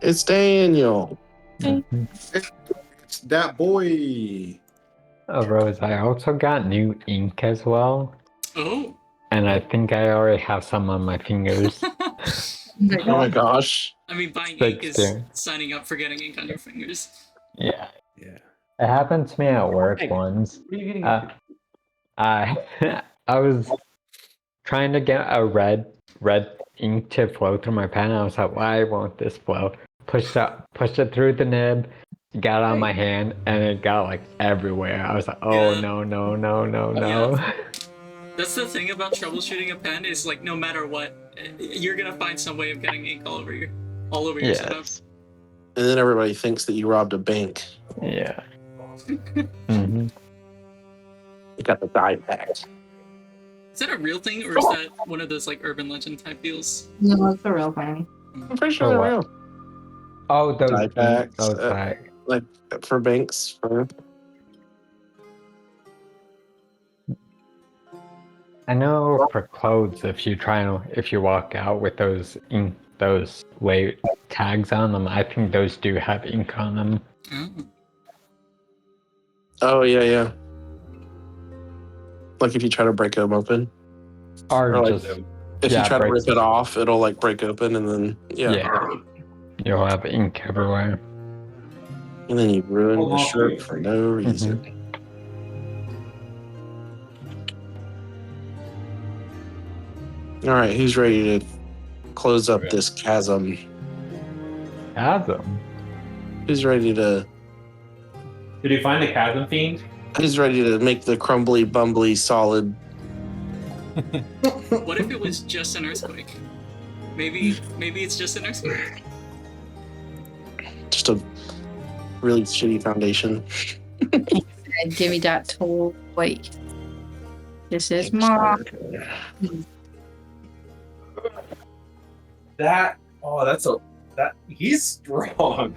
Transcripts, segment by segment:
It's Daniel. It's that boy. Oh, Rose, I also got new ink as well. Oh. And I think I already have some on my fingers. Oh my gosh. I mean, buying But ink is still. signing up for getting ink on your fingers. Yeah. Yeah. It happened to me at work once. What are you getting? I I was trying to get a red ink to flow through my pen. I was like, why won't this flow? Pushed it through the nib, got on my hand, and it got like everywhere. I was like, oh Yeah. no. That's the thing about troubleshooting a pen is like no matter what, you're gonna find some way of getting ink all over your setup. And then everybody thinks that you robbed a bank. Yeah. Mm-hmm. You got the dye packs. Is that a real thing, or is that one of those like urban legend type deals? No, it's a real thing. I'm pretty sure they're real. Oh, those Dye packs. Those packs. Like for banks. I know for clothes, if you walk out with those weight tags on them, I think those do have ink on them. Oh yeah. Like if you try to break them open, Or like, just if you try to rip it off, it'll like break open, and then you'll have ink everywhere. And then you ruin the shirt for no reason. All right, who's ready to close up this chasm? Chasm? Who's ready to... Did you find the chasm fiend? Who's ready to make the crumbly, bumbly solid? What if it was just an earthquake? Maybe it's just an earthquake. Just a really shitty foundation. Give me that toy. This is mine. He's strong.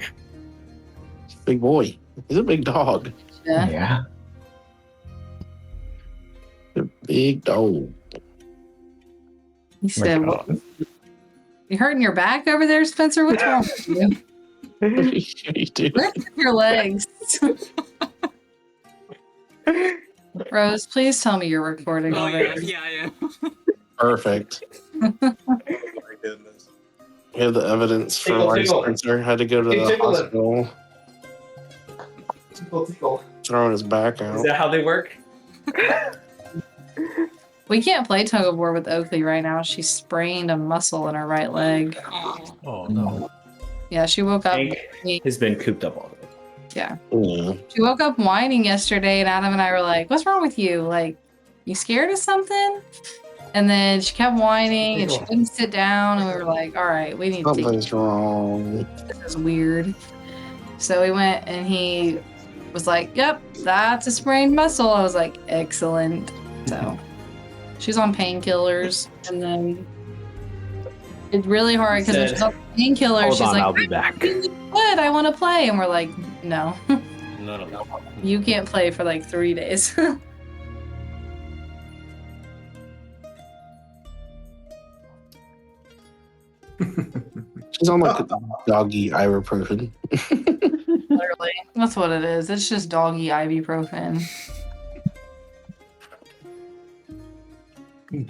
Big boy. He's a big dog. Yeah. A big dog. He said, "You hurting your back over there, Spencer? What's wrong with you? You do. Lift your legs." Rose, please tell me you're recording already. Yeah, I am. Perfect. Oh my goodness. We have the evidence for why Spencer had to go to the hospital. Tickle. Throwing his back out. Is that how they work? We can't play tug of war with Oakley right now. She sprained a muscle in her right leg. Oh no. Yeah, she woke up. Hank has been cooped up all day. Yeah. Yeah. She woke up whining yesterday, and Adam and I were like, "What's wrong with you? Like, you scared of something?" And then she kept whining, and she couldn't sit down, and we were like, "All right, we need to take Something's wrong. this is weird." So we went, and he was like, "Yep, that's a sprained muscle." I was like, "Excellent." So she's on painkillers, and then it's really hard because there's no painkillers. She's like, I'll be back. "What? I want to play," and we're like, "No, No. you can't play for like 3 days." She's on like the doggy ibuprofen. Literally, that's what it is. It's just doggy ibuprofen.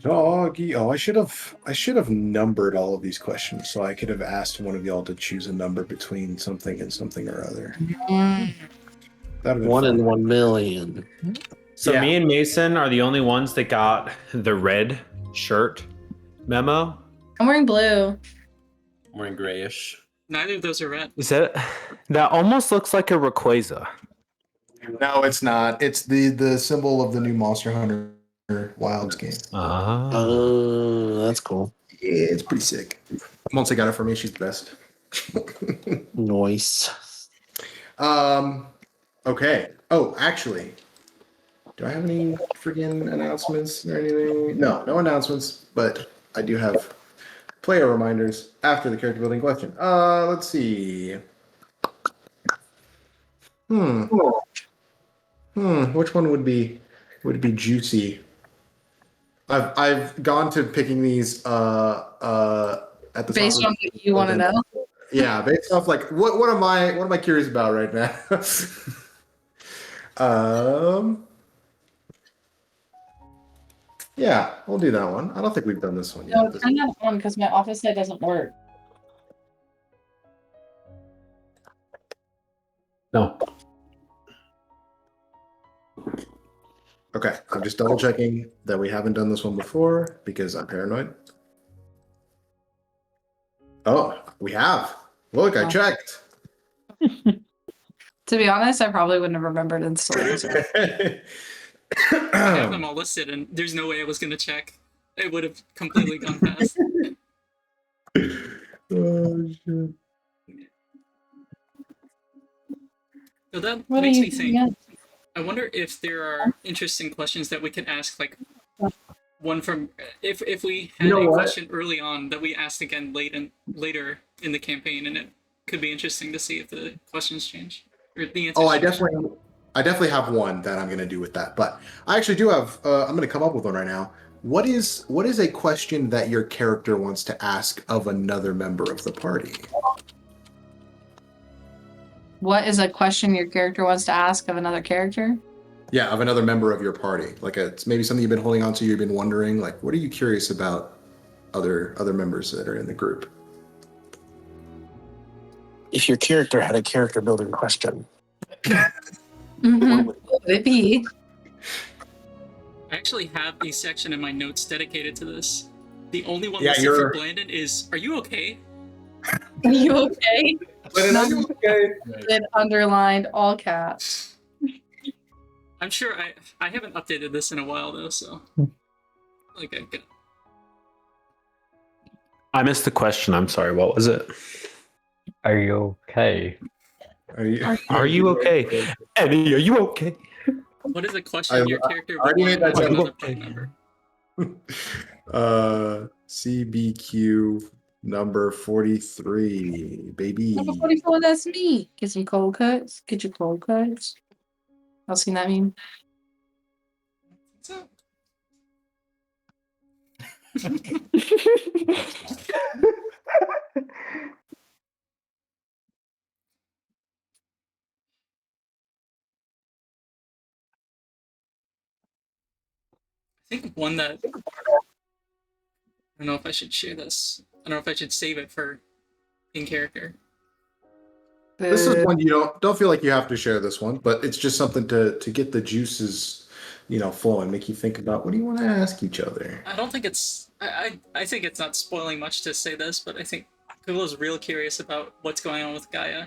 Doggy. Oh, I should have numbered all of these questions so I could have asked one of y'all to choose a number between something and something or other. That'd 1 in 1 million. So Yeah. me and Mason are the only ones that got the red shirt memo. I'm wearing blue. I'm wearing grayish. Neither of those are red. Is that almost looks like a Rayquaza? No, it's not. It's the symbol of the new Monster Hunter Wilds game. Oh, that's cool. Yeah, it's pretty sick. Once I got it for me, she's the best. Nice. Okay. Oh, actually, do I have any friggin' announcements or anything? No announcements, but I do have player reminders after the character building question. Let's see. Which one would be juicy? I've gone to picking these at the Based top on what you want to know. Yeah, based off like what am I curious about right now? Yeah, we'll do that one. I don't think we've done this one No, yet. turn that on because my office light doesn't work. No. Okay, I'm just double checking that we haven't done this one before because I'm paranoid. Oh, we have. Look, I checked. To be honest, I probably wouldn't have remembered until later. I have them all listed, and there's no way I was gonna check. It would have completely gone past. Oh shit. So that What are makes you me think. doing? I wonder if there are interesting questions that we can ask, like one from if we had You know a what? question early on that we asked again later in the campaign, and it could be interesting to see if the questions change or the answers. Oh, I change. definitely have one that I'm going to do with that. But I actually do have. I'm going to come up with one right now. What is a question that your character wants to ask of another member of the party? What is a question your character wants to ask of another character? Yeah, of another member of your party. Like it's maybe something you've been holding on to. You've been wondering. Like, what are you curious about other members that are in the group? If your character had a character building question, Mm-hmm. What would it be? I actually have a section in my notes dedicated to this. The only one Yeah, listed you're- for Blandon is, "Are you okay?" Are you okay? Are you okay? It underlined all caps. I'm sure I haven't updated this in a while though, so like I got. I missed the question. I'm sorry. What was it? Are you okay? Are you? Are you okay? Eddie, are you okay? What is a question your character would already want made to that ask another joke. party member? CBQ number 43, baby. Number 44, that's me. Get some cold cuts. Get your cold cuts. I've seen that meme. So, I think one that I don't know if I should share this. I don't know if I should save it for in character. This is one you don't feel like you have to share this one, but it's just something to get the juices, flowing, make you think about what do you want to ask each other. I don't think it's. I think it's not spoiling much to say this, but I think Google's real curious about what's going on with Gaia,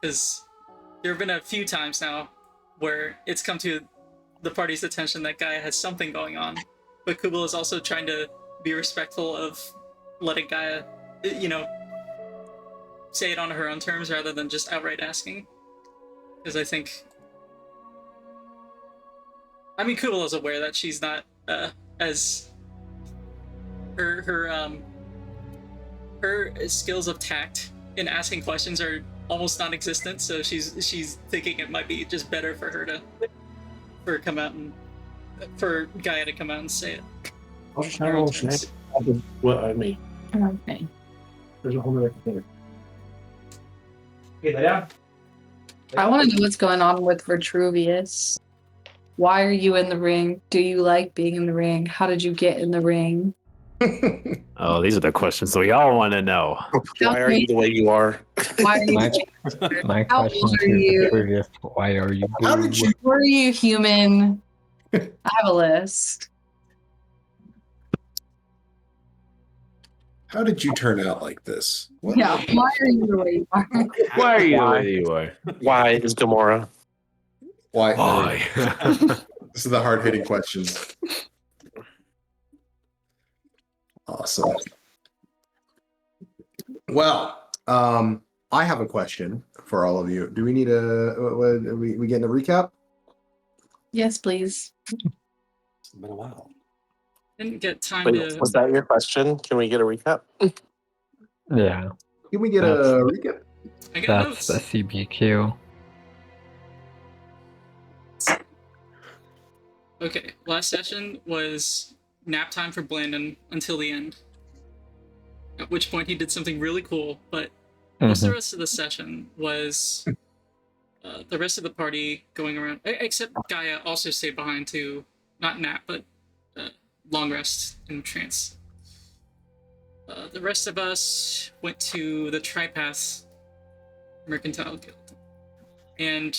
because there have been a few times now where it's come to the party's attention that Gaia has something going on, but Kubel is also trying to be respectful of letting Gaia, say it on her own terms rather than just outright asking. Because I think, Kubel is aware that she's not as her skills of tact in asking questions are almost non-existent. So she's thinking it might be just better for her for Gaia to come out and say it. I'll just have a little snack. What I mean, Okay. there's a whole other thing. Okay, down. I want to know what's going on with Vitruvius. Why are you in the ring? Do you like being in the ring? How did you get in the ring? Oh, these are the questions we all want to know. Why are you the way you are? Why are you? My How question old are to you? Vitruvius, why are you How did you? Were you human? I have a list. How did you turn out like this? What? Yeah. Why are you the way you are? Why are you the Why? way you are? Why is Gamora? Why? Why? This is the hard hitting questions. Awesome. Well, I have a question for all of you. Do we need we getting a recap? Yes, please. It's been a while. Didn't get time Wait, to. was that your question? Can we get a recap? Yeah, Can we get a recap? I got that's notes. the CBQ. Okay, last session was nap time for Blandon until the end. At which point he did something really cool, but Most of the rest of the session was the rest of the party going around, except Gaia also stayed behind to not nap, but long rest in trance. The rest of us went to the Tripath Mercantile Guild and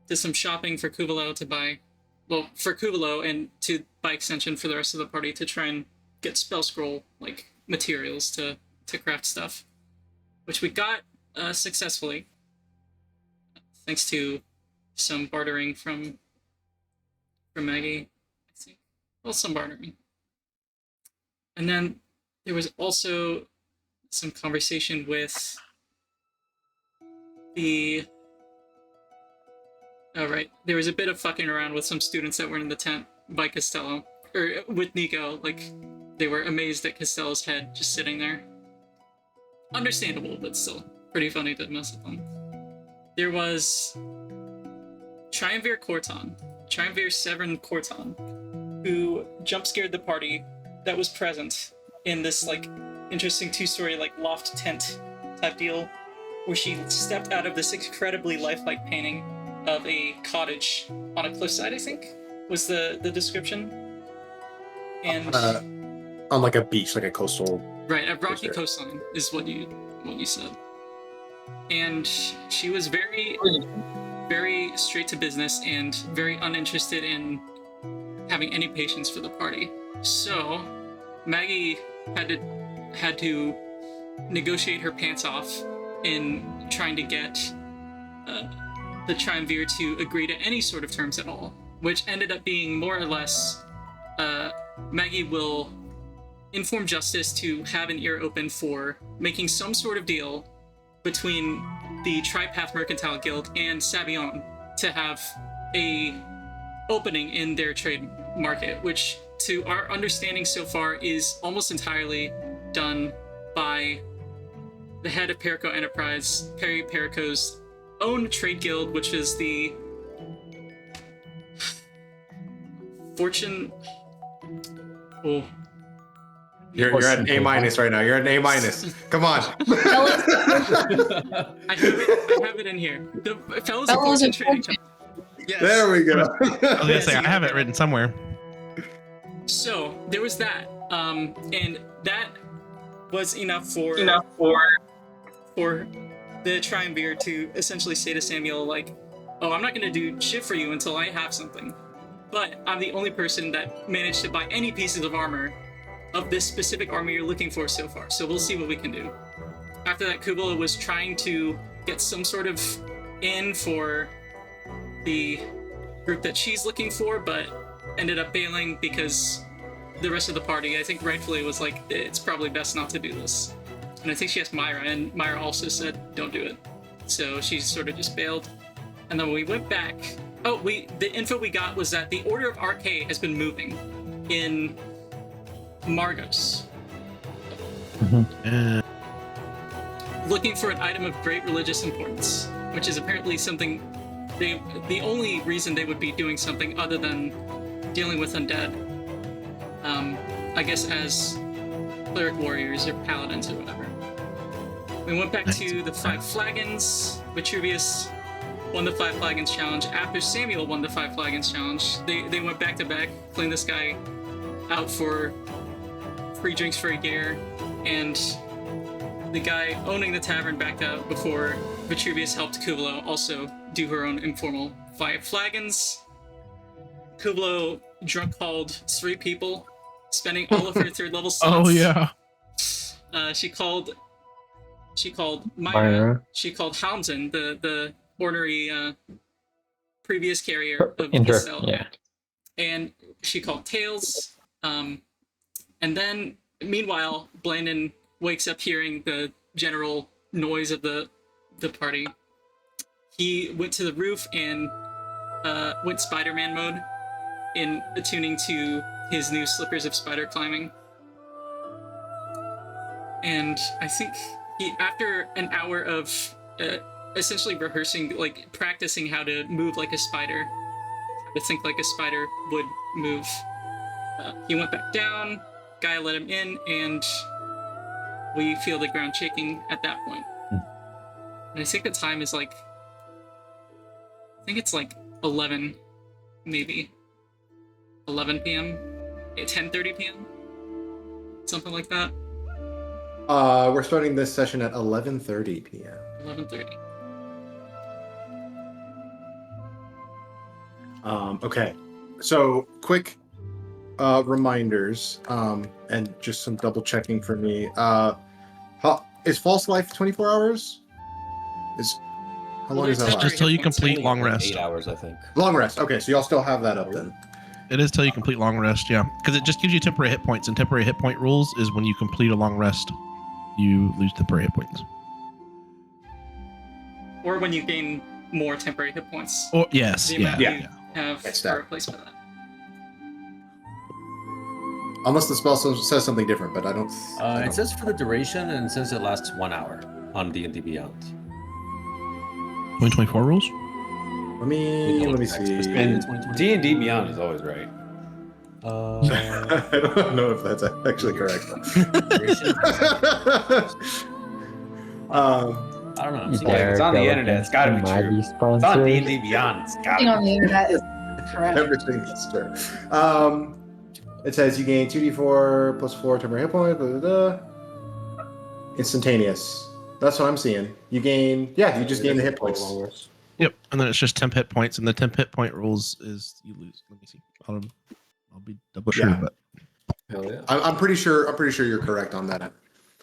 did some shopping for Kuvalo to buy, well, for Kuvalo and to by extension for the rest of the party to try and get spell scroll like materials to craft stuff, which we got successfully thanks to some bartering from Maggie, I think. Well, some bartering. And then there was also some conversation with the... Oh, right. There was a bit of fucking around with some students that were in the tent by Costello. Or with Nico. Like, they were amazed at Costello's head just sitting there. Understandable, but still pretty funny to mess with them. There was Triumvir Corton, Triumvir Severin Corton, who jump scared the party that was present in this like interesting two-story like loft tent type deal, where she stepped out of this incredibly lifelike painting of a cottage on a cliffside, I think was the description. And on like a beach, like a coastal. Right, a rocky coastline is what you said. And she was very, very straight to business and very uninterested in having any patience for the party. So Maggie had to negotiate her pants off in trying to get the Triumvir to agree to any sort of terms at all, which ended up being more or less Maggie will inform Justice to have an ear open for making some sort of deal between the Tripath Mercantile Guild and Sabion to have a opening in their trade market, which to our understanding so far is almost entirely done by the head of Perico Enterprise, Perry Perico's own trade guild, which is the Fortune... Oh. You're at an A- right now. You're at an A-. Come on. I have it in here. The Fellows of Fortune Trading Company. Yes. There we go. I was gonna say, I have it written somewhere. So there was that, and that was enough for the Triumvir to essentially say to Samuel, like, "Oh, I'm not gonna do shit for you until I have something." But I'm the only person that managed to buy any pieces of armor of this specific armor you're looking for so far, so we'll see what we can do. After that, Kubala was trying to get some sort of in for the group that she's looking for, but ended up bailing because the rest of the party, I think rightfully, was like, it's probably best not to do this. And I think she asked Myra, and Myra also said, don't do it. So she sort of just bailed. And then when we went back, the info we got was that the Order of Arcade has been moving in Margos, looking for an item of great religious importance, which is apparently something the only reason they would be doing something other than dealing with undead, I guess as cleric warriors or paladins or whatever. We went back to the 5 Flagons. Vitruvius won the 5 Flagons challenge. After Samuel won the 5 Flagons challenge, they went back to back, cleaned this guy out for free drinks for a year, and the guy owning the tavern backed out before Vitruvius helped Kuvalo also do her own informal 5 Flagons. Kuvalo drunk called 3 people, spending all of her 3rd level slots. Oh yeah. She called Myra. She called Hamzen, the ornery previous carrier of Cassell. Yeah. And she called Tails. And then, meanwhile, Blandon wakes up hearing the general noise of the party. He went to the roof and went Spider-Man mode in attuning to his new slippers of spider climbing. And I think after an hour of essentially rehearsing, like practicing how to move like a spider, to think like a spider would move, he went back down. Guy let him in, and we feel the ground shaking at that point. And I think the time is like, I think it's like 11, maybe 11 p.m., 10:30 p.m., something like that. We're starting this session at 11:30 p.m. 11:30. Okay, so quick reminders and just some double checking for me. Is false life 24 hours? How long is that there's last? Just till you complete long Like rest. 8 hours, I think. Long rest. Okay, so y'all still have that up then. It is till you complete long rest, yeah. Because it just gives you temporary hit points, and temporary hit point rules is when you complete a long rest, you lose temporary hit points. Or when you gain more temporary hit points. Or yes, The yeah, amount yeah. you have That's for that. replacement of that. Unless the spell says something different, but I don't. It says for the duration, and it says it lasts 1 hour on D&D Beyond. 2024 rules? Let me see. And D&D Beyond is always right. I don't know if that's actually correct. I don't know. You It's like, it's dare on the go internet. It's against got to the be mighty true. It's sponsors? on D&D Beyond. It's got Everything to on be the internet is correct. Everything is true. It says you gain 2d4 plus 4 temporary hit point. Blah, blah, blah. Instantaneous. That's what I'm seeing. You gain. Yeah, you just gain the hit points. Yep, and then it's just temp hit points, and the temp hit point rules is you lose. Let me see. I'll be double sure, Yeah. but Hell yeah. I'm pretty sure. I'm pretty sure you're correct on that.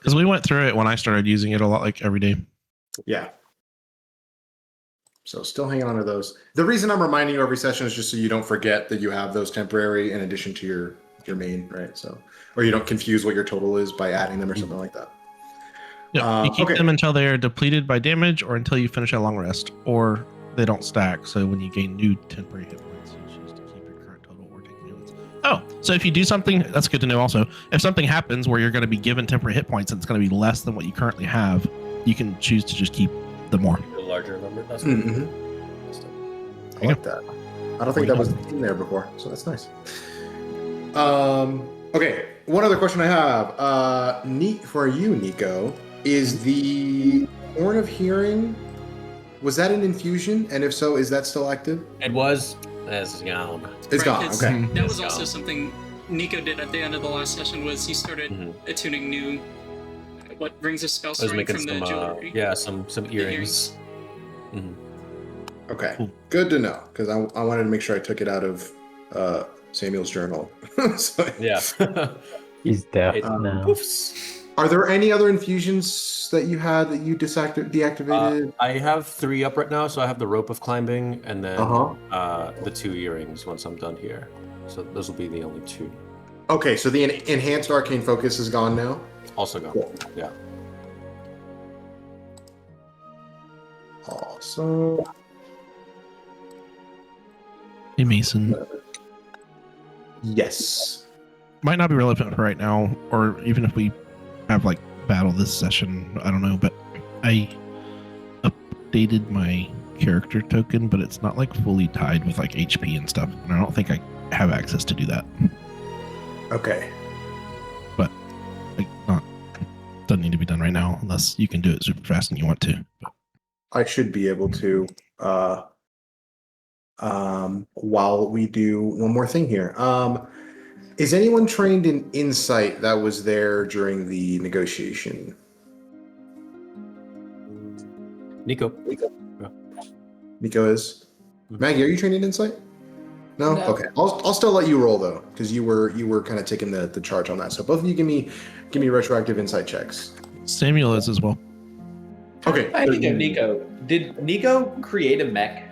because we went through it when I started using it a lot, like every day. Yeah. So still hanging on to those. The reason I'm reminding you every session is just so you don't forget that you have those temporary in addition to your main, right? So, or you don't confuse what your total is by adding them or something like that. Yep, you keep okay. them until they are depleted by damage, or until you finish a long rest, or they don't stack. So when you gain new temporary hit points, you choose to keep your current total or take new ones. Oh, so if you do something, that's good to know. Also, if something happens where you're going to be given temporary hit points and it's going to be less than what you currently have, you can choose to just keep the more. The larger number. That's Mhm. I like that. I don't think that was in there before, so that's nice. Okay, one other question I have. For you, Nico, is the Horn of Hearing, was that an infusion? And if so, is that still active? It was. It's gone. It's Right, gone. 'cause Okay. That was It's also gone. something Nico did at the end of the last session. Was he started attuning new, what rings of spell I was storing making from the some, jewelry. some earrings. Okay. Good to know, because I wanted to make sure I took it out of Samuel's journal. So, Yeah. He's deaf It now. poofs. are there any other infusions that you had that you deactivated? I have 3 up right now, so I have the rope of climbing and then Uh-huh. the 2 earrings once I'm done here. So those will be the only 2. Okay, so the enhanced arcane focus is gone now. Also gone. Cool. Yeah. Awesome. Hey, Mason. Yes. Might not be relevant for right now, or even if we have like battle this session, I don't know, but I updated my character token, but it's not like fully tied with like HP and stuff, and I don't think I have access to do that. Okay. But like, not doesn't need to be done right now unless you can do it super fast and you want to. But I should be able to. While we do one more thing here. Is anyone trained in insight that was there during the negotiation? Nico. Nico is. Maggie, are you trained in insight? No? No. Okay. I'll still let you roll though, because you were kind of taking the charge on that. So both of you give me retroactive insight checks. Samuel is as well. Okay. Speaking of Nico, did Nico create a mech?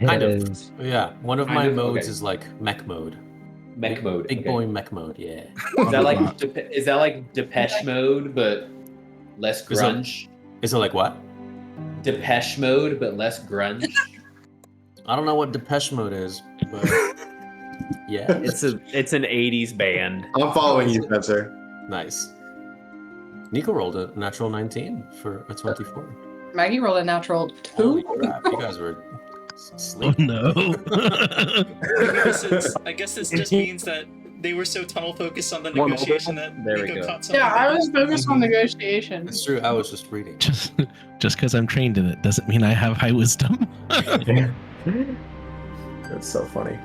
Kind of. Is. Yeah. One of Kind my of? modes Okay. is like mech mode. Mech mode. Big okay. boy mech mode, yeah. Is that like Depeche mode but less Is that- grunge? Is it like what? Depeche mode but less grunge. I don't know what Depeche mode is, but yeah. It's an 80s band. I'm following you, Spencer. Nice. Nico rolled a natural 19 for a 24. Maggie rolled a natural 2. Holy crap, you guys were Oh sleeping. no. I guess this just means that they were so tunnel focused on the More negotiation mobile? that There we Nico go. caught something. Yeah, I they was focused on negotiation. That's true. I was just reading. Just because I'm trained in it doesn't mean I have high wisdom. That's so funny.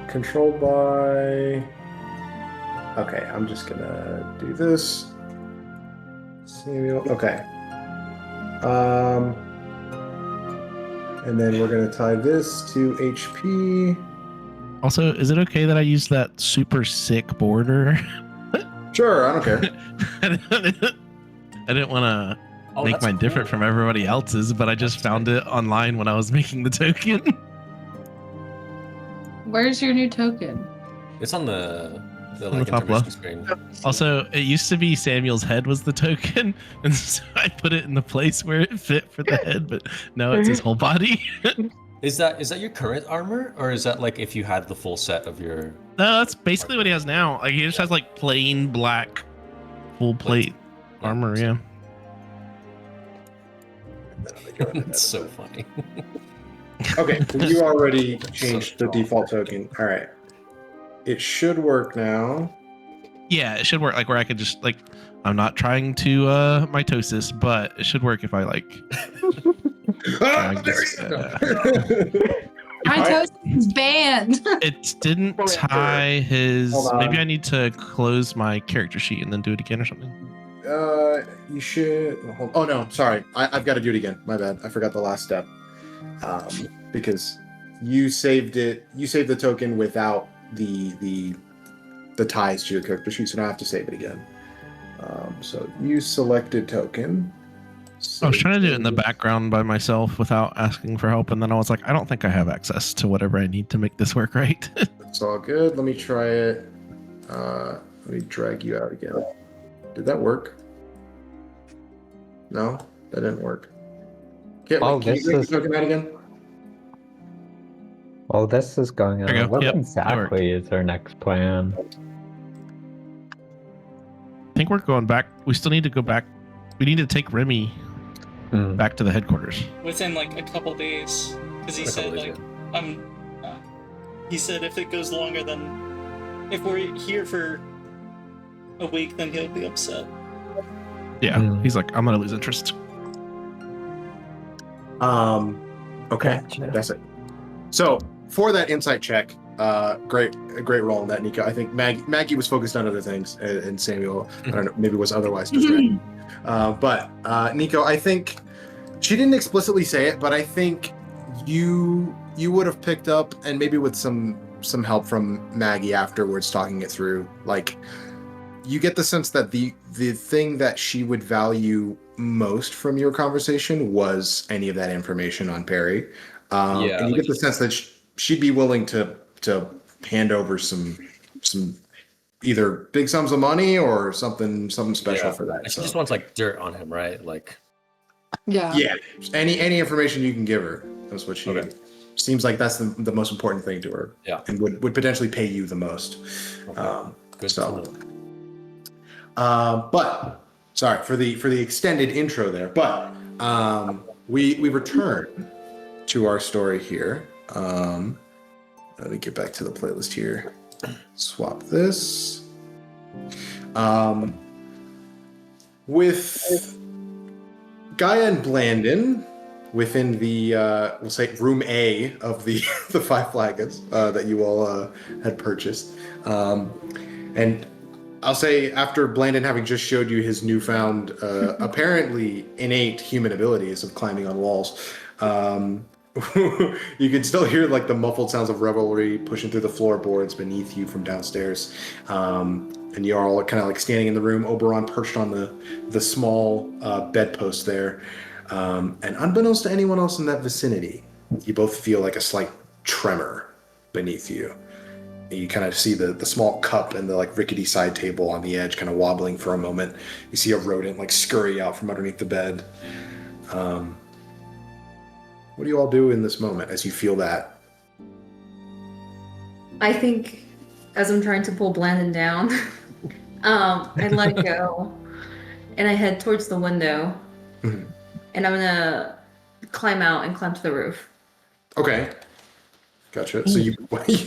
Controlled by. Okay, I'm just gonna do this. Samuel. Okay. And then we're gonna tie this to HP. Also, is it okay that I use that super sick border? Sure, I don't care. I didn't want to make that's mine different cool. from everybody else's, but I just found it online when I was making the token. Where's your new token? It's on the On like the top intermission left. screen. Also, it used to be Samuel's head was the token, and so I put it in the place where it fit for the head, but now it's his whole body. Is that your current armor, or is that like if you had the full set of your? No, that's basically what he has now. Like he just has like plain black full plate armor, yeah. It's so funny. Okay, so you already changed the default token. All right. It should work now. Yeah, it should work like where I could just like I'm not trying to mitosis, but it should work if I like Ah, there just, you go. My toast is banned. it didn't tie his Hold on. maybe I need to close my character sheet and then do it again or something. You should. Oh no, sorry. I've got to do it again. My bad. I forgot the last step. Because you saved it. You saved the token without the ties to your character sheet, so now I have to save it again. So you selected token. I was trying to do it in the background by myself without asking for help, and then I was like, I don't think I have access to whatever I need to make this work right. It's all good. Let me try it. Let me drag you out again. Did that work? No, that didn't work. Can you this drag is- the token out again? While this is going There you on, go. what Yep, that exactly is our next plan? I think we're going back. We still need to go back. We need to take Remy back to the headquarters. within like a couple days, because he A couple said days, like he said if it goes longer than if we're here for a week, then he'll be upset. Yeah, he's like, I'm gonna lose interest. Okay, Gotcha. that's it. So for that insight check, great roll on that, Nico. I think Maggie was focused on other things, and Samuel, I don't know, maybe was otherwise distracted. But Nico, I think she didn't explicitly say it, but I think you would have picked up, and maybe with some help from Maggie afterwards, talking it through. Like, you get the sense that the thing that she would value most from your conversation was any of that information on Perry. And you get the sense that she'd be willing to hand over some either big sums of money or something special for that. She just wants like dirt on him, right? Like, Yeah. Any information you can give her. That's what she seems like. That's the most important thing to her. Yeah, and would potentially pay you the most. good. So, but sorry for the extended intro there. But we return to our story here. Let me get back to the playlist here. Swap this. With Gaia and Blandon within the we'll say room A of the the Five Flagons that you all had purchased, and I'll say after Blandon having just showed you his newfound apparently innate human abilities of climbing on walls, you can still hear like the muffled sounds of revelry pushing through the floorboards beneath you from downstairs. And you're all kind of like standing in the room, Oberon perched on the small bedpost there. And unbeknownst to anyone else in that vicinity, you both feel like a slight tremor beneath you. You kind of see the small cup and the like rickety side table on the edge kind of wobbling for a moment. You see a rodent like scurry out from underneath the bed. What do you all do in this moment as you feel that? I think as I'm trying to pull Blandon down, I let go and I head towards the window. Mhm. And I'm gonna climb out and climb to the roof. Okay. Gotcha. So you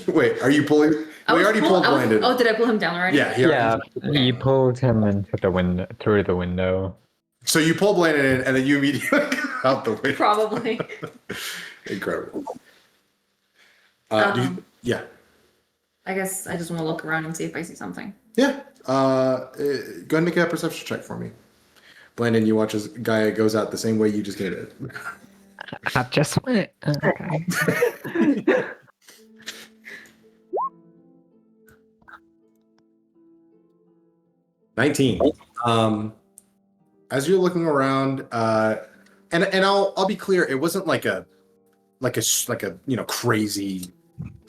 wait. Are you pulling? We already pulled blinded. Oh, did I pull him down already? Yeah. Yeah, you pulled him into the window through the window. So you pull blinded in, and then you immediately out the window. Probably. Incredible. Yeah. I guess I just want to look around and see if I see something. Yeah. Go ahead and make a perception check for me. Blandon, you watch as Gaia goes out the same way you just did it. I just went. Okay. 19. As you're looking around, and I'll be clear, it wasn't like a crazy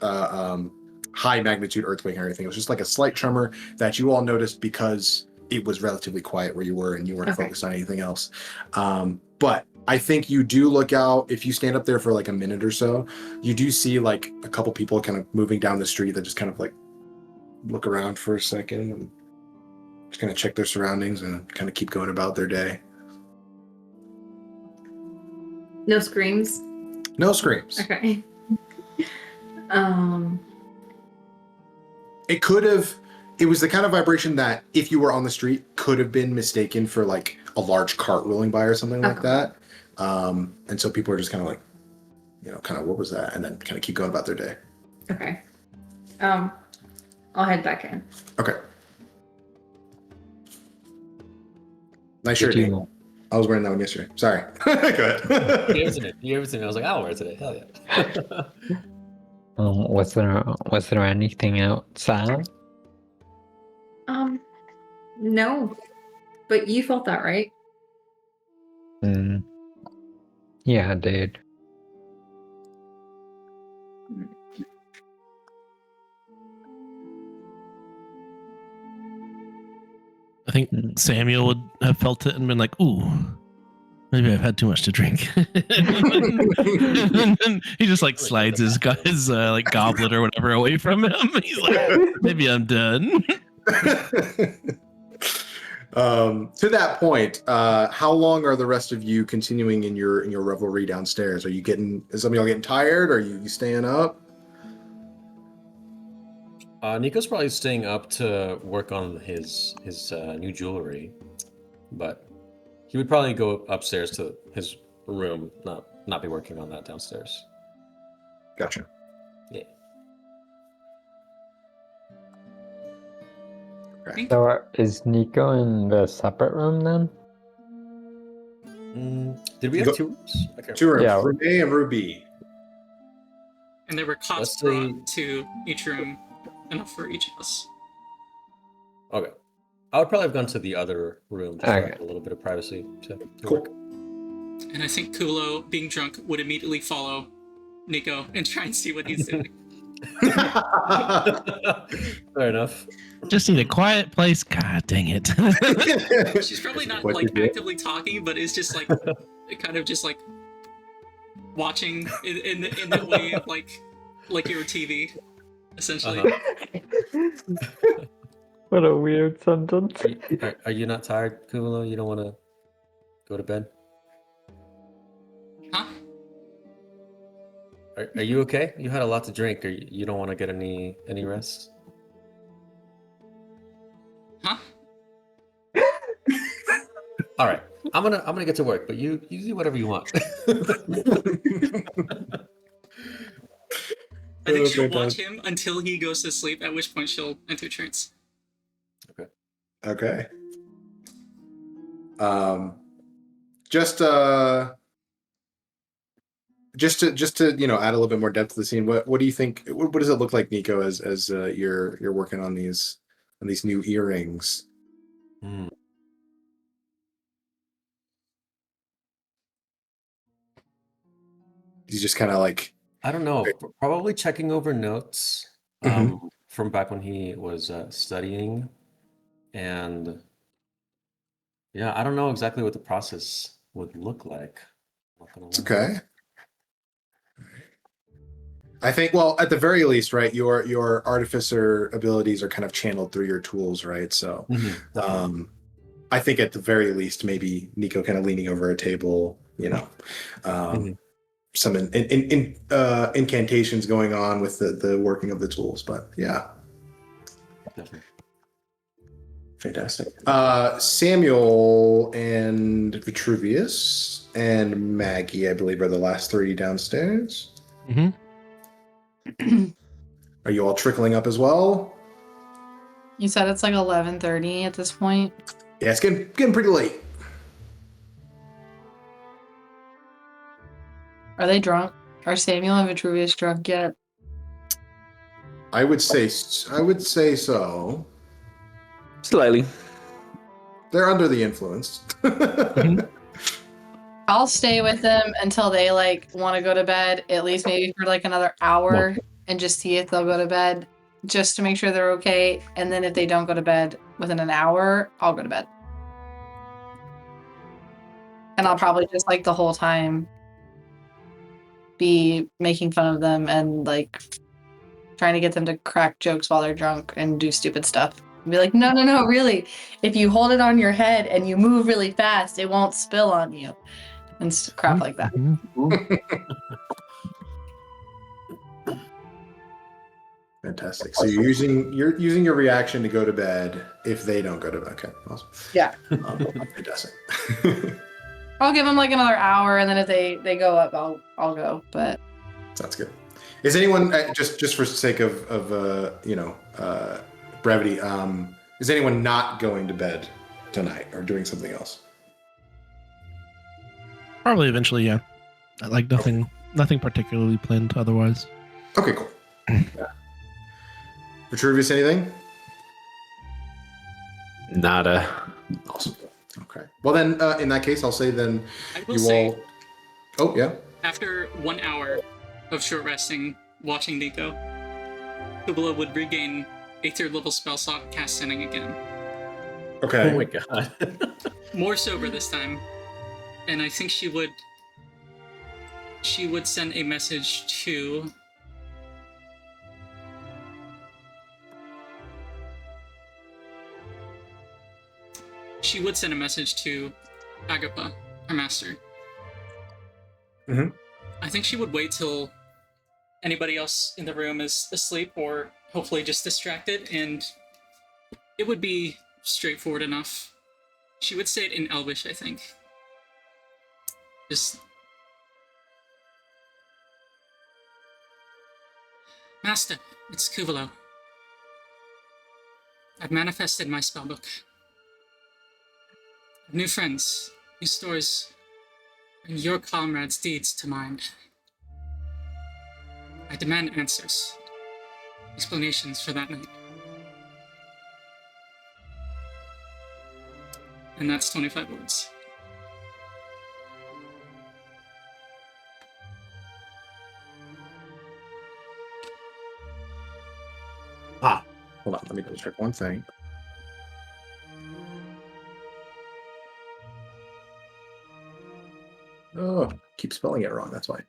high magnitude earthquake or anything. It was just like a slight tremor that you all noticed because it was relatively quiet where you were and you weren't focused on anything else. But I think you do look out, if you stand up there for like a minute or so, you do see like a couple people kind of moving down the street that just kind of like look around for a second and just kind of check their surroundings and kind of keep going about their day. No screams? No screams. Okay. It was the kind of vibration that if you were on the street could have been mistaken for like a large cart rolling by or something like that. And so people are just kind of like, kind of what was that? And then kind of keep going about their day. Okay. I'll head back in. Okay. Nice shirt. I was wearing that one yesterday. Sorry. Go ahead. You ever seen it? I was like, I'll wear it today. Hell yeah. Was there anything outside? No. But you felt that, right? Yeah, I did. I think Samuel would have felt it and been like, ooh, maybe I've had too much to drink. And then he just like slides his like goblet or whatever away from him. He's like, maybe I'm done. To that point, how long are the rest of you continuing in your revelry downstairs? Is some of y'all getting tired? Are you staying up? Nico's probably staying up to work on his new jewelry, but he would probably go upstairs to his room, not be working on that downstairs. Gotcha. Yeah. Okay. So is Nico in the separate room then? Did we have 2 rooms? I can't 2 rooms. Yeah. Room A and Room B. And there were cots brought to each room, enough for each of us. Okay. I would probably have gone to the other room just to have a little bit of privacy to work. And I think Kulo, being drunk, would immediately follow Nico and try and see what he's doing. Fair enough. Just need a quiet place. God dang it. She's probably not like actively talking, but is just like kind of just like watching in that way of like your TV, essentially. What a weird sentence. Are you not tired, Kulo? You don't want to go to bed? Huh? Are you okay? You had a lot to drink. Or you don't want to get any rest? Huh? All right. I'm gonna get to work, but you do whatever you want. I think she'll watch him until he goes to sleep, at which point she'll enter trance. Okay. Just to add a little bit more depth to the scene, what do you think? What does it look like, Nico, as you're working on these new earrings? He's just kind of like, I don't know, probably checking over notes from back when he was studying, and yeah, I don't know exactly what the process would look like. It's okay. I think, well, at the very least, right, your artificer abilities are kind of channeled through your tools, right? So, I think at the very least, maybe Nico kind of leaning over a table, some incantations going on with the working of the tools. But yeah, Definitely. fantastic. Samuel and Vitruvius and Maggie, I believe, are the last three downstairs. Mm-hmm. Are you all trickling up as well? You said it's like 11:30 at this point. Yeah, it's getting pretty late. Are they drunk? Are Samuel and Vitruvius drunk yet? I would say so. Slightly. They're under the influence. I'll stay with them until they like want to go to bed, at least maybe for like another hour, and just see if they'll go to bed, just to make sure they're okay. And then if they don't go to bed within an hour, I'll go to bed. And I'll probably just like the whole time be making fun of them and like trying to get them to crack jokes while they're drunk and do stupid stuff. And be like, no, really. If you hold it on your head and you move really fast, it won't spill on you. And crap like that. Fantastic. So you're using your reaction to go to bed if they don't go to bed. Okay, awesome. Yeah. Fantastic. I'll give them like another hour, and then if they go up, I'll go. But Sounds good. Is anyone just for sake of brevity? Is anyone not going to bed tonight or doing something else? Probably eventually, yeah. Like nothing particularly planned otherwise. Okay, cool. Yeah. Vitruvius, anything? Nada. Awesome. Okay. Well then, in that case, I'll say then I will you say, all. Oh yeah. after 1 hour of short resting, watching Nico, Kubala would regain a 3rd level spell slot cast sending again. Okay. Oh my god. More sober this time. And I think she would send a message to Agapa, her master. Mhm. I think she would wait till anybody else in the room is asleep or hopefully just distracted, and it would be straightforward enough. She would say it in Elvish, I think. Just... Master, it's Kuvalo. I've manifested my spellbook. New friends, new stories, and your comrades' deeds to mind. I demand answers, explanations for that night. And that's 25 words. Hold on. Let me double check one thing. Oh, keep spelling it wrong. That's why.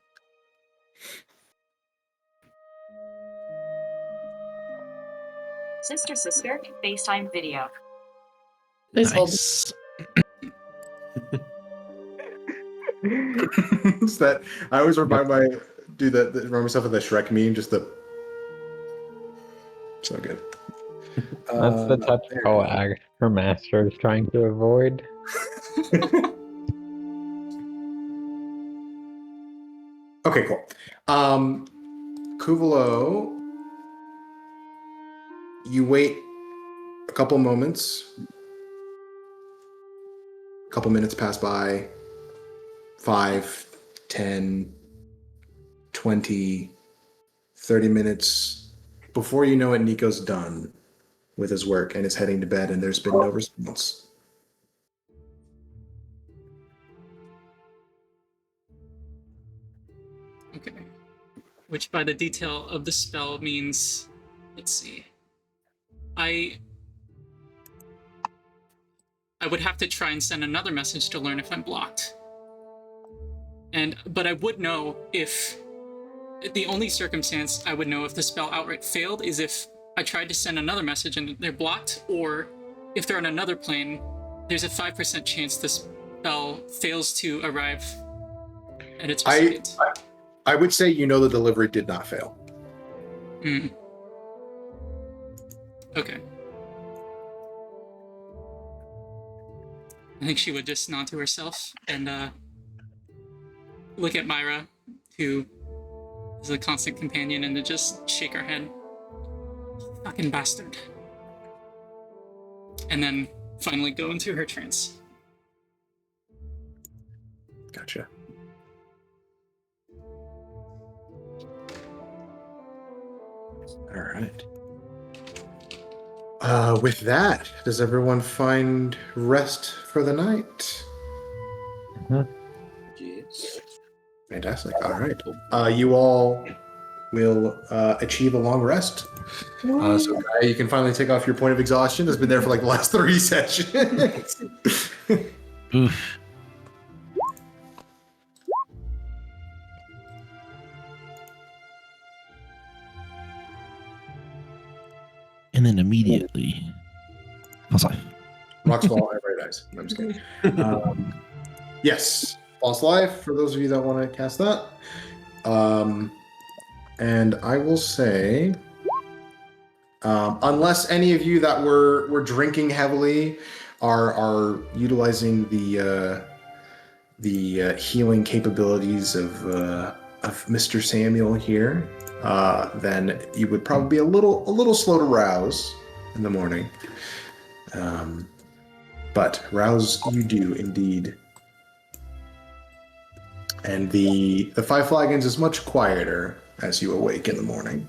Sister, FaceTime video. please hold. Nice. It's that I always remind myself of the Shrek meme. Just the so good. That's the typical act her master is trying to avoid. Okay, cool. Kuvalo, you wait a couple moments. A couple minutes pass by. 5, 10, 20, 30 minutes. Before you know it, Nico's done with his work and is heading to bed, and there's been no response. Okay. Which by the detail of the spell means, let's see. I would have to try and send another message to learn if I'm blocked. But I would know if the only circumstance I would know if the spell outright failed is if I tried to send another message and they're blocked, or if they're on another plane, there's a 5% chance the spell fails to arrive at its recipient. I would say you know the delivery did not fail. Hmm. Okay. I think she would just nod to herself and look at Myra, who is a constant companion, and to just shake her head. Fucking bastard. And then finally go into her trance. Gotcha. All right. With that, does everyone find rest for the night? Yes. Fantastic. All right. You all will achieve a long rest. So you can finally take off your point of exhaustion. It's been there for like the last 3 sessions. Oof. And then immediately. False life. Rocks fall, everybody dies. I'm just kidding. Yes, false life for those of you that want to cast that. And I will say, unless any of you that were drinking heavily are utilizing the healing capabilities of Mr. Samuel here, then you would probably be a little slow to rouse in the morning. But rouse you do indeed. And the Five Flagons is much quieter as you awake in the morning.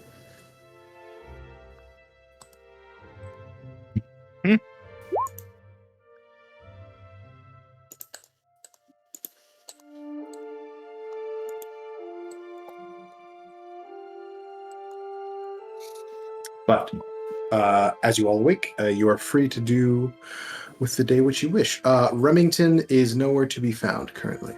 But as you all awake, you are free to do with the day what you wish. Remington is nowhere to be found currently.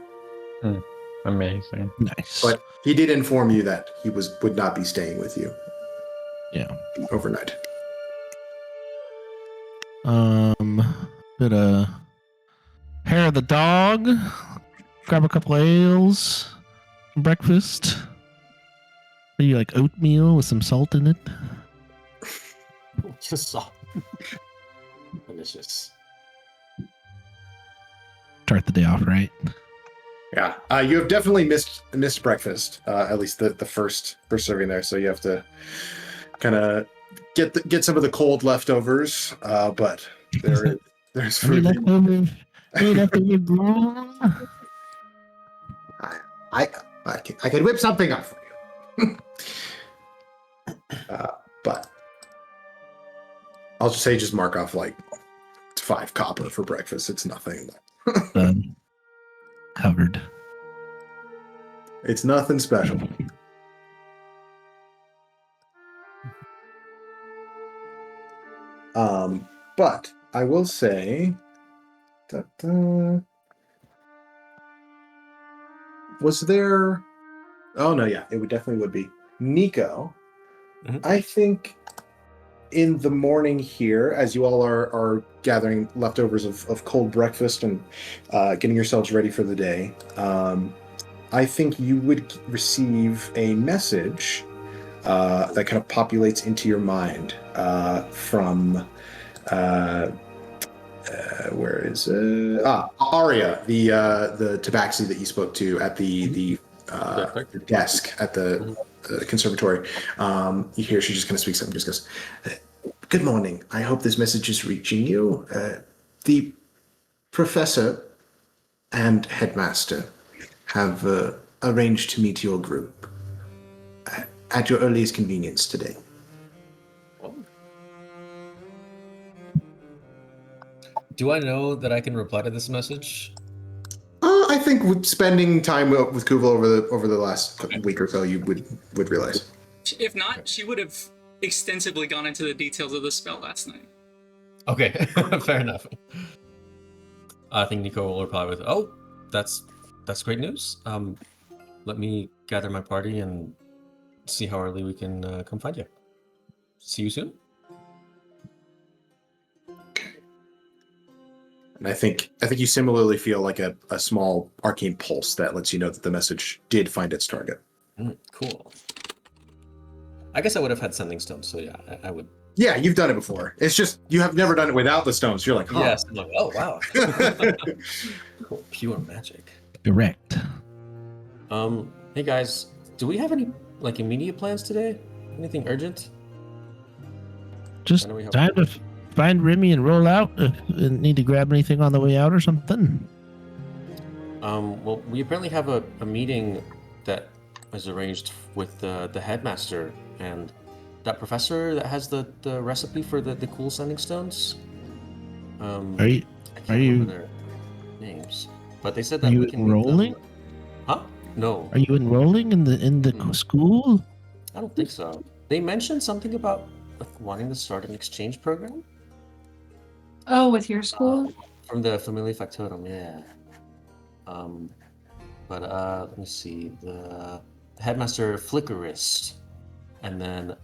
Amazing. Nice. But he did inform you that he would not be staying with you. Yeah. Overnight. Bit of hair of the dog. Grab a couple ales. Breakfast. Maybe like oatmeal with some salt in it. Just salt. Delicious. Start the day off right. Yeah, you have definitely missed breakfast. At least the first serving there. So you have to kind of get some of the cold leftovers. But there's food. I can whip something up for you. But I'll just say mark off like 5 copper for breakfast. It's nothing. Done. Covered. It's nothing special. But I will say that was there. Oh no, yeah, it definitely would be Nico. Mhm. I think in the morning here, as you all are gathering leftovers of cold breakfast and getting yourselves ready for the day, I think you would receive a message that kind of populates into your mind from where is Aria, the tabaxi that you spoke to at the desk at the conservatory. You hear she just kind of speaks up and just goes, "Good morning. I hope this message is reaching you. The professor and headmaster have arranged to meet your group at your earliest convenience today." Do I know that I can reply to this message? I think with spending time with Kuval over the last week or so, you would realize. If not, she would have extensively gone into the details of the spell last night. Okay, fair enough. I think Nico will reply with, "Oh, that's great news. Let me gather my party and see how early we can come find you. See you soon." And I think you similarly feel like a small arcane pulse that lets you know that the message did find its target. Cool. I guess I would have had sending stones, so yeah, I would. Yeah, you've done it before. It's just you have never done it without the stones. You're like, huh. Yes. I'm like, oh wow. Cool. Pure magic. Correct. Hey guys, do we have any like immediate plans today? Anything urgent? Just I know we have- time to find Remy and roll out. Need to grab anything on the way out or something? Well, we apparently have a meeting that was arranged with the headmaster and that professor that has the recipe for the cool sending stones. Are you I can't are you- remember their names, but they said that are you we can meet them- enrolling? Huh? No, Are you enrolling in the school? I don't think so. They mentioned something about wanting to start an exchange program Oh, with your school? from the Familia Factorum, yeah. But let me see. The headmaster Flickerist, and then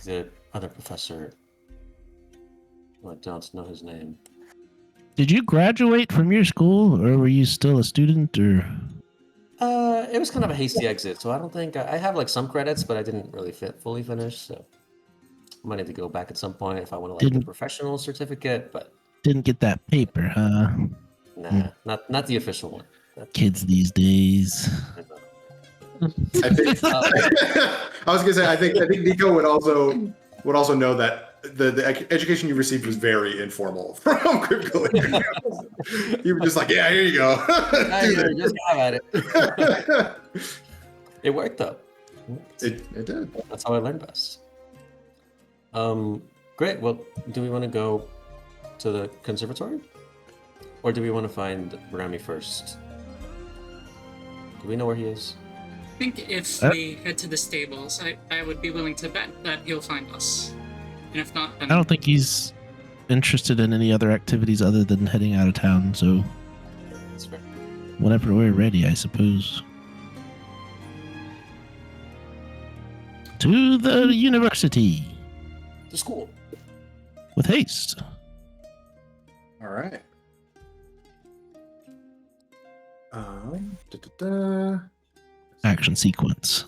the other professor. I don't know his name. Did you graduate from your school, or were you still a student? Or It was kind of a hasty exit, so I don't think I have like some credits, but I didn't really fully finish. So I might need to go back at some point if I want to like the Didn't- professional certificate. But didn't get that paper, huh? nah, not the official one. Kids these days. I think I was gonna say I think Nico would also know that the education you received was very informal from Crypto. You were just like, yeah, here you go. Do this. Just have at it. It worked though. It did. That's how I learned best. Great. Well, do we want to go to the conservatory, or do we want to find Remy first? Do we know where he is? I think if we head to the stables, I would be willing to bet that he'll find us. And if not, then I don't think he's interested in any other activities other than heading out of town. So That's fair. whenever we're ready, I suppose. To the university The school. with haste. All right. Da-da-da. Action sequence.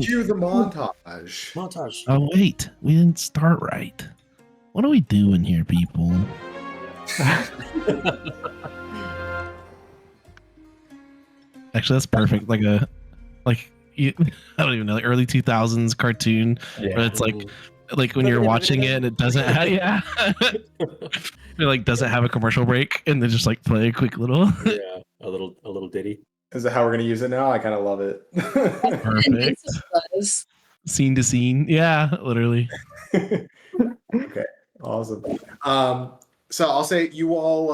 Cue the montage. Montage. Oh wait, we didn't start right. What are we doing here, people? Actually, that's perfect. Like I don't even know, like early 2000s cartoon. Yeah. Where it's like when you're watching it and it doesn't have, yeah. It like doesn't have a commercial break and they just like play a quick little Yeah, a little ditty. Is that how we're gonna use it now? I kind of love it. perfect scene to scene. Yeah, literally. Okay, awesome. So I'll say you all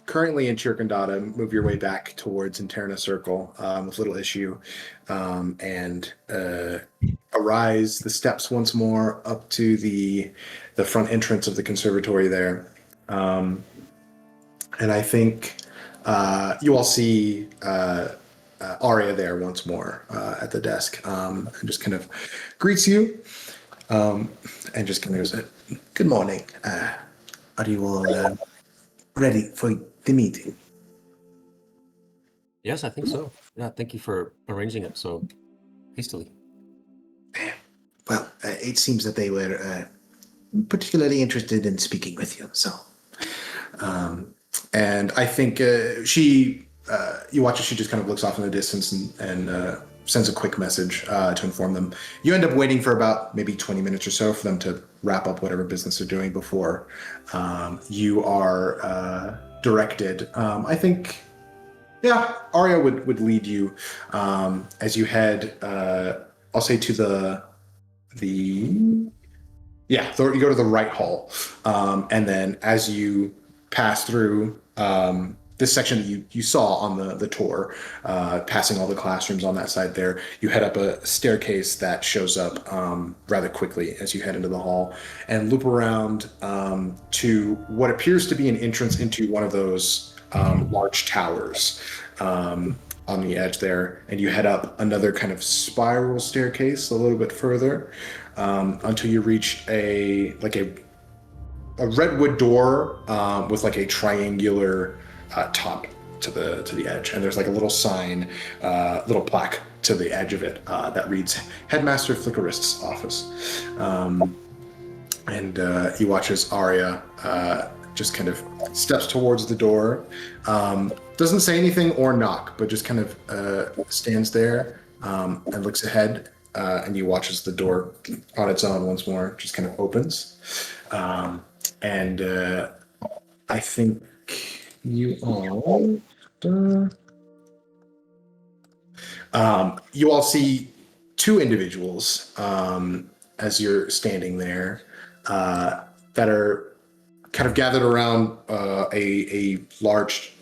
currently in Chirkandata move your way back towards Interna Circle with little issue, and arise the steps once more up to the front entrance of the conservatory there, and I think you all see Arya there once more at the desk, and just kind of greets you. And just kind of goes, good morning. Are you all ready for the meeting? Yes, I think so. Yeah, thank you for arranging it so hastily. Well, it seems that they were particularly interested in speaking with you. So, and I think you watch as she just kind of looks off in the distance and sends a quick message to inform them. You end up waiting for about maybe 20 minutes or so for them to wrap up whatever business they're doing before you are directed. I think, yeah, Arya would lead you as you head, I'll say to you go to the right hall. And then as you pass through this section that you saw on the tour, passing all the classrooms on that side there, you head up a staircase that shows up rather quickly as you head into the hall and loop around to what appears to be an entrance into one of those large towers on the edge there. And you head up another kind of spiral staircase a little bit further until you reach a redwood door with like a triangular top to the edge, and there's like a little sign, little plaque to the edge of it that reads Headmaster Flickerist's office. And he watches Arya just kind of steps towards the door, doesn't say anything or knock, but just kind of stands there and looks ahead, and he watches the door on its own once more, just kind of opens. And I think you all... you all see two individuals as you're standing there that are kind of gathered around a large,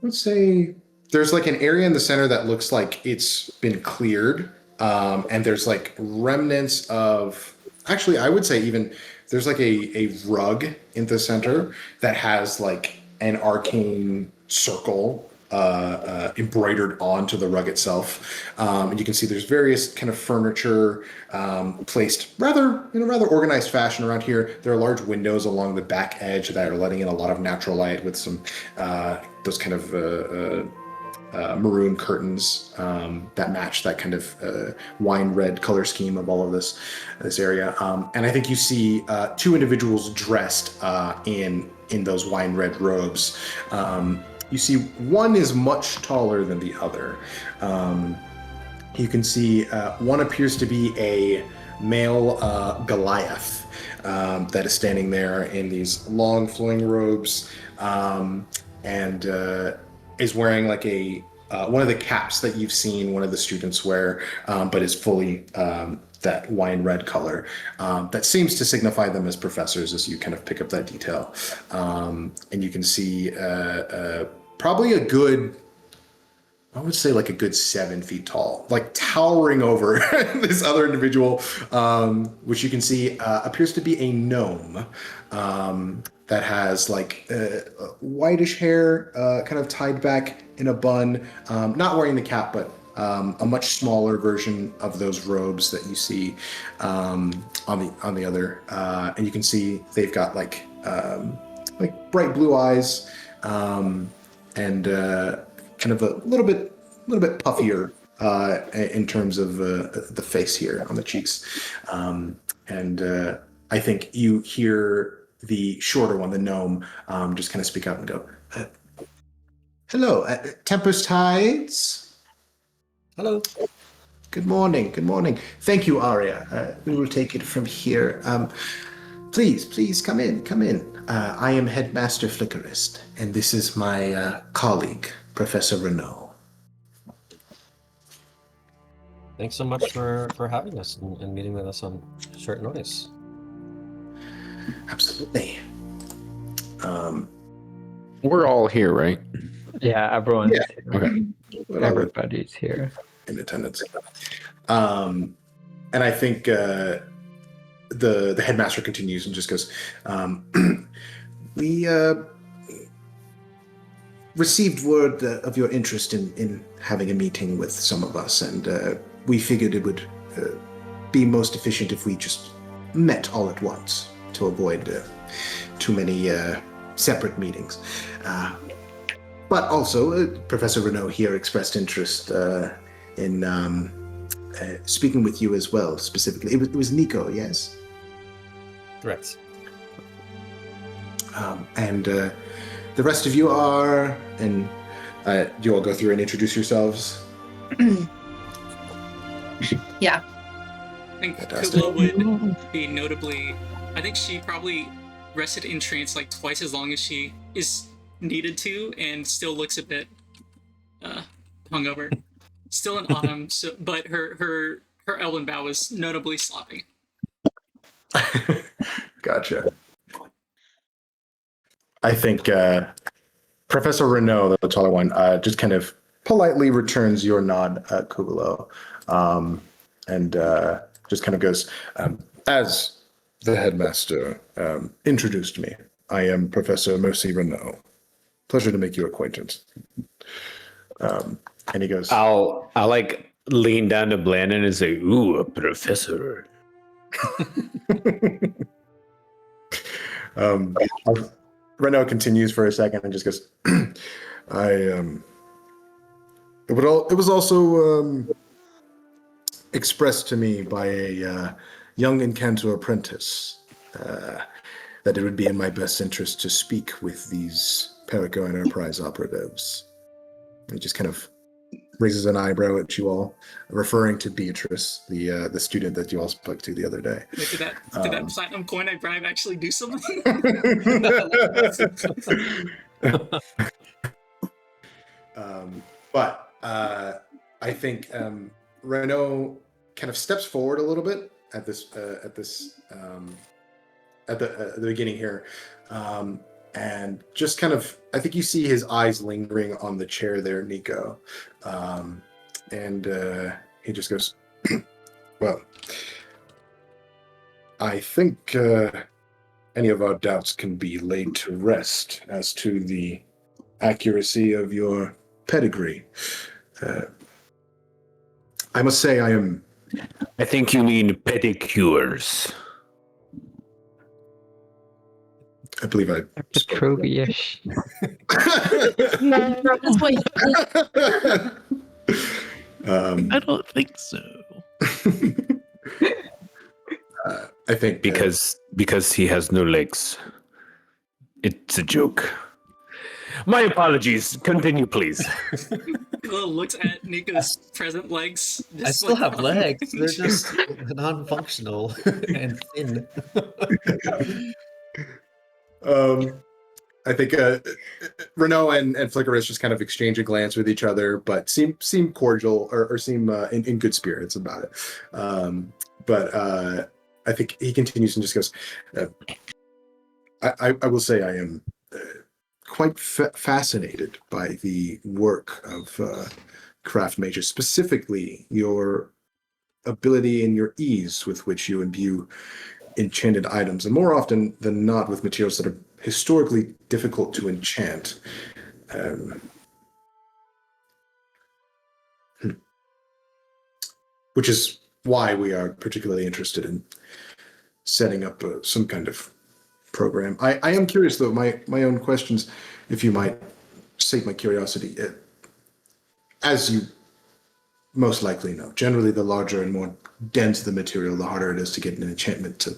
let's say, there's like an area in the center that looks like it's been cleared, and there's like remnants of, actually, I would say even there's like a rug in the center that has like an arcane circle embroidered onto the rug itself, and you can see there's various kind of furniture placed rather in a rather organized fashion around here. There are large windows along the back edge that are letting in a lot of natural light with some those kind of maroon curtains that match that kind of wine red color scheme of all of this area. And I think you see two individuals dressed in those wine red robes. You see one is much taller than the other. You can see one appears to be a male Goliath that is standing there in these long flowing robes, and is wearing like a one of the caps that you've seen one of the students wear, but is fully that wine red color. That seems to signify them as professors, as you kind of pick up that detail. And you can see probably a good, I would say like a good 7 feet tall, like towering over this other individual, which you can see appears to be a gnome that has like whitish hair, kind of tied back in a bun, not wearing the cap, but a much smaller version of those robes that you see on the other. And you can see they've got like bright blue eyes, and kind of a little bit puffier in terms of the face here on the cheeks. And I think you hear the shorter one, the gnome, just kind of speak up and go, "Hello, Tempest Tides." Hello. Good morning. Good morning. Thank you, Arya. We will take it from here. Please come in. Come in. I am Headmaster Flickerist, and this is my colleague, Professor Renault. Thanks so much for having us and meeting with us on short notice. Absolutely. We're all here, right? Yeah, everyone's Yeah. here. Okay. Everybody's here. In attendance. And I think the headmaster continues and just goes, we received word of your interest in having a meeting with some of us, and we figured it would be most efficient if we just met all at once to avoid too many separate meetings. But also, Professor Renault here expressed interest in speaking with you as well, specifically. It was Nico, yes? Correct. And the rest of you are, and you all go through and introduce yourselves. Yeah. I think Fantastic. Kula would be notably. I think she probably rested in trance like twice as long as she is needed to, and still looks a bit hungover. Still in autumn, but her elven bow is notably sloppy. Gotcha. I think Professor Renault, the taller one, just kind of politely returns your nod, Kubulo, and just kind of goes, as the headmaster introduced me, I am Professor Mercy Renault. Pleasure to make your acquaintance. And he goes, I'll like lean down to Blandon and say, "Ooh, a professor." Renault continues for a second and just goes, it was also expressed to me by a young Incanto apprentice that it would be in my best interest to speak with these Perico Enterprise operatives. He just kind of raises an eyebrow at you all, referring to Beatrice, the student that you all spoke to the other day. Wait, did that platinum coin I bribed actually do something? But I think Renault kind of steps forward a little bit at the beginning here, and just kind of, I think you see his eyes lingering on the chair there, Nico, and he just goes, "Well, I think any of our doubts can be laid to rest as to the accuracy of your pedigree. I must say I think you mean pedicures. I believe I Petrovia-ish. That's what I don't think so. I think Because he has no legs. It's a joke. My apologies. Continue, please. Khalil looks at Nico's present legs. I still have legs. They're just non-functional and thin. I think Renault and Flickerus just kind of exchange a glance with each other, but seem cordial or seem in good spirits about it. But I think he continues and just goes, I will say I am quite fascinated by the work of craft mages, specifically your ability and your ease with which you imbue enchanted items, and more often than not with materials that are historically difficult to enchant. Which is why we are particularly interested in setting up some kind of program. I am curious, though, my own questions, if you might sate my curiosity. As you most likely know, generally the larger and more dense the material, the harder it is to get an enchantment to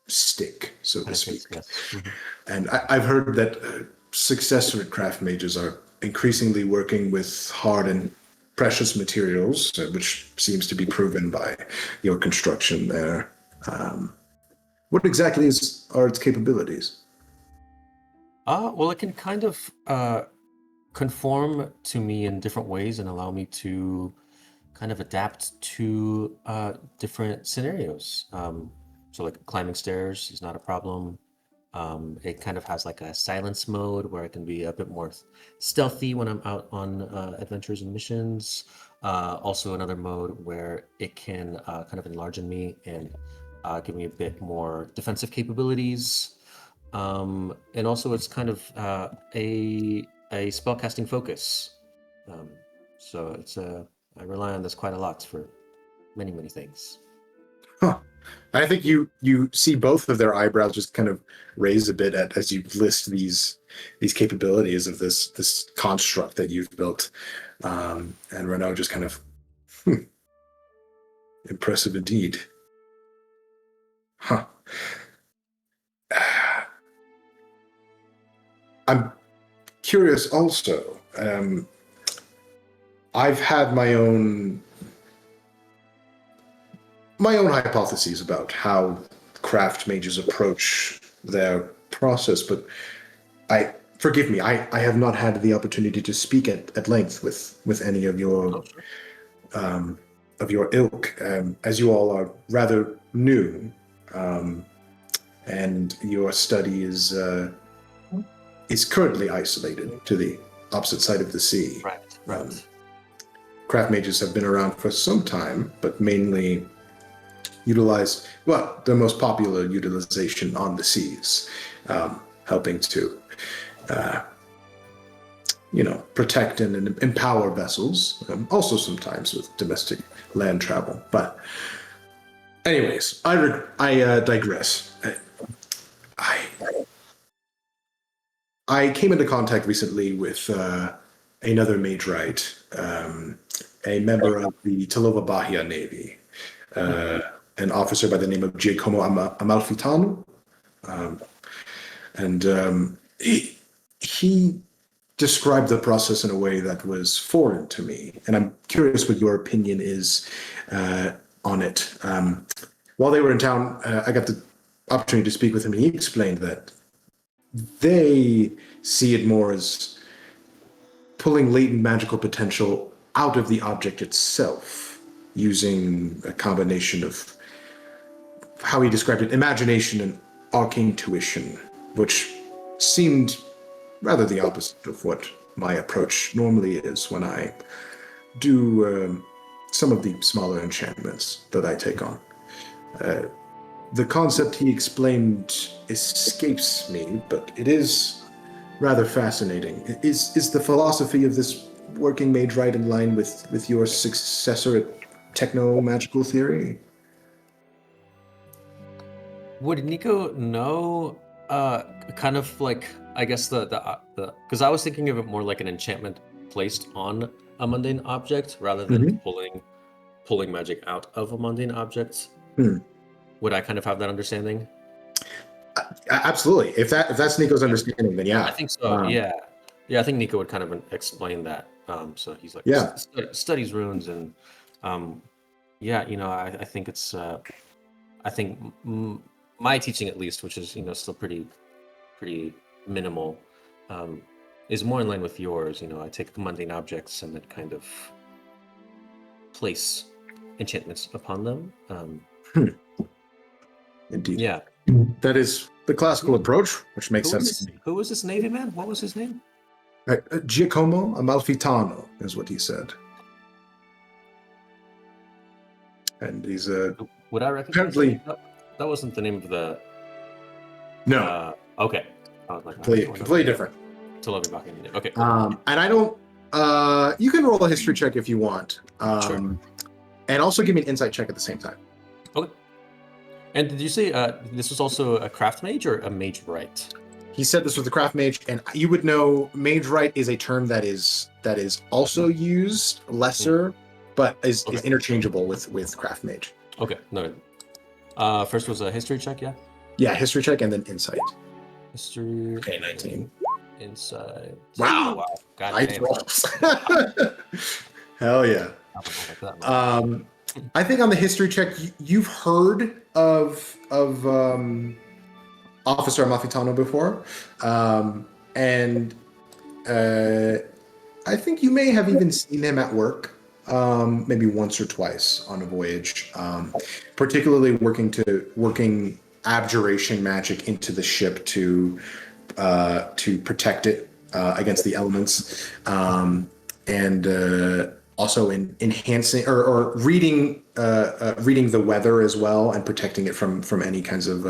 stick, so to speak. Yes. Mm-hmm. And I've heard that successor craft mages are increasingly working with hard and precious materials, which seems to be proven by your construction there. What exactly are its capabilities? Well, it can kind of conform to me in different ways and allow me to kind of adapt to different scenarios. So like climbing stairs is not a problem. It kind of has like a silence mode where I can be a bit more stealthy when I'm out on adventures and missions. Also another mode where it can kind of enlarge me and give me a bit more defensive capabilities. And also it's kind of a spellcasting focus. So it's I rely on this quite a lot for many, many things. Huh. I think you see both of their eyebrows just kind of raise a bit as you list these capabilities of this construct that you've built, and Renault just kind of impressive indeed. Huh. I'm curious also. I've had my own hypotheses about how craft mages approach their process, but forgive me, I have not had the opportunity to speak at length with any of your ilk, as you all are rather new, and your study is currently isolated to the opposite side of the sea. Right. Craft mages have been around for some time, but mainly utilized, well, their most popular utilization on the seas, helping to, protect and empower vessels, also sometimes with domestic land travel. But anyways, I digress. I came into contact recently with another mage right, a member of the Talova Bahia Navy, an officer by the name of Giacomo Amalfitano. He described the process in a way that was foreign to me, and I'm curious what your opinion is on it. While they were in town, I got the opportunity to speak with him, and he explained that they see it more as pulling latent magical potential out of the object itself, using a combination of how he described it, imagination and arcane tuition, which seemed rather the opposite of what my approach normally is when I do some of the smaller enchantments that I take on. The concept he explained escapes me, but it is rather fascinating. Is the philosophy of this working mage right in line with your successor at techno-magical theory? Would Nico know, kind of like, I guess the because I was thinking of it more like an enchantment placed on a mundane object rather than pulling magic out of a mundane object. Would I kind of have that understanding? Absolutely. If that's Nico's understanding, then yeah. I think so. Yeah. I think Nico would kind of explain that. So he's like, studies runes, and yeah, I think it's I think my teaching, at least, which is still pretty minimal, is more in line with yours. I take mundane objects and then kind of place enchantments upon them. Indeed. Yeah. That is the classical approach, which makes sense to me. Who was this Navy man? What was his name? Giacomo Amalfitano is what he said. And he's Would I recognize apparently that wasn't the name of the... No. Okay. I was like, completely different. Okay. And I don't... you can roll a history check if you want. Sure. And also give me an insight check at the same time. Okay. And did you say this was also a craft mage or a mage right? He said this was the craft mage, and you would know mage right is a term that is also used lesser, but is interchangeable with craft mage. Okay, noted. First was a history check, yeah? Yeah, history check and then insight. History. Okay, 19. Insight. Wow. Wow. God Nice rolls. Hell yeah. I think on the history check, you've heard of Officer Amalfitano before, and I think you may have even seen him at work, maybe once or twice on a voyage, particularly working abjuration magic into the ship to protect it against the elements, and also in enhancing or reading the weather as well and protecting it from any kinds of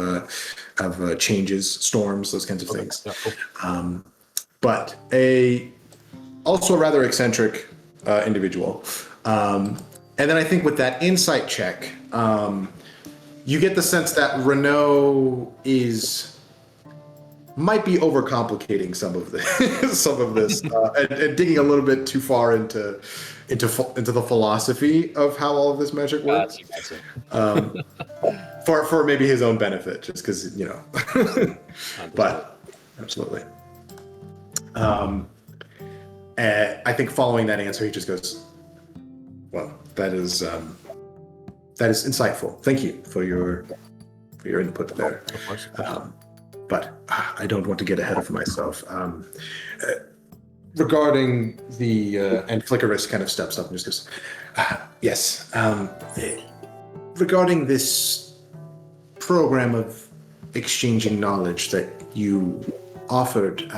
changes, storms, those kinds of things. But also a rather eccentric individual. And then I think with that insight check, you get the sense that Renault might be overcomplicating some of this, and digging a little bit too far into the philosophy of how all of this magic works. For maybe his own benefit, just because but absolutely. I think following that answer, he just goes, "Well, that is insightful. Thank you for your input there." Of course. But I don't want to get ahead of myself. Regarding the and Flickerus kind of steps up and just goes, "Yes. Regarding this program of exchanging knowledge that you offered,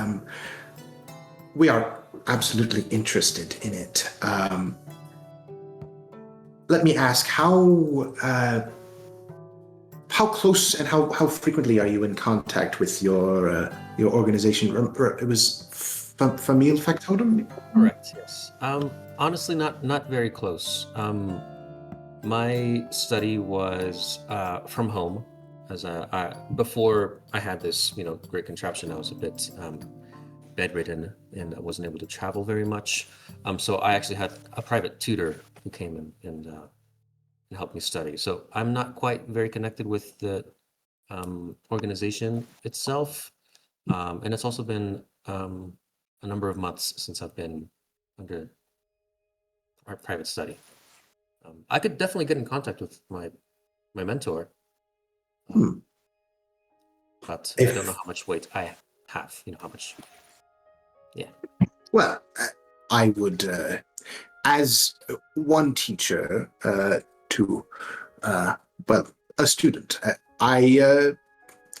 we are absolutely interested in it. Let me ask, how close and how frequently are you in contact with your organization? It was Famille Factotum? Correct. Yes. Honestly, not very close. My study was from home. As before I had this, great contraption, I was a bit bedridden and I wasn't able to travel very much. So I actually had a private tutor who came in and helped me study. So I'm not quite very connected with the organization itself. And it's also been a number of months since I've been under our private study. I could definitely get in contact with my mentor, but I don't know how much weight I have. You know how much? Yeah. Well, I would, as one teacher to, well, a student, I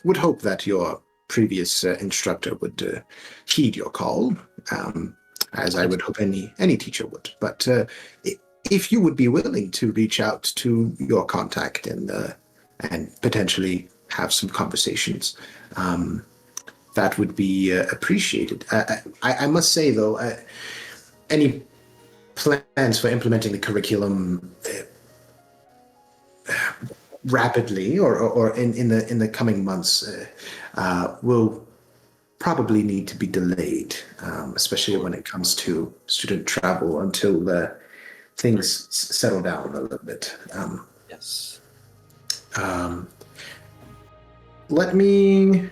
would hope that your previous instructor would heed your call, as I would hope any teacher would. But if you would be willing to reach out to your contact and potentially have some conversations, that would be appreciated. I must say, though, any plans for implementing the curriculum rapidly or in the coming months will probably need to be delayed, especially when it comes to student travel until things settle down a little bit. Yes. Let me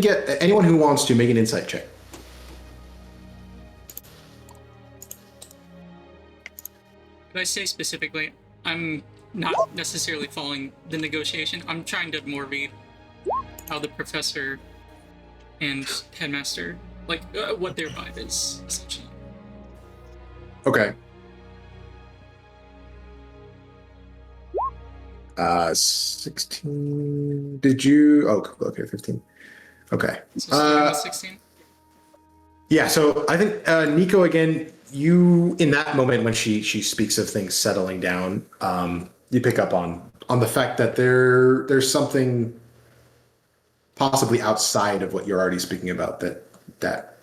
get anyone who wants to make an insight check. Could I say specifically, I'm not necessarily following the negotiation. I'm trying to more read how the professor and headmaster, like, what their vibe is, essentially. Okay. 16. Did you? Oh, okay, 15. Okay. So starting with 16? Yeah, so I think Nico, again, you, in that moment when she speaks of things settling down, you pick up on the fact that there's something possibly outside of what you're already speaking about that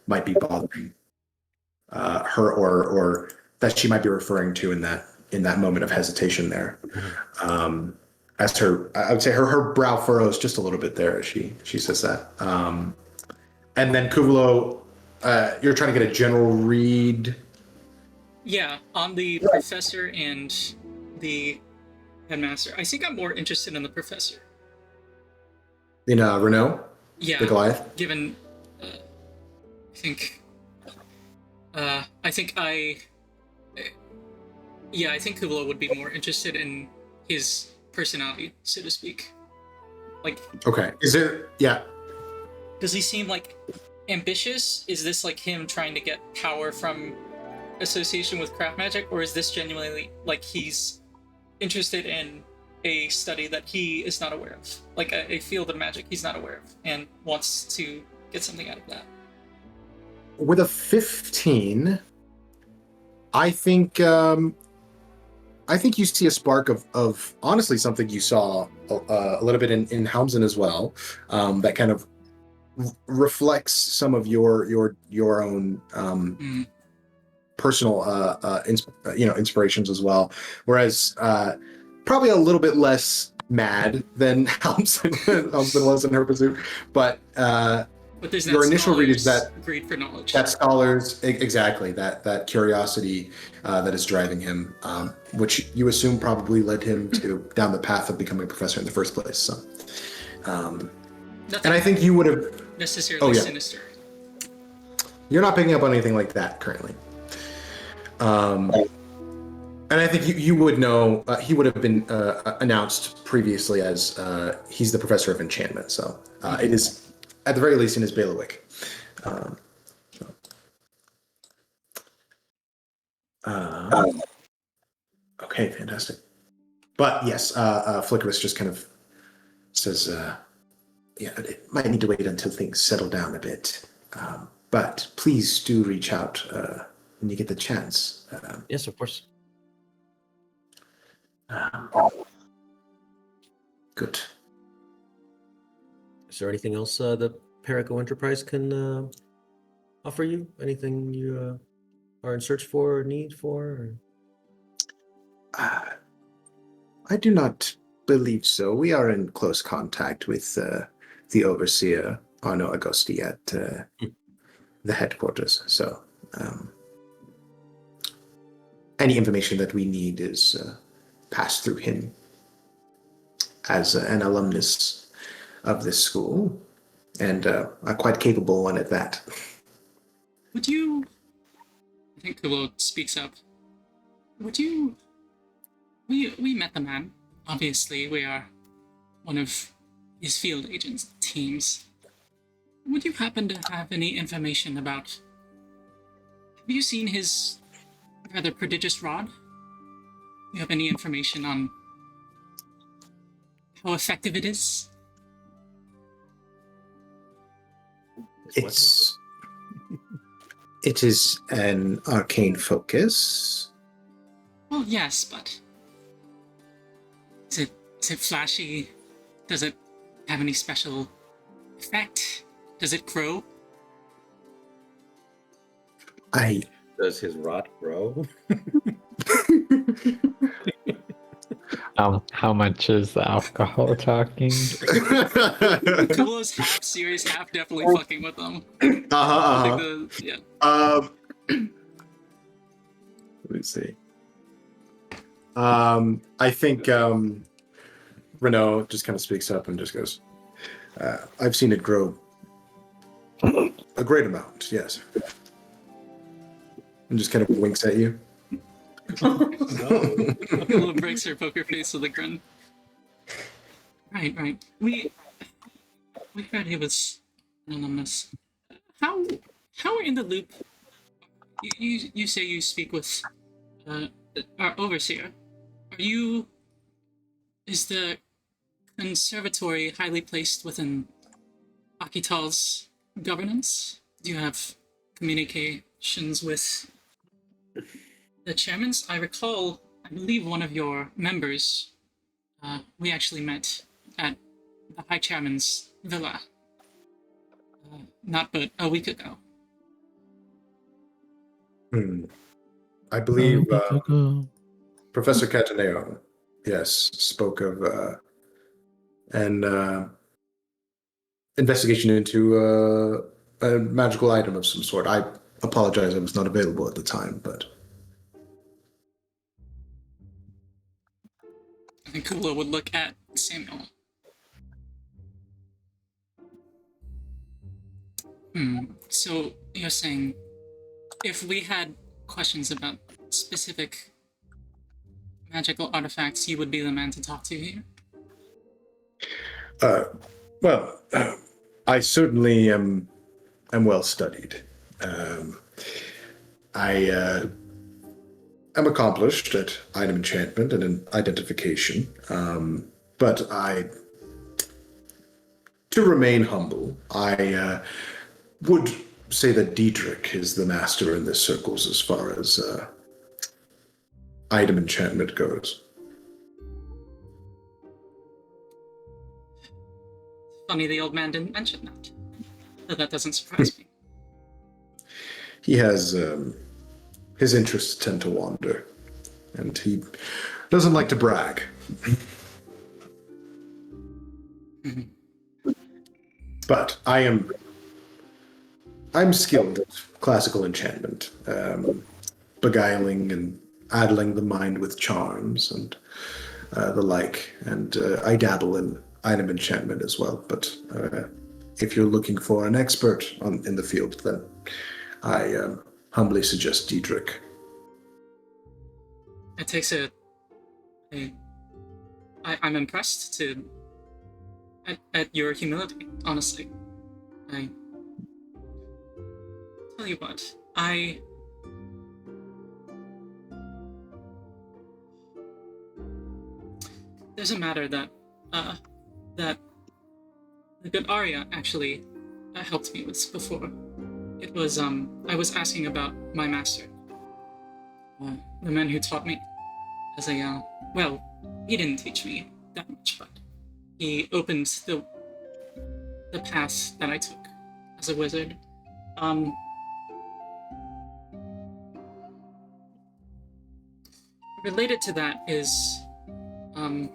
might be bothering her, or that she might be referring to in that moment of hesitation there. As I would say her brow furrows just a little bit there as she says that. And then Kuvulo, you're trying to get a general read. Yeah, on the professor and the headmaster. I think I'm more interested in the professor. In Renault? Yeah. The Goliath? Given, I think Kuvulo would be more interested in his personality, so to speak. Like. Okay. Is there? Yeah. Does he seem like ambitious? Is this like him trying to get power from association with craft magic, or is this genuinely like he's interested in a study that he is not aware of, like a field of magic he's not aware of, and wants to get something out of that? With a 15, I think you see a spark of honestly something you saw a little bit in Helmsen as well, that kind of reflects some of your own personal inspirations as well. Whereas probably a little bit less mad than Helmsen was in her pursuit, but there's your initial read is that greed for knowledge. That scholars exactly that curiosity that is driving him, which you assume probably led him to down the path of becoming a professor in the first place. So, and I think you would have necessarily sinister. You're not picking up on anything like that currently. And I think you would know he would have been announced previously as he's the professor of enchantment. So it is at the very least in his bailiwick. Okay, fantastic. But yes, Flickerus just kind of says, it might need to wait until things settle down a bit. But please do reach out when you get the chance. Yes, of course. Good. Is there anything else that Perico Enterprise can offer you? Anything you are in search for or need for? I do not believe so. We are in close contact with the overseer, Arno Agosti, at the headquarters. So any information that we need is passed through him as an alumnus of this school, and a quite capable one at that. Would you... I think Kulo speaks up. Would you... We met the man. Obviously, we are one of his field agents teams. Would you happen to have any information about... Have you seen his rather prodigious rod? Do you have any information on how effective it is? It is an arcane focus. Well, yes, but is it flashy? Does it have any special effect? Does it grow? Does his rod grow? How much is the alcohol talking? Kulo's half serious, half definitely fucking with them. I think yeah. Let me see. I think Renault just kind of speaks up and just goes, I've seen it grow a great amount, yes. And just kind of winks at you. Kulo breaks her poker face with a grin. Right. We heard he was an alumnus. How are in the loop? You say you speak with our overseer. Is the conservatory highly placed within Akital's governance? Do you have communications with the chairmans? I believe one of your members, we actually met at the High Chairman's villa, not but a week ago. I believe Professor Cataneo, yes, spoke of an investigation into a magical item of some sort. I apologize, I was not available at the time, but... I think Kulo would look at Samuel. So you're saying if we had questions about specific magical artifacts, you would be the man to talk to here? Well, I certainly am well studied. I am accomplished at item enchantment and in identification, but to remain humble, I would say that Diedrich is the master in this circles as far as item enchantment goes. Funny the old man didn't mention that. But that doesn't surprise me. He has his interests tend to wander, and he doesn't like to brag. But I'm skilled at classical enchantment, beguiling and addling the mind with charms and the like, and I dabble in item enchantment as well. But if you're looking for an expert in the field, then I humbly suggest Diedrich. It takes I'm impressed at your humility, honestly. I tell you what, there's a matter that the good Arya actually helped me with before. It was I was asking about my master, the man who taught me as a well, he didn't teach me that much, but he opened the path that I took as a wizard. Related to that is the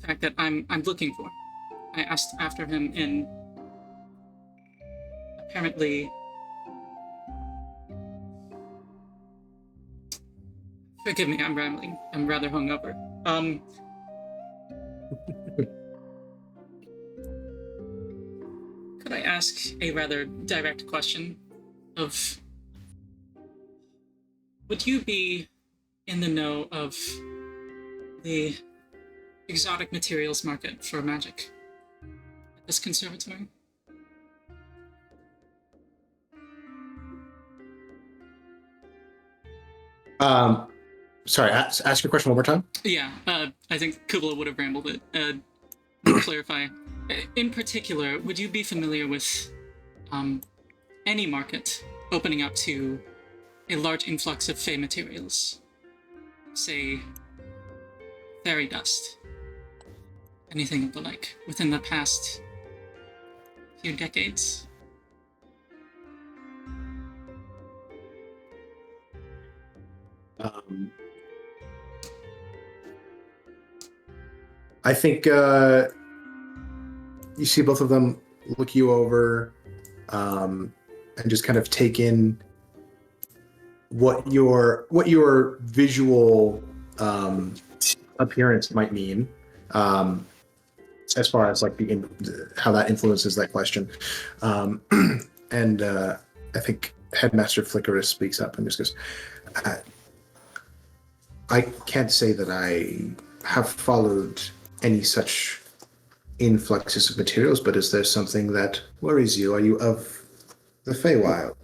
fact that I'm looking for I asked after him in apparently. Forgive me, I'm rambling. I'm rather hungover. Could I ask a rather direct question of would you be in the know of the exotic materials market for magic at this conservatory? Sorry, ask your question one more time. Yeah, I think Kubla would have rambled it. To clarify, in particular, would you be familiar with any market opening up to a large influx of fey materials? Say, fairy dust, anything of the like, within the past few decades? I think you see both of them look you over and just kind of take in what your visual appearance might mean, as far as like how that influences that question. And I think Headmaster Flickerus speaks up and just goes, I can't say that I have followed any such influxes of materials, but is there something that worries you? Are you of the Feywild?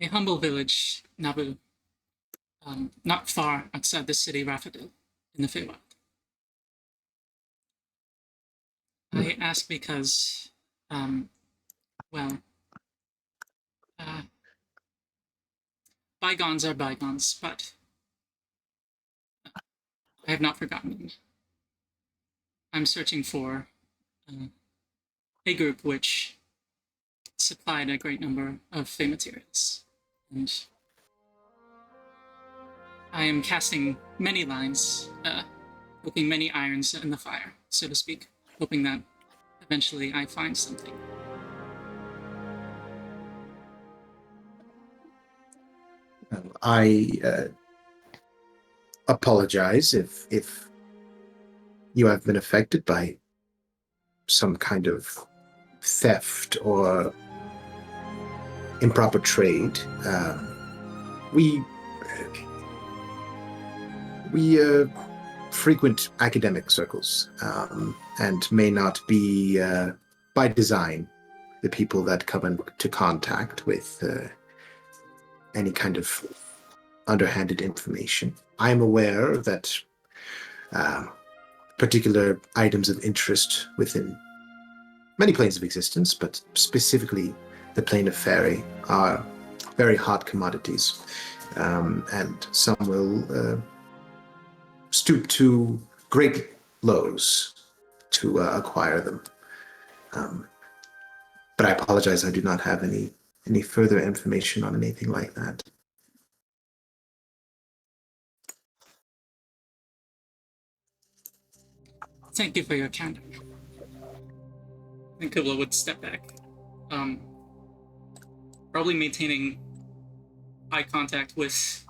A humble village, Nabu, not far outside the city Raffadil, in the Feywild. I ask because, bygones are bygones, but I have not forgotten. I'm searching for a group which supplied a great number of fey materials, and I am casting many lines, hoping many irons in the fire, so to speak, hoping that eventually I find something. I apologize if you have been affected by some kind of theft or improper trade. We frequent academic circles and may not be, by design, the people that come into contact with any kind of underhanded information. I am aware that particular items of interest within many planes of existence, but specifically the plane of fairy, are very hot commodities, and some will stoop to great lows to acquire them. But I apologize, I do not have any further information on anything like that. Thank you for your candor. I think Kubla would step back. Probably maintaining eye contact with,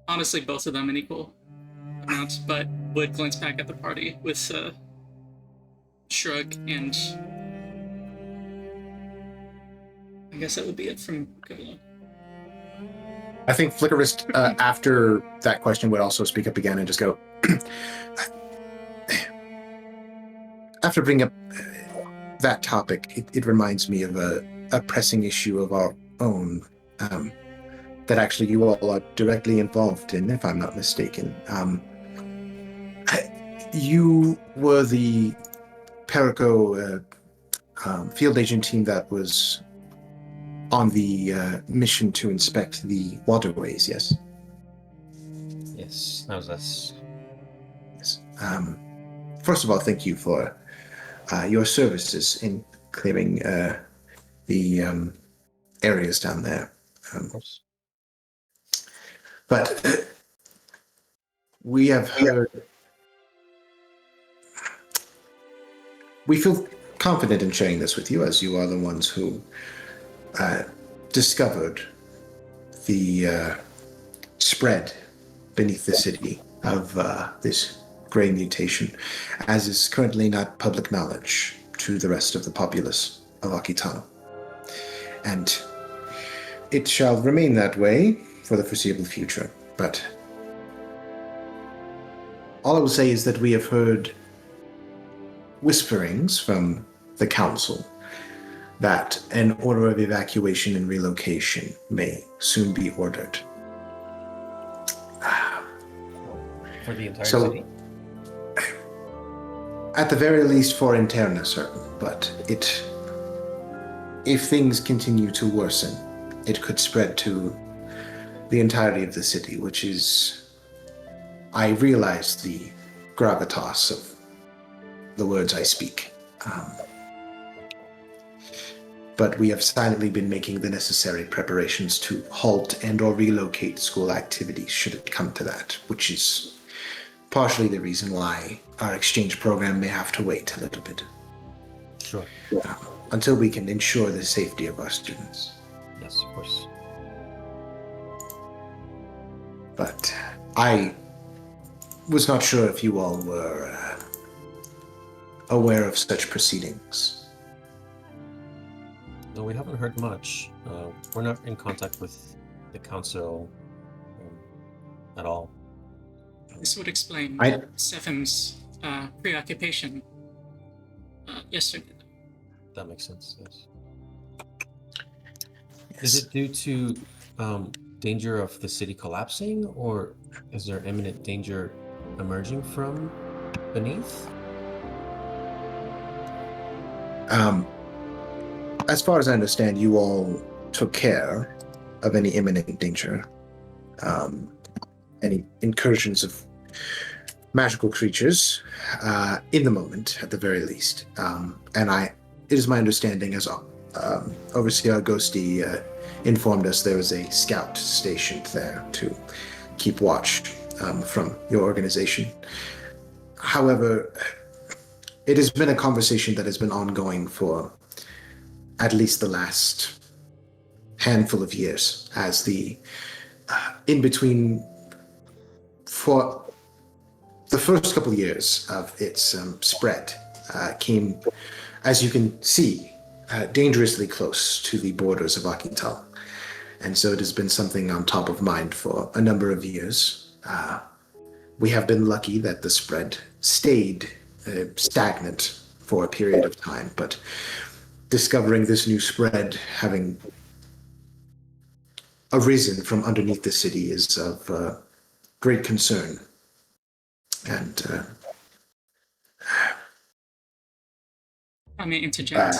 honestly, both of them in equal amounts, but would glance back at the party with a shrug, and I guess that would be it from Kubla. I think Flickerist, after that question, would also speak up again and just go, after bringing up that topic, it reminds me of a pressing issue of our own that actually you all are directly involved in, if I'm not mistaken. You were the Perico field agent team that was on the mission to inspect the waterways, yes? Yes, that was us. Yes. First of all, thank you for your services in clearing the areas down there. Of course. But we have heard we feel confident in sharing this with you, as you are the ones who discovered the spread beneath the city of this gray mutation, as is currently not public knowledge to the rest of the populace of Akitano. And it shall remain that way for the foreseeable future. But all I will say is that we have heard whisperings from the council that an order of evacuation and relocation may soon be ordered. For the entire So, city? at the very least for Interna, certain, but if things continue to worsen, it could spread to the entirety of the city, which is, I realize the gravitas of the words I speak. But we have silently been making the necessary preparations to halt and or relocate school activities should it come to that, which is partially the reason why our exchange program may have to wait a little bit. Sure. Until we can ensure the safety of our students. Yes, of course. But I was not sure if you all were aware of such proceedings. No, we haven't heard much. We're not in contact with the council at all. This would explain Sephim's preoccupation yesterday. That makes sense, yes. Is it due to danger of the city collapsing, or is there imminent danger emerging from beneath? As far as I understand, you all took care of any imminent danger, any incursions of magical creatures, in the moment, at the very least. It is my understanding, as Overseer Ghosty informed us, there was a scout stationed there to keep watch from your organization. However, it has been a conversation that has been ongoing for at least the last handful of years, as the in-between, for the first couple of years of its spread, came, as you can see, dangerously close to the borders of Akital. And so it has been something on top of mind for a number of years. We have been lucky that the spread stayed stagnant for a period of time, but discovering this new spread having arisen from underneath the city is of great concern. And I may interject.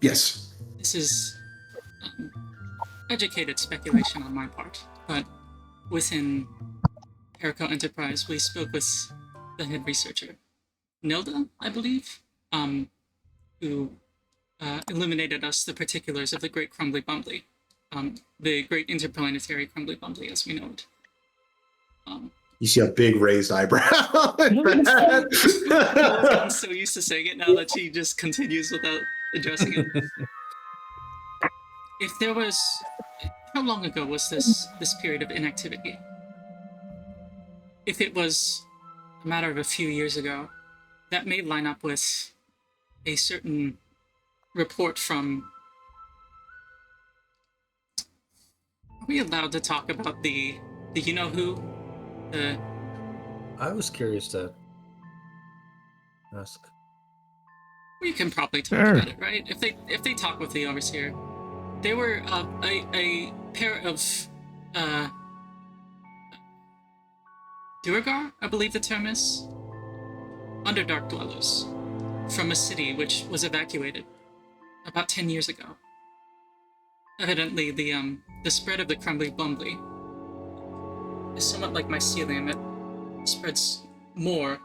Yes. This is educated speculation on my part, but within Perico Enterprise, we spoke with the head researcher, Nilda, I believe, who illuminated us the particulars of the Great Crumbly Bumbly, the Great Interplanetary Crumbly Bumbly, as we know it. You see a big raised eyebrow. I'm so used to saying it now that she just continues without addressing it. If there was, how long ago was this period of inactivity? If it was a matter of a few years ago, that may line up with a certain report from. Are we allowed to talk about the you know who? I was curious to ask. We can probably talk Sure. about it, right? If they talk with the overseer, they were a pair of Duergar, I believe the term is, Underdark dwellers from a city which was evacuated about 10 years ago. Evidently, the spread of the Crumbly Bumbly is somewhat like mycelium. It spreads more,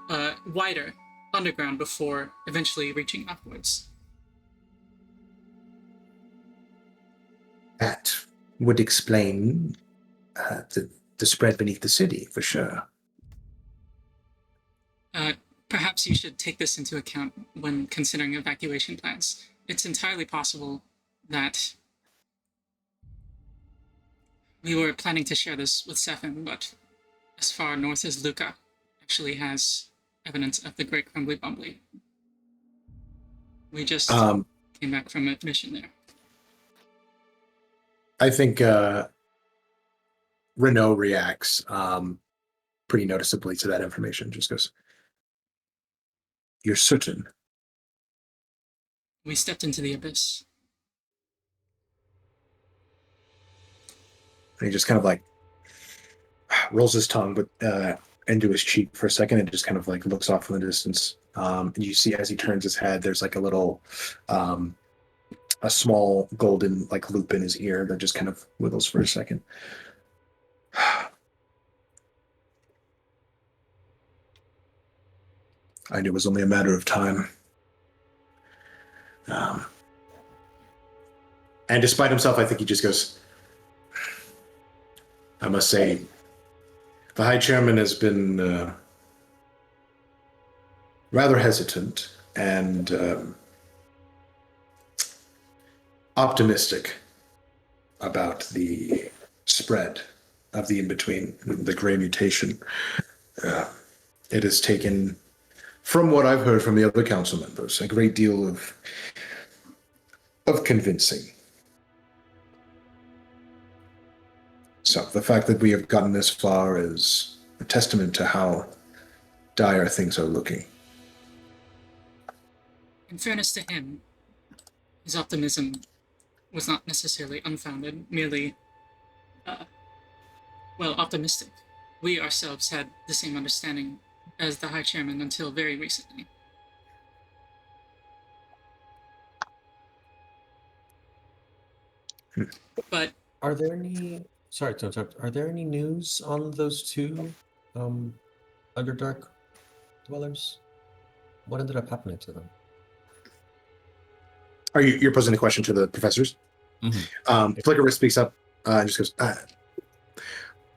wider, underground before eventually reaching upwards. That would explain the spread beneath the city, for sure. perhaps you should take this into account when considering evacuation plans. It's entirely possible that we were planning to share this with Sefin, but as far north as Luca actually has evidence of the Great Crumbly Bumbly. We just came back from a mission there. I think Renault reacts pretty noticeably to that information. Just goes, "You're certain?" We stepped into the abyss. And he just kind of like rolls his tongue into his cheek for a second and just kind of like looks off in the distance. And you see as he turns his head, there's like a little, a small golden like loop in his ear that just kind of wiggles for a second. I knew it was only a matter of time. And despite himself, I think he just goes, I must say, the High Chairman has been rather hesitant and optimistic about the spread of the in-between, the gray mutation. It has taken, from what I've heard from the other council members, a great deal of convincing. So the fact that we have gotten this far is a testament to how dire things are looking. In fairness to him, his optimism was not necessarily unfounded, merely, optimistic. We ourselves had the same understanding as the High Chairman until very recently. But Are there any? Sorry to interrupt. Are there any news on those two Underdark dwellers? What ended up happening to them? You're posing a question to the professors? Mm-hmm. Flickerist speaks up and just goes,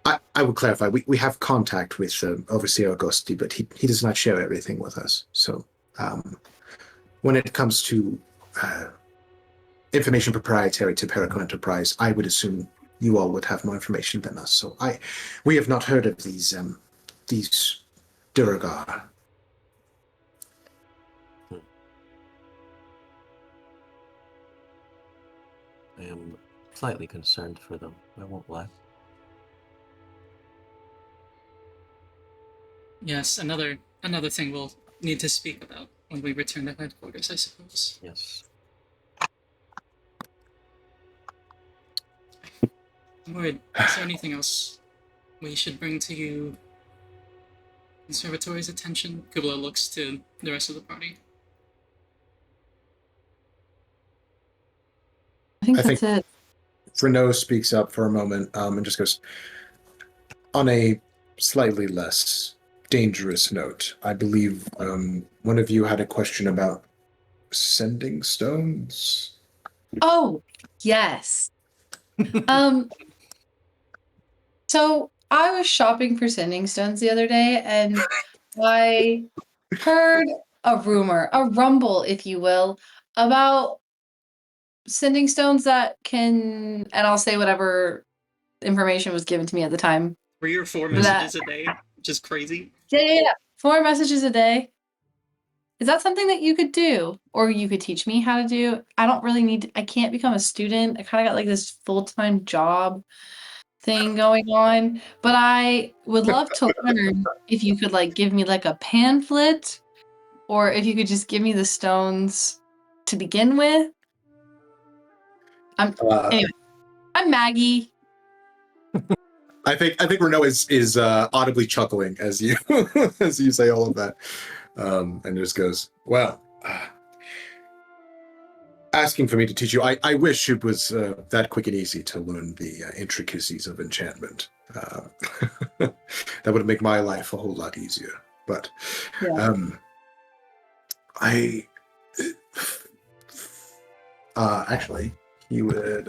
I will clarify. We have contact with Overseer Augusti, but he does not share everything with us. So when it comes to information proprietary to Paragon Enterprise, I would assume you all would have more information than us. So we have not heard of these Duragar. I am slightly concerned for them. I won't lie. yes, another thing we'll need to speak about when we return to headquarters, I suppose. Yes. I'm worried. Is there anything else we should bring to you Conservatory's attention? Kubla looks to the rest of the party. I think that's it. Renault speaks up for a moment and just goes, on a slightly less dangerous note, I believe one of you had a question about sending stones. Oh, yes. So I was shopping for sending stones the other day, and I heard a rumor, a rumble, if you will, about sending stones that can, and I'll say whatever information was given to me at the time. 3 or 4 messages a day, which is crazy. Yeah. 4 messages a day. Is that something that you could do, or you could teach me how to do? I don't really need. I can't become a student. I kind of got like this full-time job thing going on, but I would love to learn if you could like give me like a pamphlet, or if you could just give me the stones to begin with. Anyway, I'm Maggie. I think Renault is audibly chuckling as you as you say all of that, and just goes, well, asking for me to teach you. I wish it was that quick and easy to learn the intricacies of enchantment. That would make my life a whole lot easier. But Yeah. Actually, he would.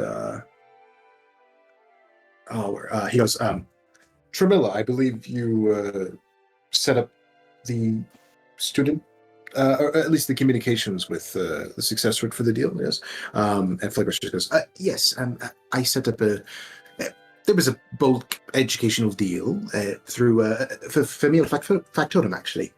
He goes, Tramilla, I believe you set up the student, or at least the communications with the success rate for the deal. Yes. And Flickers just goes, yes. I set up there was a bulk educational deal through for Familial Factotum, actually.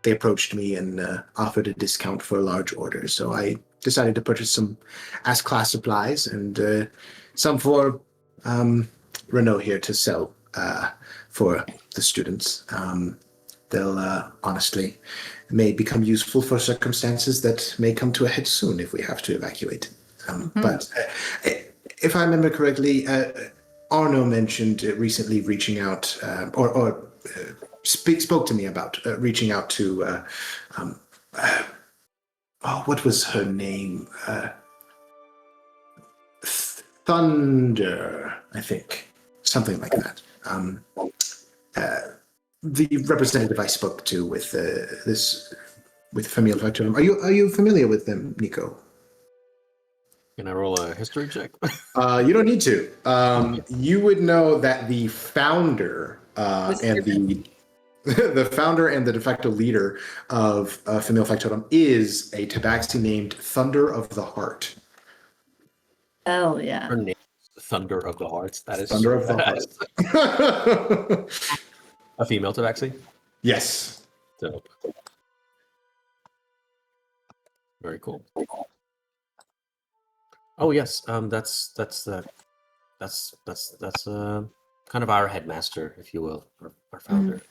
They approached me and offered a discount for a large order, so I decided to purchase some S-class supplies and some for Renault here to sell for the students. They'll honestly may become useful for circumstances that may come to a head soon if we have to evacuate. But if I remember correctly, Arno mentioned recently reaching out, or spoke to me about reaching out to, what was her name? Thunder, I think, something like that. The representative I spoke to with with Familial Factotum. Are you familiar with them, Nico? Can I roll a history check? You don't need to. You would know that the founder and the founder and the de facto leader of Familial Factotum is a tabaxi named Thunder of the Heart. Hell yeah. Her name is Thunder of the Hearts. That is Thunder of the Heart. A female tabaxi? Yes. Dope. Very cool. Oh yes, that's kind of our headmaster, if you will, our founder.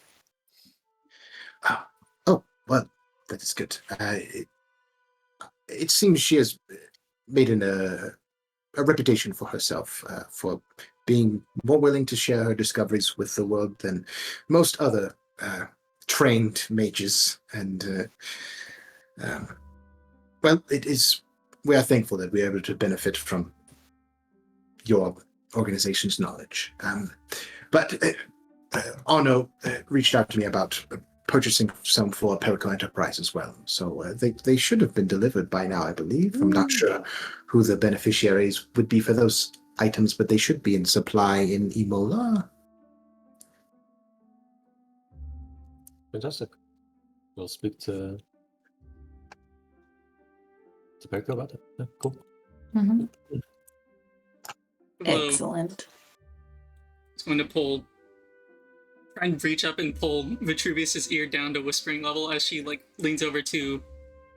Oh, well, that is good. It seems she has made a reputation for herself for being more willing to share her discoveries with the world than most other trained mages. And, well, we are thankful that we are able to benefit from your organization's knowledge. But Arno reached out to me about purchasing some for Perico Enterprise as well. So they should have been delivered by now, I believe. I'm not sure who the beneficiaries would be for those items, but they should be in supply in Imola. Fantastic. We'll speak to Perico about it. Yeah, cool. Mhm. Whoa. Excellent. It's going to try and reach up and pull Vitruvius's ear down to whispering level as she leans over to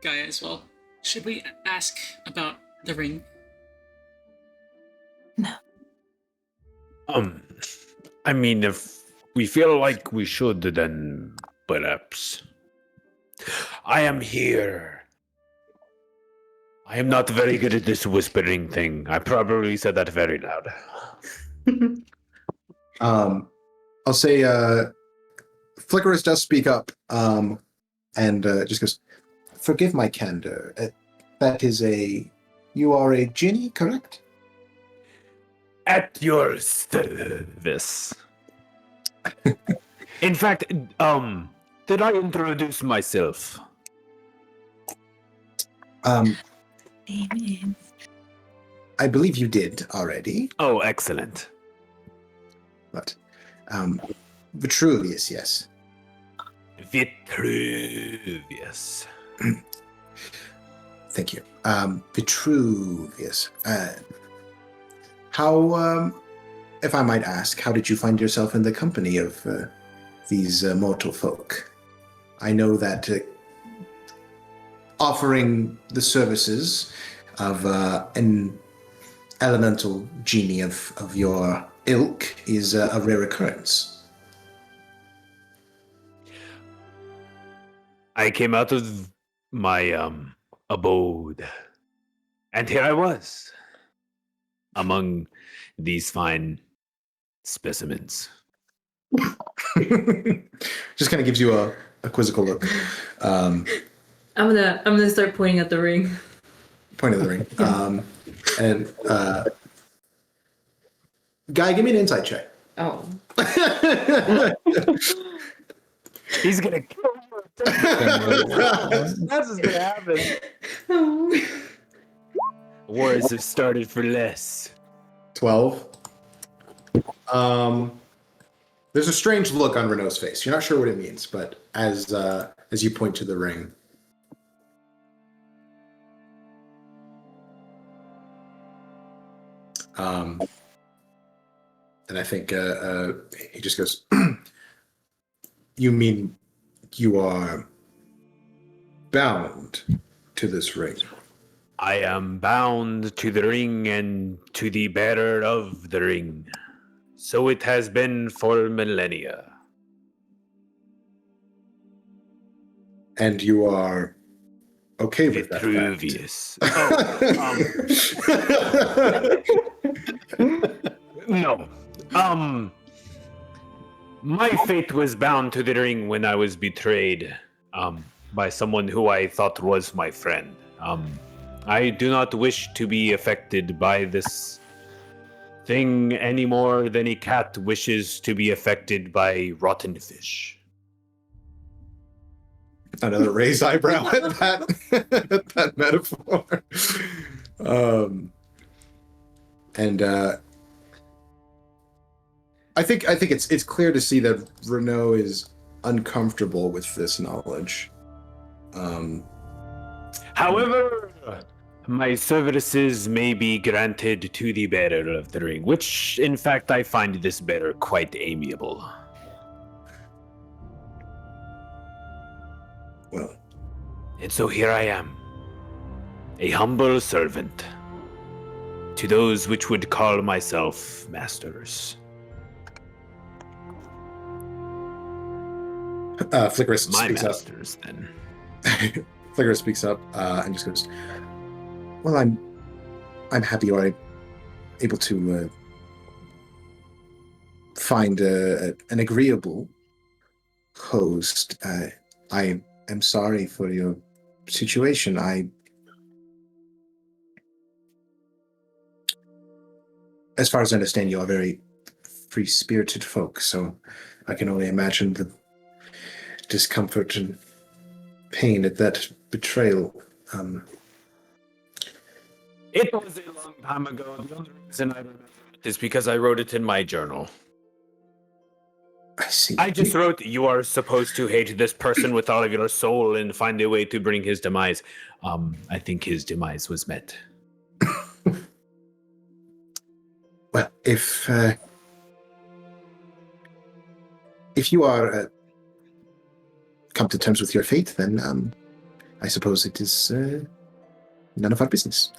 Gaia as well. Should we ask about the ring? No. I mean, if we feel like we should, then perhaps. I am here. I am not very good at this whispering thing. I probably said that very loud. I'll say Flickerus does speak up and just goes, forgive my candor. You are a genie, correct? At your service. In fact, did I introduce myself? I believe you did already. Oh, excellent. But Vitruvius, yes. Vitruvius. Thank you. Vitruvius. How, if I might ask, how did you find yourself in the company of these mortal folk? I know that offering the services of an elemental genie of your ilk is a rare occurrence. I came out of my abode, and here I was, among these fine specimens. Just kind of gives you a quizzical look. I'm gonna start pointing at the ring. Point of the ring. And Guy, give me an insight check. Oh. He's gonna kill you. That's what's gonna happen. Wars have started for less. 12. There's a strange look on Renault's face. You're not sure what it means, but as as you point to the ring. And I think he just goes, "You mean you are bound to this ring?" I am bound to the ring and to the bearer of the ring. So it has been for millennia. And you are okay with that fact? Vitruvius. No. My fate was bound to the ring when I was betrayed by someone who I thought was my friend. I do not wish to be affected by this thing any more than a cat wishes to be affected by rotten fish. Another raised eyebrow at that metaphor. I think it's clear to see that Renault is uncomfortable with this knowledge. However, my services may be granted to the bearer of the ring, which, in fact, I find this bearer quite amiable. Well, and so here I am, a humble servant to those which would call myself masters. Flickerus My speaks masters, up. then. Flickerus speaks up and just goes, "Well, I'm happy you are able to find an agreeable host. I am sorry for your situation. As far as I understand, you are very free-spirited folk, so I can only imagine the discomfort and pain at that betrayal." It was a long time ago. The only reason I remember it is because I wrote it in my journal. I see. I just wrote, "You are supposed to hate this person with all of your soul and find a way to bring his demise." I think his demise was met. Well, if you are come to terms with your fate, then I suppose it is none of our business.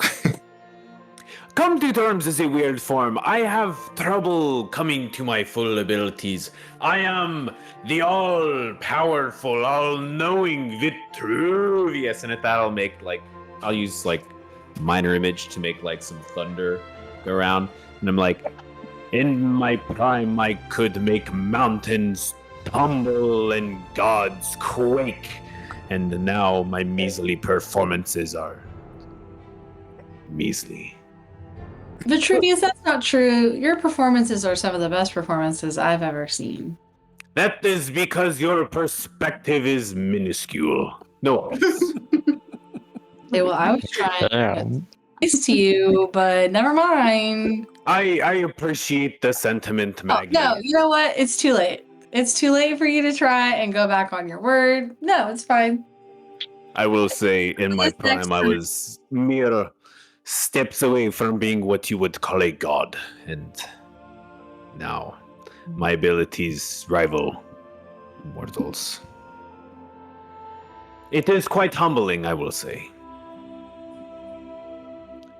Come to terms is a weird form. I have trouble coming to my full abilities. I am the all-powerful, all-knowing Vitruvius, and at that I'll use minor image to make some thunder go around, and I'm like, in my prime, I could make mountains tumble and gods quake, and now my measly performances are measly. Vitruvius, that's not true. Your performances are some of the best performances I've ever seen. That is because your perspective is minuscule. No. Okay, well, I was trying to be nice to you, but never mind. I appreciate the sentiment, Maggie. No, you know what? It's too late. It's too late for you to try and go back on your word. No, it's fine. I will say, in my prime, I was mere steps away from being what you would call a god, and now my abilities rival mortals. It is quite humbling, I will say.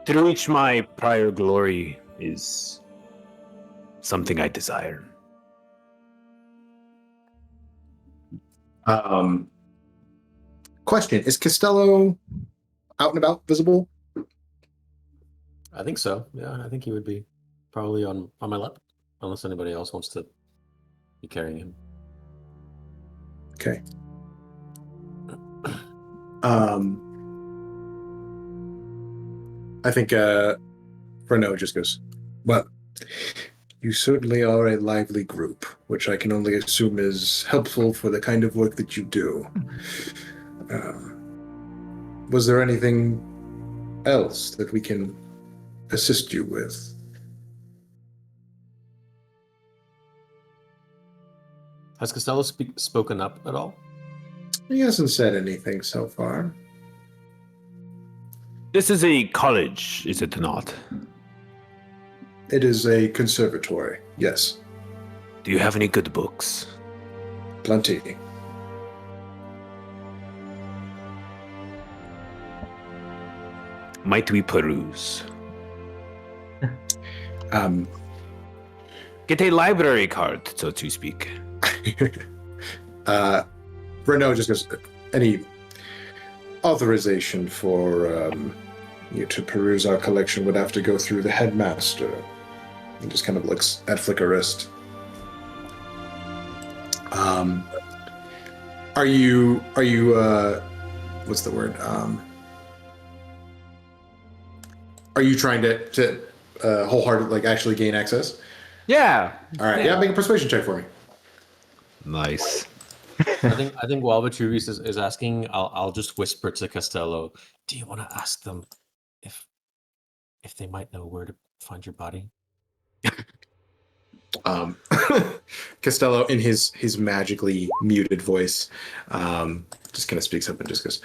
To reach my prior glory is something I desire. Question: is Costello out and about, visible? I think so. Yeah, I think he would be probably on my left, unless anybody else wants to be carrying him. Okay. I think Renault just goes, "Well, you certainly are a lively group, which I can only assume is helpful for the kind of work that you do. Was there anything else that we can assist you with?" Has Costello spoken up at all? He hasn't said anything so far. This is a college, is it not? It is a conservatory, yes. Do you have any good books? Plenty. Might we peruse? Get a library card, so to speak. Renault just goes, any authorization for you to peruse our collection would have to go through the headmaster. He just kind of looks at Flickerist. Are you what's the word? Are you trying to wholeheartedly, like, actually gain access? Yeah. All right. Yeah, make a persuasion check for me. Nice. I think while Vitruvius is asking, I'll just whisper to Costello, do you want to ask them if they might know where to find your body? Costello, in his magically muted voice, just kind of speaks up and just goes,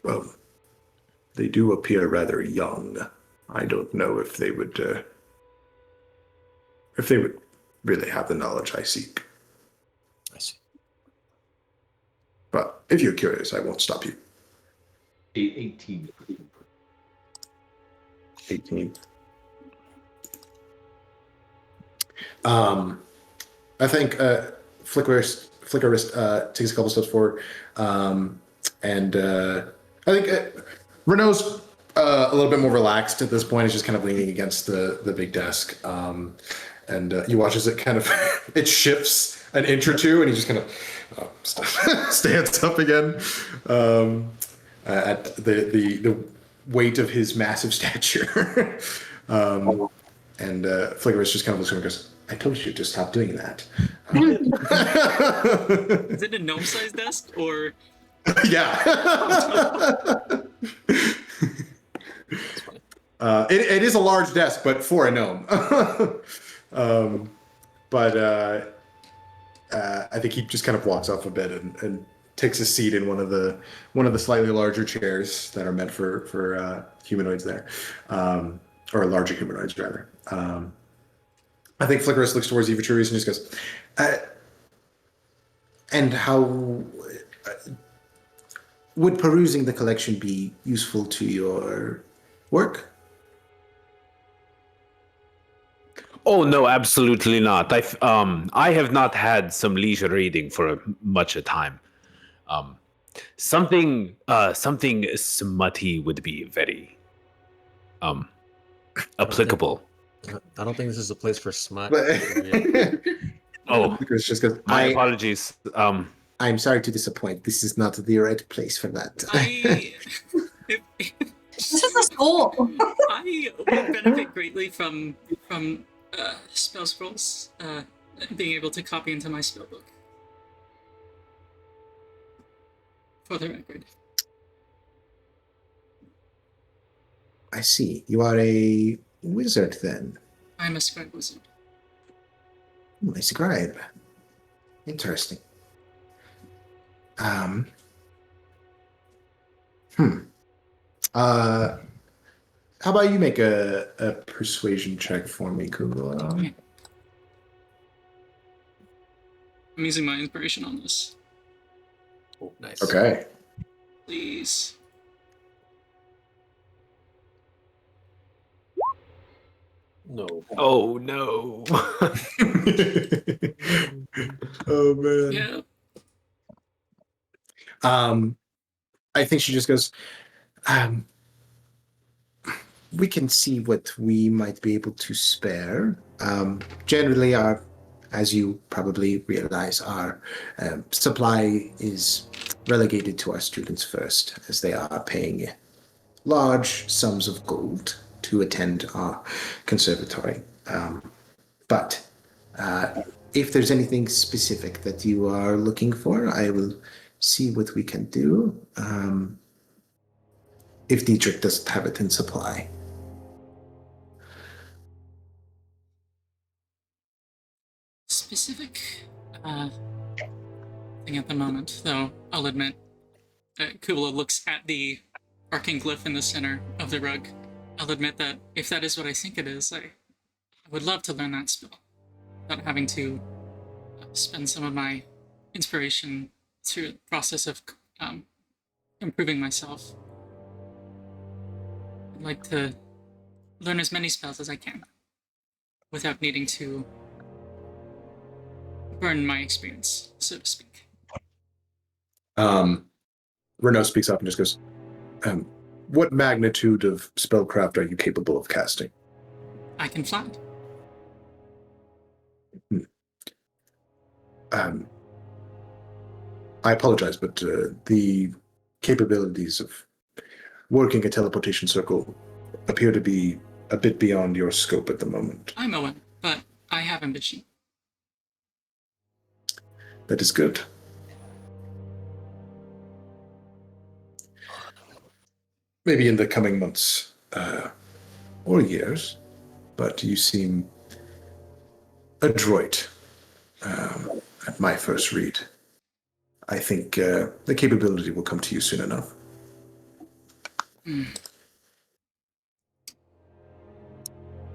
well, they do appear rather young. I don't know if they would really have the knowledge I seek. I see. But if you're curious, I won't stop you. 18. 18. I think Flickerist takes a couple steps forward, and I think Renault's a little bit more relaxed at this point. He's just kind of leaning against the big desk, and you watch as it kind of it shifts an inch or two, and he just kind of stands up again at the weight of his massive stature. And Flickerist just kind of looks over and goes, I told you to stop doing that. Is it a gnome-sized desk, or? Yeah. It is a large desk, but for a gnome. But I think he just kind of walks off a bit and takes a seat in one of the slightly larger chairs that are meant for humanoids there, or larger humanoids rather. I think Flickerist looks towards Vitruvius and just goes, and how would perusing the collection be useful to your work? Oh no, absolutely not. I have not had some leisure reading for much a time. Something smutty would be very applicable. I don't think this is a place for smut. Oh, just goes, my apologies. I'm sorry to disappoint. This is not the right place for that. This is a school. I would benefit greatly from spell scrolls, being able to copy into my spellbook. For the record. I see. You are a wizard then. I'm a scribe wizard. A scribe. Interesting. How about you make a persuasion check for me, Google? I'm using my inspiration on this. Oh, nice. Okay. Please. No. Oh no. Oh man. Yeah. I think she just goes, we can see what we might be able to spare. Generally, as you probably realize, our supply is relegated to our students first, as they are paying large sums of gold to attend our conservatory. But if there's anything specific that you are looking for, I will see what we can do. If Dietrich doesn't have it in supply. Specific thing at the moment, though I'll admit, Kubla looks at the arcane glyph in the center of the rug. I'll admit that if that is what I think it is, I would love to learn that spell without having to spend some of my inspiration through the process of improving myself. I'd like to learn as many spells as I can without needing to burn my experience, so to speak. Renault speaks up and just goes, what magnitude of spellcraft are you capable of casting? I can fly. I apologize, but the capabilities of working a teleportation circle appear to be a bit beyond your scope at the moment. I'm aware, but I have ambition. That is good. Maybe in the coming months or years, but you seem adroit at my first read. I think the capability will come to you soon enough.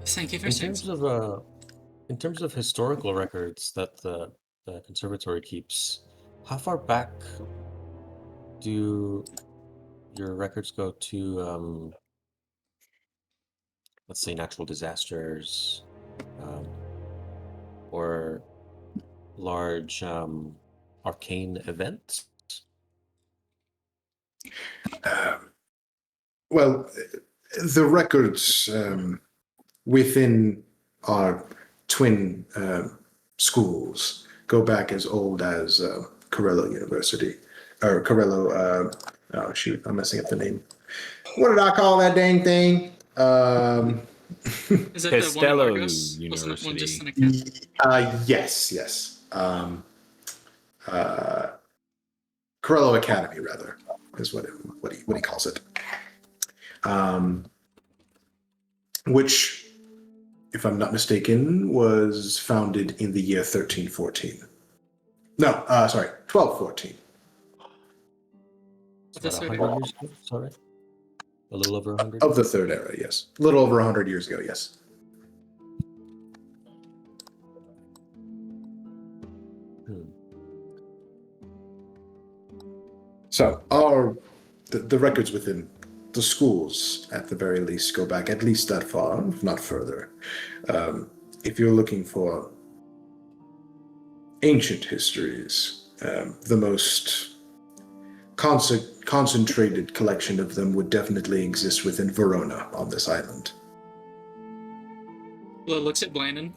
Thank you for saying so. In terms of historical records that the conservatory keeps, how far back do your records go to, let's say, natural disasters, or large arcane events? Well, the records within our twin schools go back as old as Corello University, or Corello. Oh shoot, I'm messing up the name. What did I call that dang thing? Is that the one in Castello Argos? Wasn't it one just in a camp? Yes. Corello Academy, rather, is what he calls it. Which, if I'm not mistaken, was founded in the year 1314. No, sorry, 1214. About 100 years ago? Sorry? A little over 100? Of the Third Era, yes. A little over 100 years ago, yes. So the records within the schools, at the very least, go back at least that far, if not further. If you're looking for ancient histories, the most concentrated collection of them would definitely exist within Verona on this island. Well, looks at Blandon,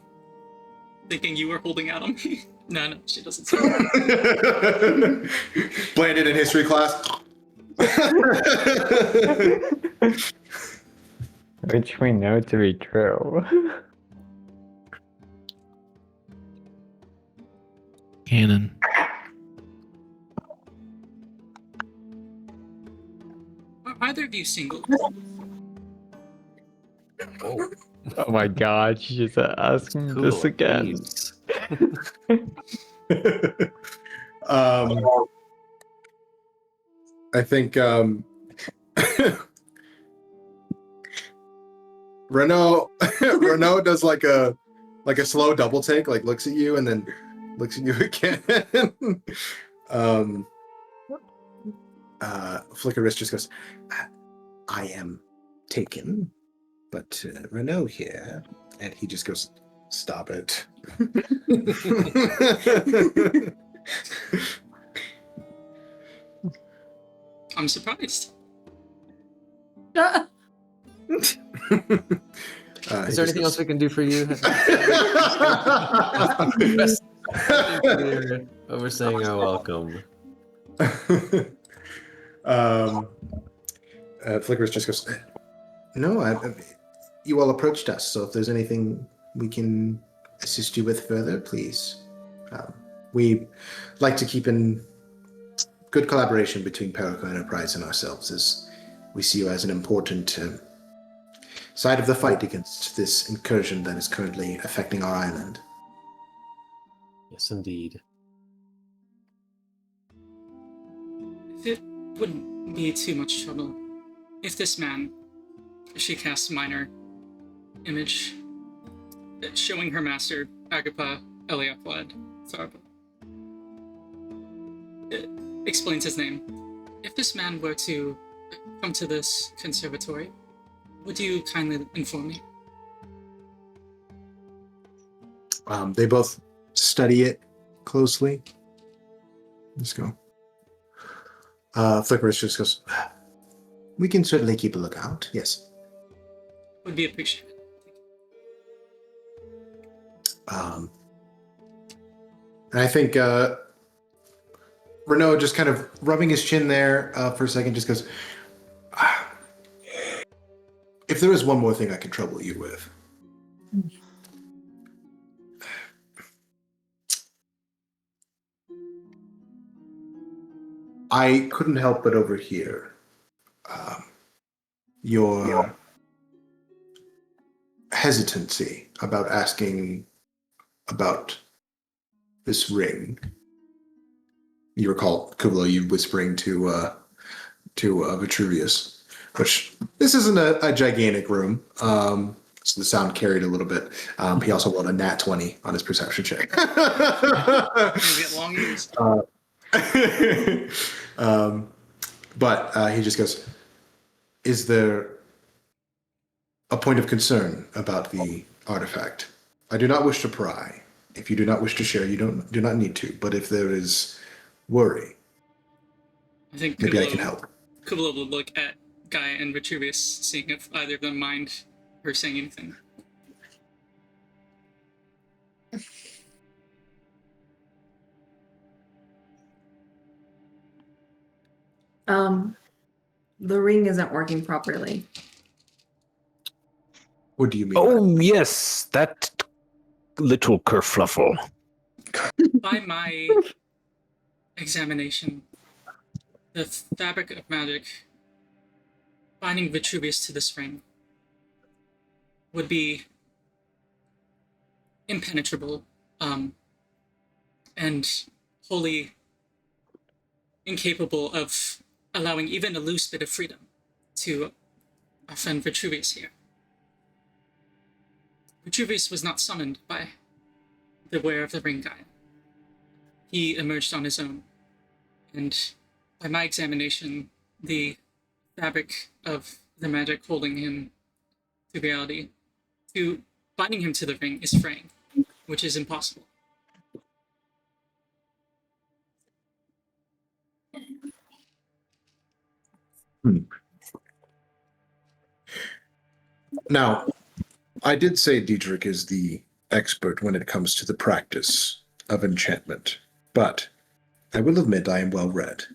thinking you were holding out on me. No, she doesn't say that. Blandon in history class. Which we know to be true. Canon. Are either of you single? Oh my god, she's asking Cool, this again. please. I think Renault does like a slow double take, like looks at you and then looks at you again. Flickerist just goes, I am taken, but Renault here, and he just goes, stop it. I'm surprised. Is there anything else we can do for you? Over saying you're welcome. Flickerist just goes, no, you all approached us, so if there's anything we can assist you with further, please. We like to keep in good collaboration between Perico Enterprise and ourselves, as we see you as an important side of the fight against this incursion that is currently affecting our island. Yes, indeed. If it wouldn't be too much trouble, if this man, she casts minor image, showing her master, Agrippa Eliaquad Tharba, explains his name. If this man were to come to this conservatory, would you kindly inform me? They both study it closely. Let's go. Flickerus just goes, we can certainly keep a lookout, yes. Would be appreciated. And I think Renaud just kind of rubbing his chin there for a second just goes, if there is one more thing I can trouble you with. I couldn't help but overhear your hesitancy about asking about this ring. You recall, Kublo, you whispering to Vitruvius, which this isn't a gigantic room, so the sound carried a little bit. He also rolled a nat 20 on his perception check. Maybe get long ears. But he just goes, is there a point of concern about the artifact? I do not wish to pry. If you do not wish to share, you do not need to. But if there is worry, I think maybe I can help. Kublo will look at Gaia and Vitruvius, seeing if either of them mind her saying anything. The ring isn't working properly. What do you mean? Oh, yes, that little kerfluffle. By my examination, the fabric of magic binding Vitruvius to this ring would be impenetrable, and wholly incapable of allowing even a loose bit of freedom to our friend Vitruvius here. Vitruvius was not summoned by the wearer of the ring, Gaia. He emerged on his own, and by my examination, the fabric of the magic holding him to reality, to binding him to the ring, is fraying, which is impossible. Now, I did say Diedrich is the expert when it comes to the practice of enchantment, but I will admit I am well read.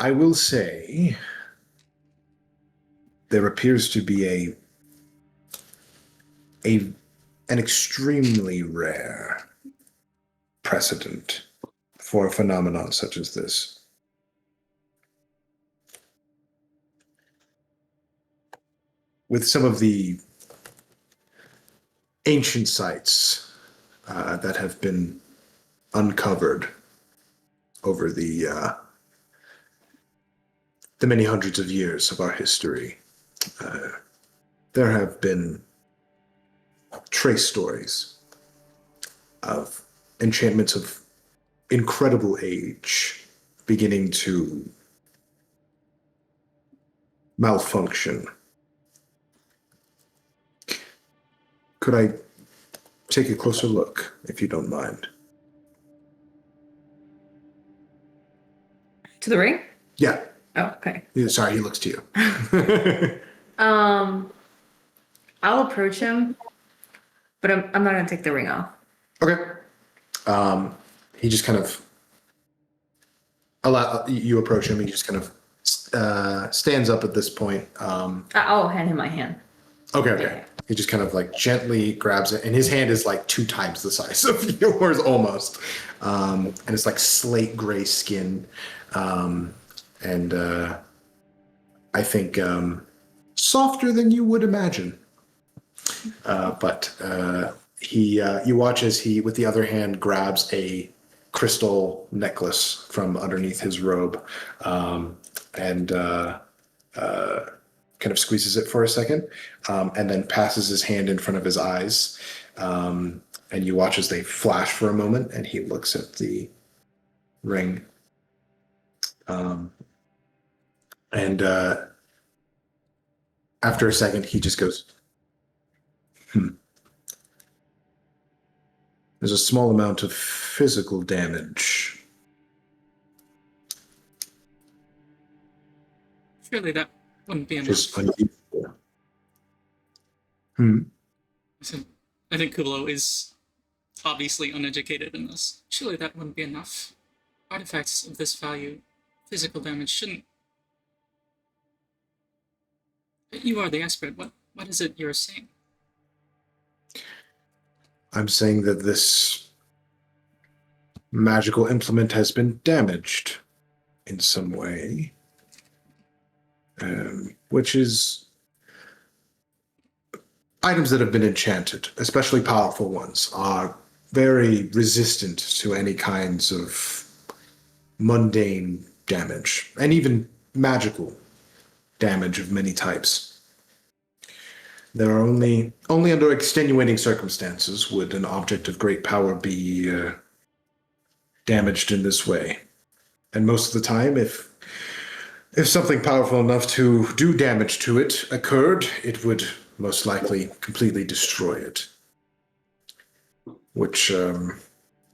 I will say there appears to be an extremely rare precedent for a phenomenon such as this. With some of the ancient sites that have been uncovered over the many hundreds of years of our history, there have been trace stories of enchantments of incredible age beginning to malfunction. Could I take a closer look, if you don't mind? To the ring? Yeah. Oh, okay. Sorry, he looks to you. I'll approach him, but I'm not gonna take the ring off. Okay. He just kind of you approach him. He just kind of stands up at this point. I'll hand him my hand. Okay. Yeah. He just kind of like gently grabs it, and his hand is like 2 times the size of yours almost. And it's like slate gray skin. And I think softer than you would imagine. But you watch as he, with the other hand, grabs a crystal necklace from underneath his robe, and kind of squeezes it for a second, and then passes his hand in front of his eyes. And you watch as they flash for a moment, and he looks at the ring. And after a second, he just goes, There's a small amount of physical damage. Surely that wouldn't be enough. Just unusual. Hmm. I think Kulo is obviously uneducated in this. Surely that wouldn't be enough. Artifacts of this value, physical damage shouldn't. You are the expert. What is it you're saying? I'm saying that this magical implement has been damaged in some way, which is items that have been enchanted, especially powerful ones, are very resistant to any kinds of mundane damage, and even magical damage of many types. There are only under extenuating circumstances would an object of great power be damaged in this way. And most of the time, if something powerful enough to do damage to it occurred, it would most likely completely destroy it. Which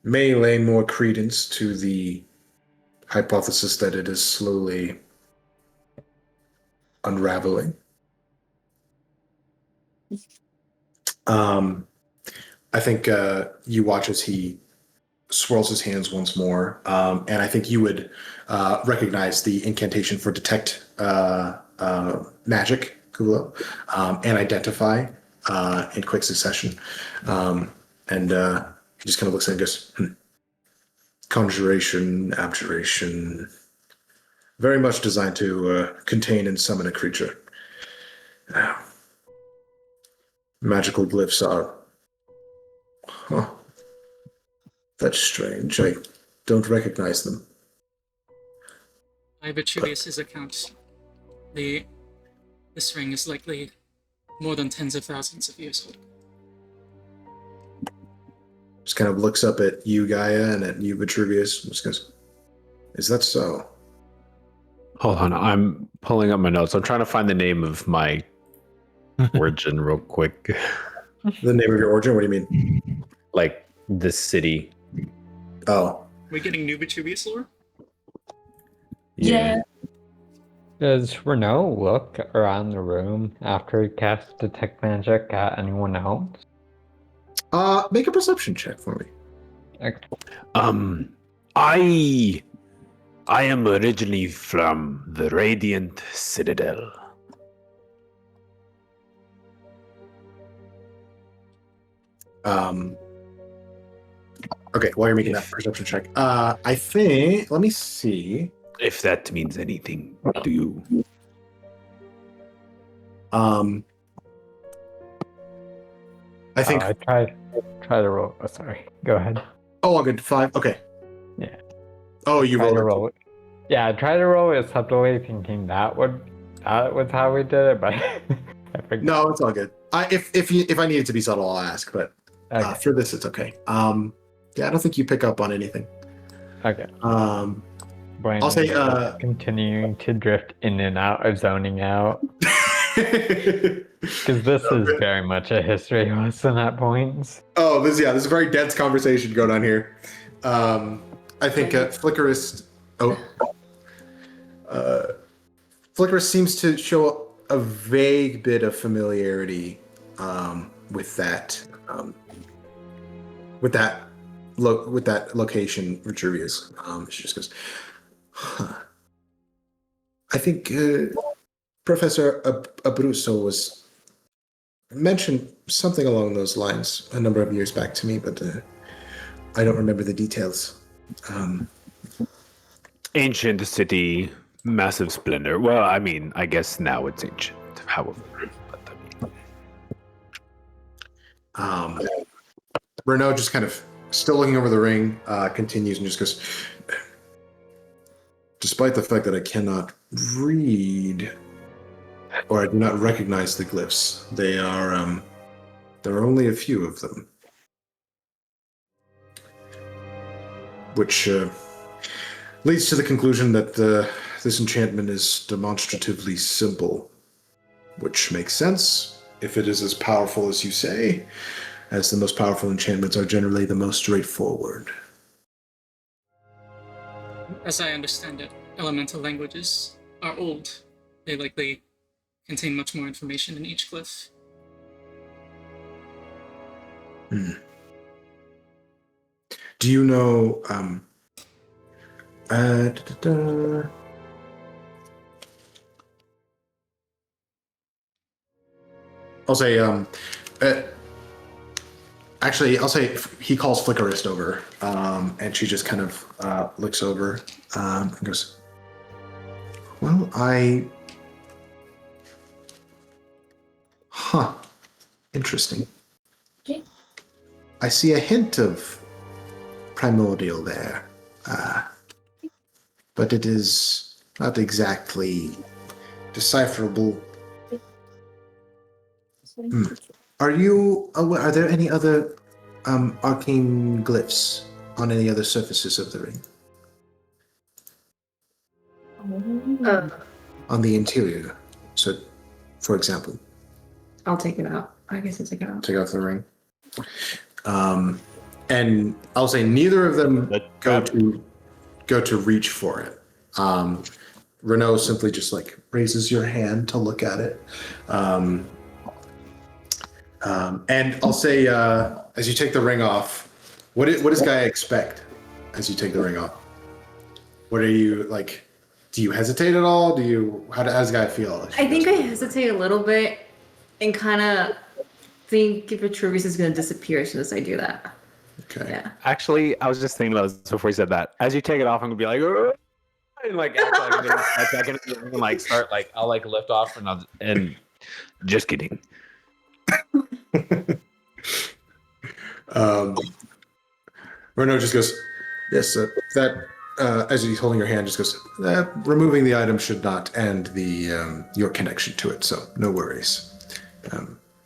may lay more credence to the hypothesis that it is slowly unraveling. I think you watch as he swirls his hands once more, and I think you would recognize the incantation for detect magic, Kulo, and identify in quick succession. And he just kind of looks at it and goes, Conjuration, abjuration, very much designed to contain and summon a creature. Magical glyphs are... Huh. That's strange. I don't recognize them. By Vitruvius's account, this ring is likely more than tens of thousands of years old. Just kind of looks up at you, Gaia, and at you, Vitruvius, and just goes, is that so? Hold on, I'm pulling up my notes. I'm trying to find the name of my origin real quick. The name of your origin? What do you mean? Like the city. Oh. We're getting new Vitruvius lore? Yeah. Does Renault look around the room after he casts Detect Magic at anyone else? Make a perception check for me. Okay. I am originally from the Radiant Citadel. Okay, while you're making that perception check, I think, let me see. If that means anything to you. I think. I try to roll. Oh, sorry. Go ahead. Oh, I'm good. 5. Okay. Yeah. Oh, you Try to rolled. roll it. Yeah, I tried to roll it subtly, thinking that was how we did it, but I forgot. No, it's all good. If I need it to be subtle, I'll ask. But Okay. for this, it's okay. Yeah, I don't think you pick up on anything. Okay. I'll say continuing to drift in and out of zoning out. Because this is very much a history lesson at points. Oh, this is a very dense conversation going on here. I think Flickerist. Flickerist seems to show a vague bit of familiarity with that location, Vitruvius. She just goes, huh. I think Professor Abruzzo was mentioned something along those lines a number of years back to me, but I don't remember the details. Ancient city, massive splendor. Well, I mean, I guess now it's ancient. However, Renault just kind of still looking over the ring, continues and just goes, despite the fact that I cannot read or I do not recognize the glyphs, there are only a few of them. Which leads to the conclusion that this enchantment is demonstratively simple, which makes sense if it is as powerful as you say, as the most powerful enchantments are generally the most straightforward. As I understand it, elemental languages are old. They likely contain much more information in each glyph. Do you know, I'll say, actually, I'll say he calls Flickerist over, and she just kind of looks over and goes, well, interesting. Okay. I see a hint of primordial there, but it is not exactly decipherable. Are there any other arcane glyphs on any other surfaces of the ring? On the interior. So, for example. I'll take it out. I guess I'll take it out. Take off the ring. And I'll say neither of them go to reach for it. Renault simply just like raises your hand to look at it. And I'll say, as you take the ring off, what does Gaia expect as you take the ring off? What are you like? Do you hesitate at all? How does Gaia feel? I think I hesitate a little bit and kind of think if Vitruvius is going to disappear as soon as I do that. Okay. Yeah. Actually, I was just thinking about this before you said that. As you take it off, I'm gonna be like, "Ugh," and like, act like a second, and like start like I'll like lift off and just kidding. Renault just goes, yes, that as he's holding your hand, just goes, removing the item should not end your connection to it, so no worries.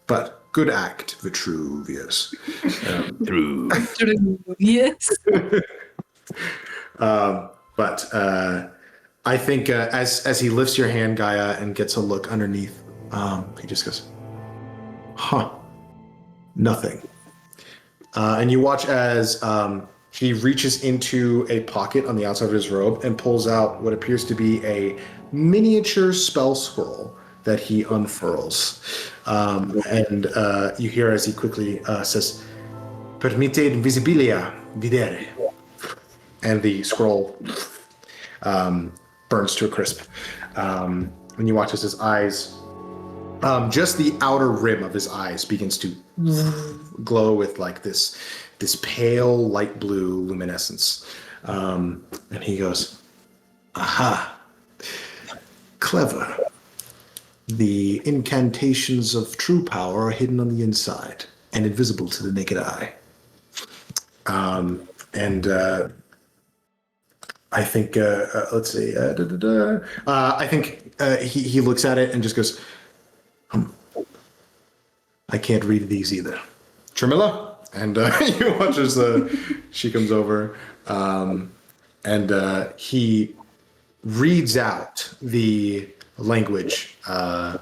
But good act, Vitruvius. True. Yes. But I think as he lifts your hand, Gaia, and gets a look underneath, he just goes, nothing. And you watch as he reaches into a pocket on the outside of his robe and pulls out what appears to be a miniature spell scroll that he unfurls. And you hear as he quickly says, Permite invisibilia videre. And the scroll burns to a crisp. And you watch as his eyes, just the outer rim of his eyes begins to glow with like this pale light blue luminescence. And he goes, aha, clever. The incantations of true power are hidden on the inside and invisible to the naked eye. I think, let's see, I think he looks at it and just goes, I can't read these either. Tramilla? And you watch as she comes over, and he reads out the language to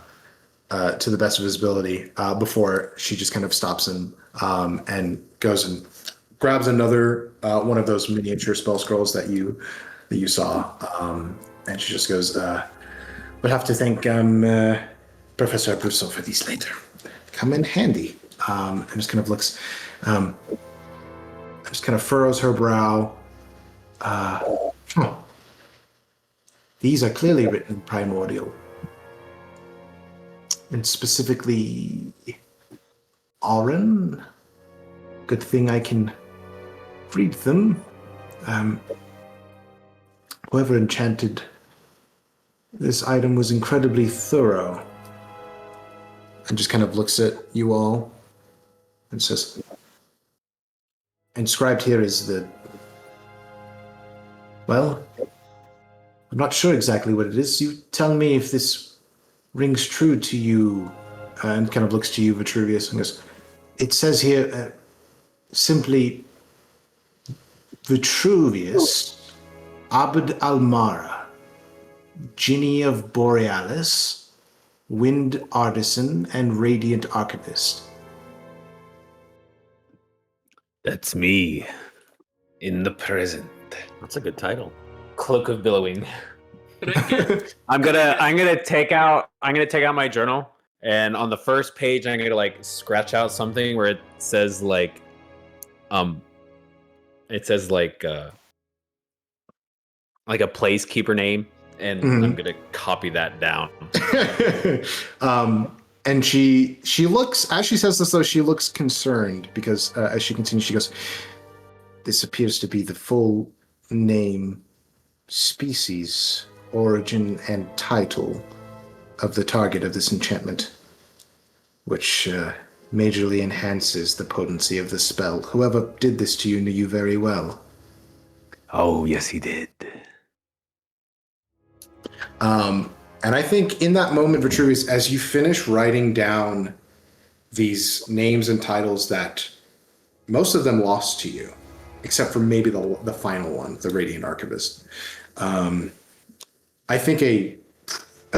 the best of his ability before she just kind of stops him and goes and grabs another one of those miniature spell scrolls that you saw, and she just goes, we'll have to thank Professor Brousseau for these later. Come in handy. And just kind of looks, just kind of furrows her brow. These are clearly written in primordial. And specifically, Auron. Good thing I can read them. Whoever enchanted this item was incredibly thorough. And just kind of looks at you all and says, inscribed here is the... Well, I'm not sure exactly what it is. You tell me if this rings true to you, and kind of looks to you, Vitruvius, and goes, it says here simply Vitruvius, Abd Almara, Genie of Borealis, Wind Artisan, and Radiant Archivist. That's me. In the present. That's a good title. Cloak of Billowing. I'm gonna take out my journal, and on the first page I'm gonna like scratch out something where it says like a placekeeper name, and I'm gonna copy that down. And she looks, as she says this though, she looks concerned because as she continues, she goes, this appears to be the full name, species, origin, and title of the target of this enchantment, which majorly enhances the potency of the spell. Whoever did this to you knew you very well. Oh, yes, he did. And I think in that moment, Vitruvius, as you finish writing down these names and titles that most of them lost to you, except for maybe the final one, the Radiant Archivist, I think a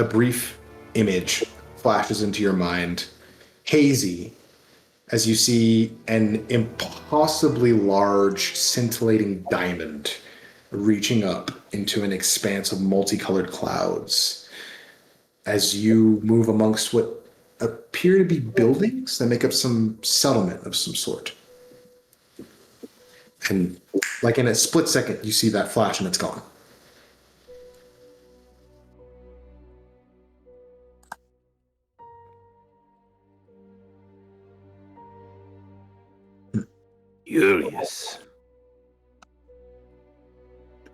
brief image flashes into your mind, hazy, as you see an impossibly large, scintillating diamond reaching up into an expanse of multicolored clouds as you move amongst what appear to be buildings that make up some settlement of some sort. And like in a split second, you see that flash and it's gone. Curious.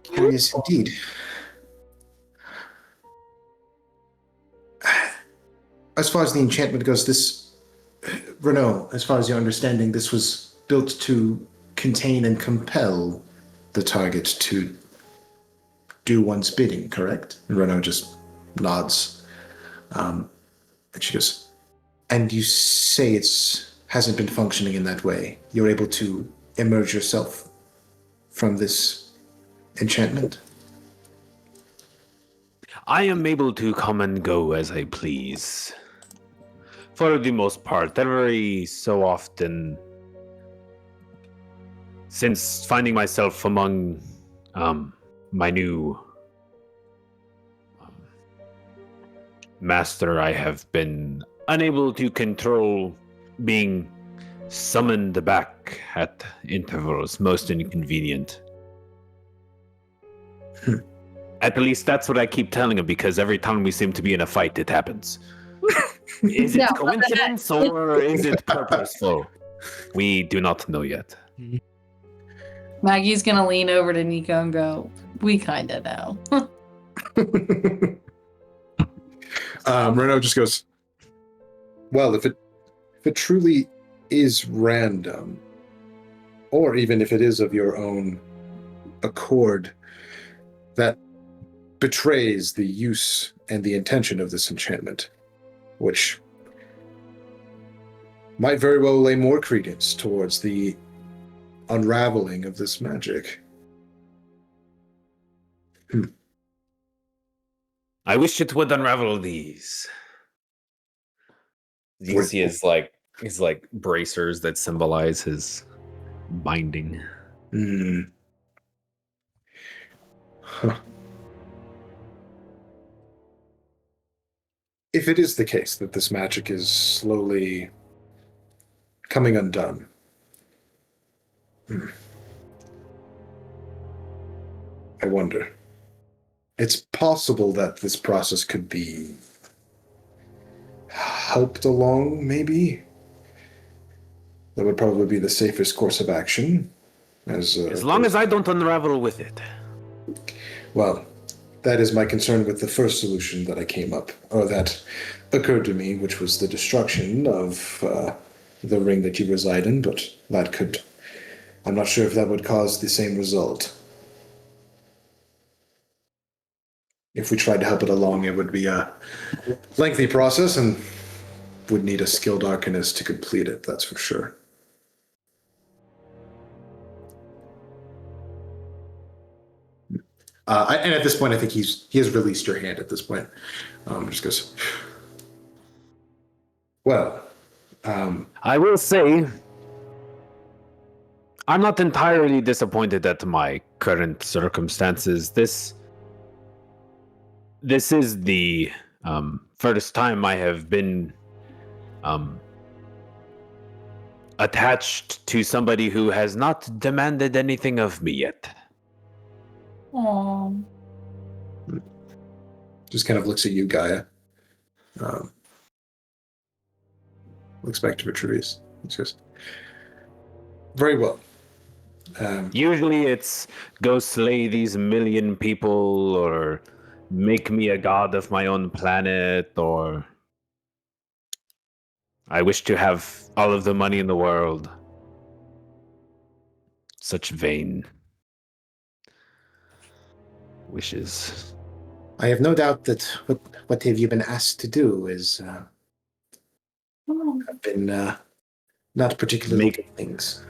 Curious indeed. As far as the enchantment goes, this, Renaud, as far as your understanding, this was built to contain and compel the target to do one's bidding, correct? And Renaud just nods. And she goes, and you say it's hasn't been functioning in that way. You're able to emerge yourself from this enchantment? I am able to come and go as I please. For the most part, every so often, since finding myself among my new master, I have been unable to control being summoned back at intervals, most inconvenient. At least that's what I keep telling him, because every time we seem to be in a fight, it happens. Is it coincidence or is it purposeful? We do not know yet. Maggie's gonna lean over to Nico and go, we kinda know. Renaud just goes, well, if it truly is random, or even if it is of your own accord, that betrays the use and the intention of this enchantment, which might very well lay more credence towards the unraveling of this magic. I wish it would unravel these. You can see his like bracers that symbolize his binding. Huh. If it is the case that this magic is slowly coming undone, I wonder. It's possible that this process could be helped along, maybe? That would probably be the safest course of action. As long as I don't unravel with it. Well, that is my concern with the first solution that I came up, or that occurred to me, which was the destruction of the ring that you reside in, but that could I'm not sure if that would cause the same result. If we tried to help it along, it would be a lengthy process and would need a skilled arcanist to complete it, that's for sure. And at this point, I think he has released your hand at this point. Just goes, well, I will say, I'm not entirely disappointed at my current circumstances. This is the first time I have been attached to somebody who has not demanded anything of me yet. Aww. just kind of looks at you, Gaia. Looks back to Vitruvius. He says, very well. Usually it's go slay these million people or make me a god of my own planet, or I wish to have all of the money in the world. Such vain wishes. I have no doubt that what have you been asked to do is have been not particularly good things.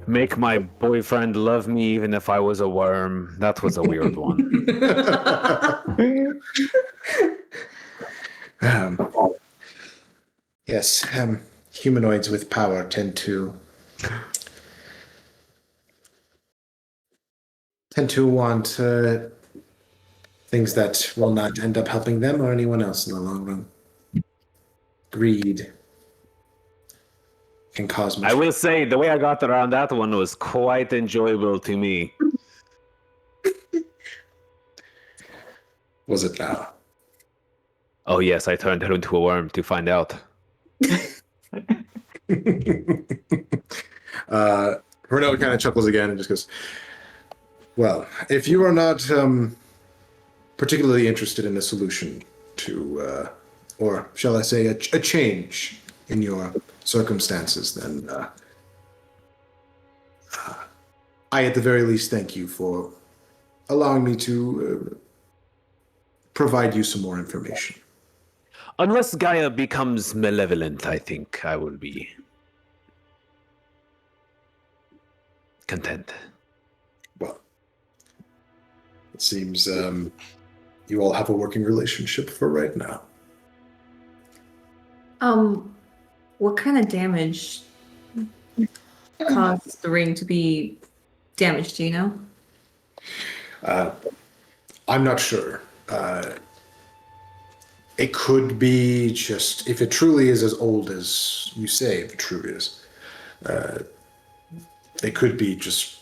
Make my boyfriend love me even if I was a worm. That was a weird one. Yes, humanoids with power tend to want things that will not end up helping them or anyone else in the long run. Greed can cause much. I will say, the way I got around that one was quite enjoyable to me. Was it now? Oh yes, I turned her into a worm to find out. Renault kind of chuckles again and just goes, well, if you are not particularly interested in a solution to, or shall I say, a change in your circumstances, then I at the very least thank you for allowing me to provide you some more information. Unless Gaia becomes malevolent, I think I will be content. Well, it seems you all have a working relationship for right now. What kind of damage caused the ring to be damaged, do you know? I'm not sure. It could be just, if it truly is as old as you say it truly is, it could be just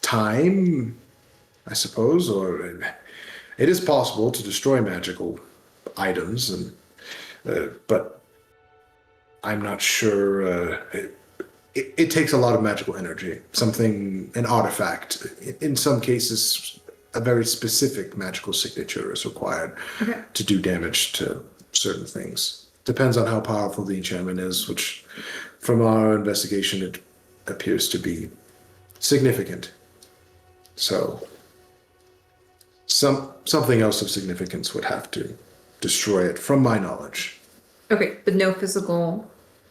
time, I suppose, or it is possible to destroy magical items, and but I'm not sure. It takes a lot of magical energy. An artifact. In some cases, a very specific magical signature is required to do damage to certain things. Depends on how powerful the enchantment is, which, from our investigation, it appears to be significant. So, something else of significance would have to destroy it, from my knowledge. Okay, but no physical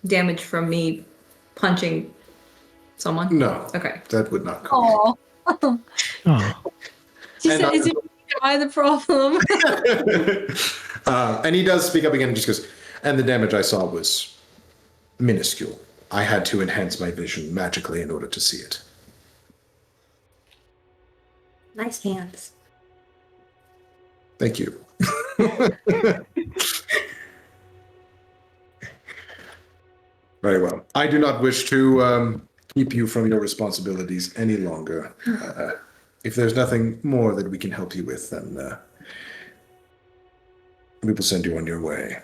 damage from me punching someone? No. Okay. That would not come. Oh. Oh. She said, is it I the problem? And he does speak up again and just goes, and the damage I saw was minuscule. I had to enhance my vision magically in order to see it. Nice hands. Thank you. Very well. I do not wish to keep you from your responsibilities any longer. If there's nothing more that we can help you with, then we will send you on your way.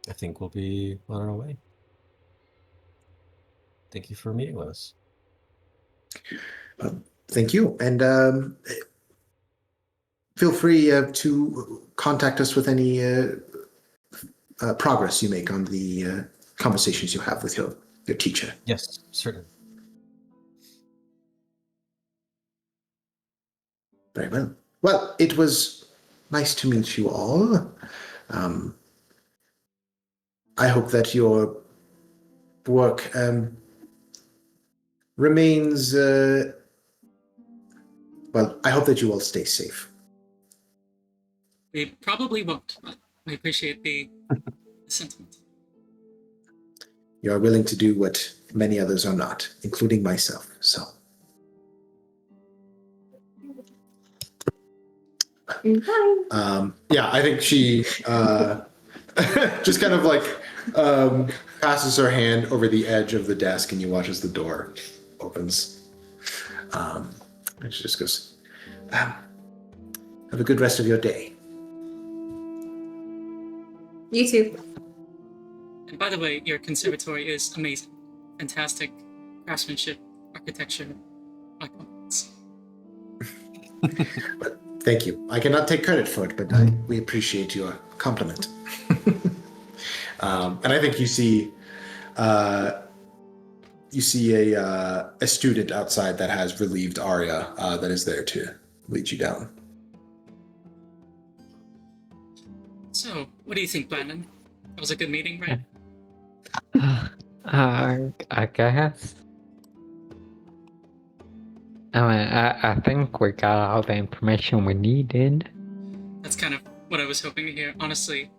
I think we'll be on our way. Thank you for meeting with us. Thank you. And feel free to contact us with any progress you make on the conversations you have with your teacher. Yes, certainly. Very well. Well, it was nice to meet you all. I hope that your work remains. Well, I hope that you all stay safe. We probably won't, but I appreciate the sentiment. You are willing to do what many others are not, including myself. So. Yeah, I think she just kind of like passes her hand over the edge of the desk, and you watch as the door opens. And she just goes, "Have a good rest of your day." You too. And by the way, your conservatory is amazing. Fantastic craftsmanship, architecture, my compliments. Thank you. I cannot take credit for it, but we appreciate your compliment. And I think you see a student outside that has relieved Arya that is there to lead you down. So, what do you think, Brandon? That was a good meeting, right? I guess. I mean, I think we got all the information we needed. That's kind of what I was hoping to hear. Honestly,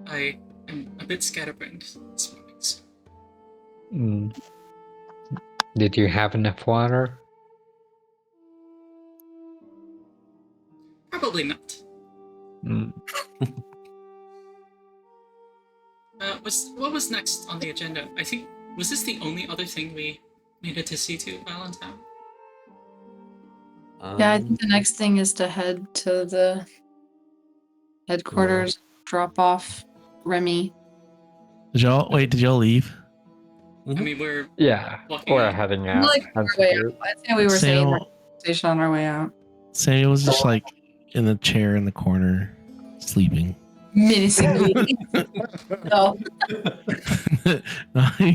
I am a bit scatterbrained this morning. So. Did you have enough water? Probably not. What was next on the agenda? I think, was this the only other thing we needed to see to Valentine? Yeah, I think the next thing is to head to the headquarters, drop off Remy. Did y'all leave? I mean, we're walking we're out. heading We're out. like on our way out. I think we were saying that conversation on our way out. Samuel was just like in the chair in the corner, sleeping. Menacingly. No.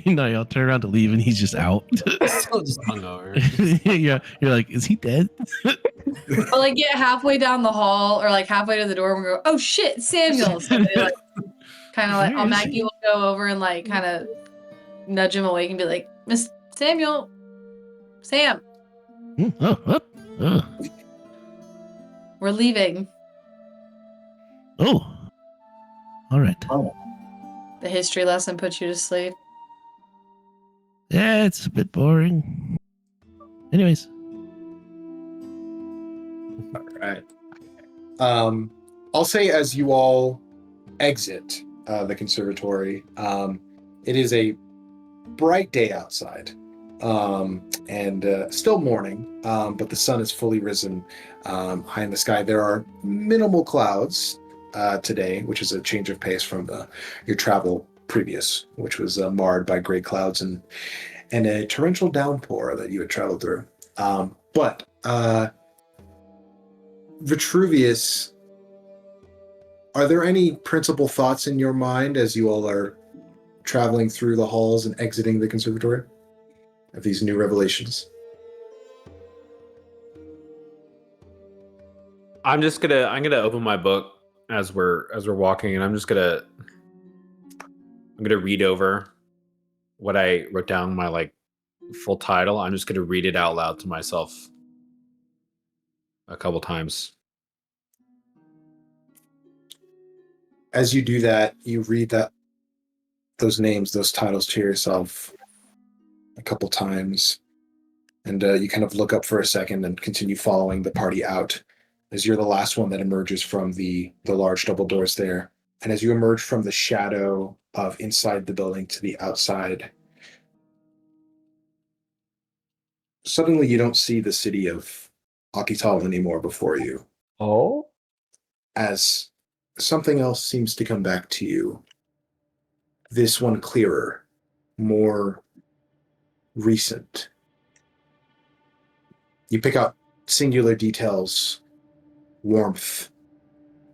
No, y'all turn around to leave and he's just out. Still just hungover. Yeah, you're like, is he dead? Or like get halfway down the hall or like halfway to the door and we go, oh shit, Samuel. So they like kind of like, Maggie will go over and like kind of nudge him awake and be like, Miss Samuel, Sam, we're leaving. Oh, all right. The history lesson puts you to sleep. Yeah, it's a bit boring. Anyways. All right. I'll say as you all exit the conservatory, it is a bright day outside, and still morning, but the sun is fully risen high in the sky. There are minimal clouds today, which is a change of pace from your travel previous, which was marred by gray clouds and a torrential downpour that you had traveled through. But Vitruvius, are there any principal thoughts in your mind as you all are traveling through the halls and exiting the conservatory of these new revelations? I'm gonna open my book as we're walking, and I'm gonna read over what I wrote down, my like full title. I'm just gonna read it out loud to myself a couple times. As you do that, you read those names, those titles to yourself a couple times, and you kind of look up for a second and continue following the party out as you're the last one that emerges from the large double doors there. And as you emerge from the shadow of inside the building to the outside, suddenly you don't see the city of Akital anymore before you. Oh? As something else seems to come back to you. This one clearer, more recent. You pick out singular details, warmth,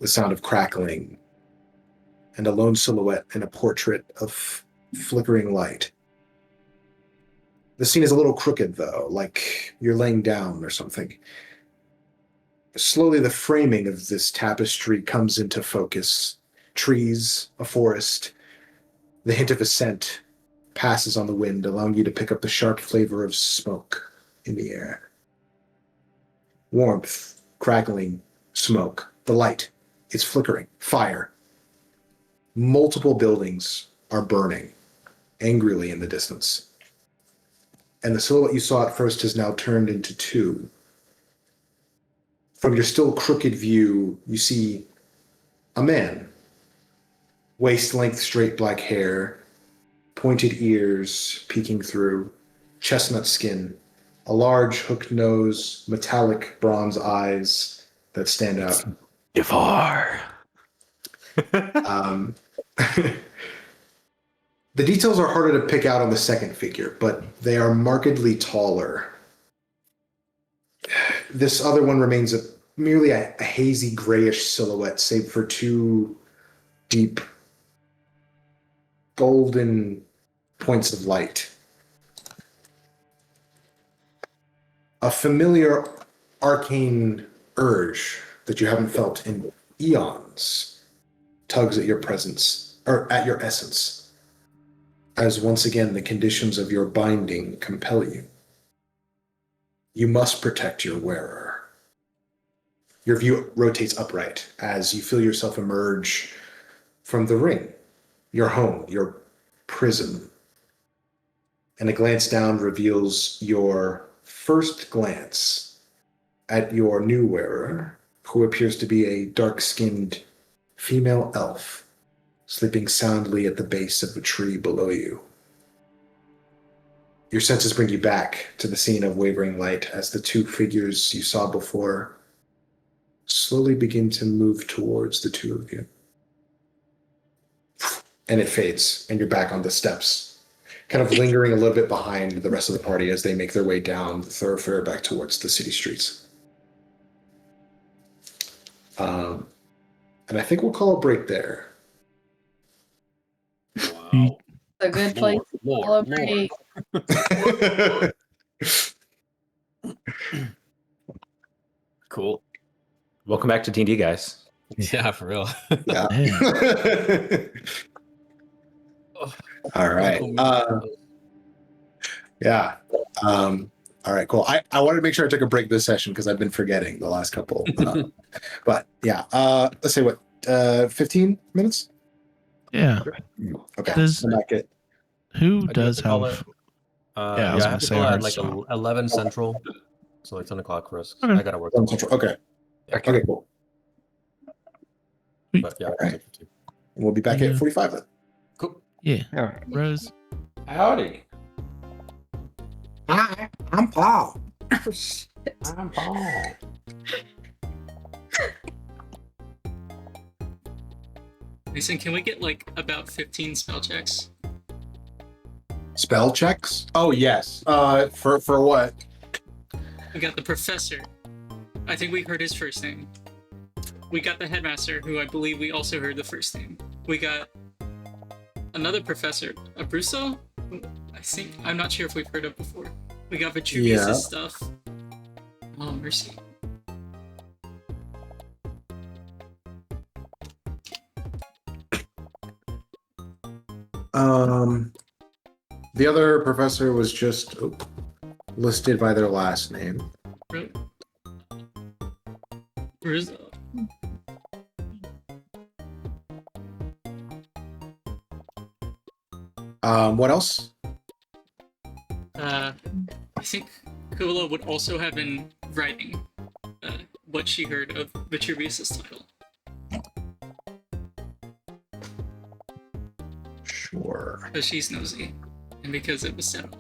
the sound of crackling, and a lone silhouette in a portrait of flickering light. The scene is a little crooked, though, like you're laying down or something. Slowly, the framing of this tapestry comes into focus. Trees, a forest, the hint of a scent passes on the wind, allowing you to pick up the sharp flavor of smoke in the air. Warmth, crackling, smoke. The light, it's flickering. Fire. Multiple buildings are burning angrily in the distance. And the silhouette you saw at first has now turned into two. From your still crooked view, you see a man. Waist-length straight black hair, pointed ears peeking through, chestnut skin, a large hooked nose, metallic bronze eyes that stand out. Jafar. The details are harder to pick out on the second figure, but they are markedly taller. This other one remains merely a hazy grayish silhouette, save for two deep golden points of light. A familiar arcane urge that you haven't felt in eons tugs at your presence, or at your essence, as once again the conditions of your binding compel you. You must protect your wearer. Your view rotates upright as you feel yourself emerge from the ring, your home, your prison. And a glance down reveals your first glance at your new wearer, who appears to be a dark-skinned female elf, sleeping soundly at the base of a tree below you. Your senses bring you back to the scene of wavering light as the two figures you saw before slowly begin to move towards the two of you. And it fades, and you're back on the steps, kind of lingering a little bit behind the rest of the party as they make their way down the thoroughfare back towards the city streets. And I think we'll call a break there. Wow. A good place to celebrate. Cool. Welcome back to D&D, guys. Yeah, for real. Yeah. Man. All right. Yeah. All right, cool. I wanted to make sure I took a break this session because I've been forgetting the last couple. But yeah, let's say 15 minutes? Yeah. Okay. Does- I'm back at Who I do does have to call have? Yeah, I was I gonna have to say call I at heard like stop. 11 Central. So like 10 o'clock for us. Okay. I gotta work. 1 Central. Okay. Okay, cool. But yeah, All I right. can take 15. We'll be back Yeah. at 45 then. Cool. Yeah. All right. Rose. Howdy. Hi, I'm Paul. Oh, shit. I'm Paul. Mason, can we get like about 15 spell checks? Spell checks? Oh, yes. For what? We got the professor. I think we heard his first name. We got the headmaster, who I believe we also heard the first name. We got another professor, Abruzzo? I'm not sure if we've heard of before. We got Vitruvius' Yeah. stuff. Oh, mercy. The other professor was just listed by their last name. Really? Abruzzo. What else? I think Kula would also have been writing what she heard of Vitruvius' title. Sure. Because she's nosy. And because it was set up.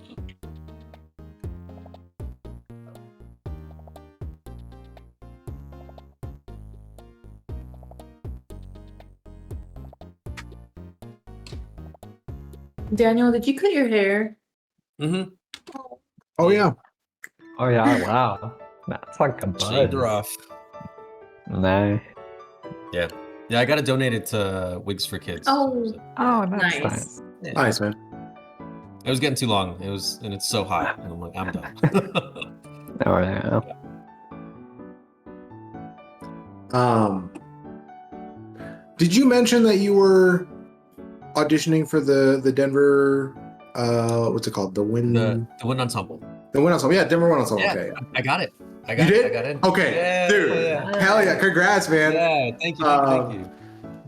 Daniel, did you cut your hair? Mm-hmm. Oh, yeah. Oh yeah, wow. That's like a Shaved bud. her off. No. Yeah. Yeah, I got to donate it to Wigs for Kids. Oh, Oh, that's nice. nice. Yeah. Nice, man. It was getting too long. And it's so hot. And I'm like, I'm done. Oh yeah. Did you mention that you were auditioning for the Denver? What's it called? The Wind. The Wind Ensemble. The Wind Ensemble. Yeah, Denver Wind Ensemble. Yeah, Okay. I got it. I You got did? it. I got in. Okay, Yeah, dude. yeah. Hell yeah! Congrats, man. Yeah, thank you. Thank you.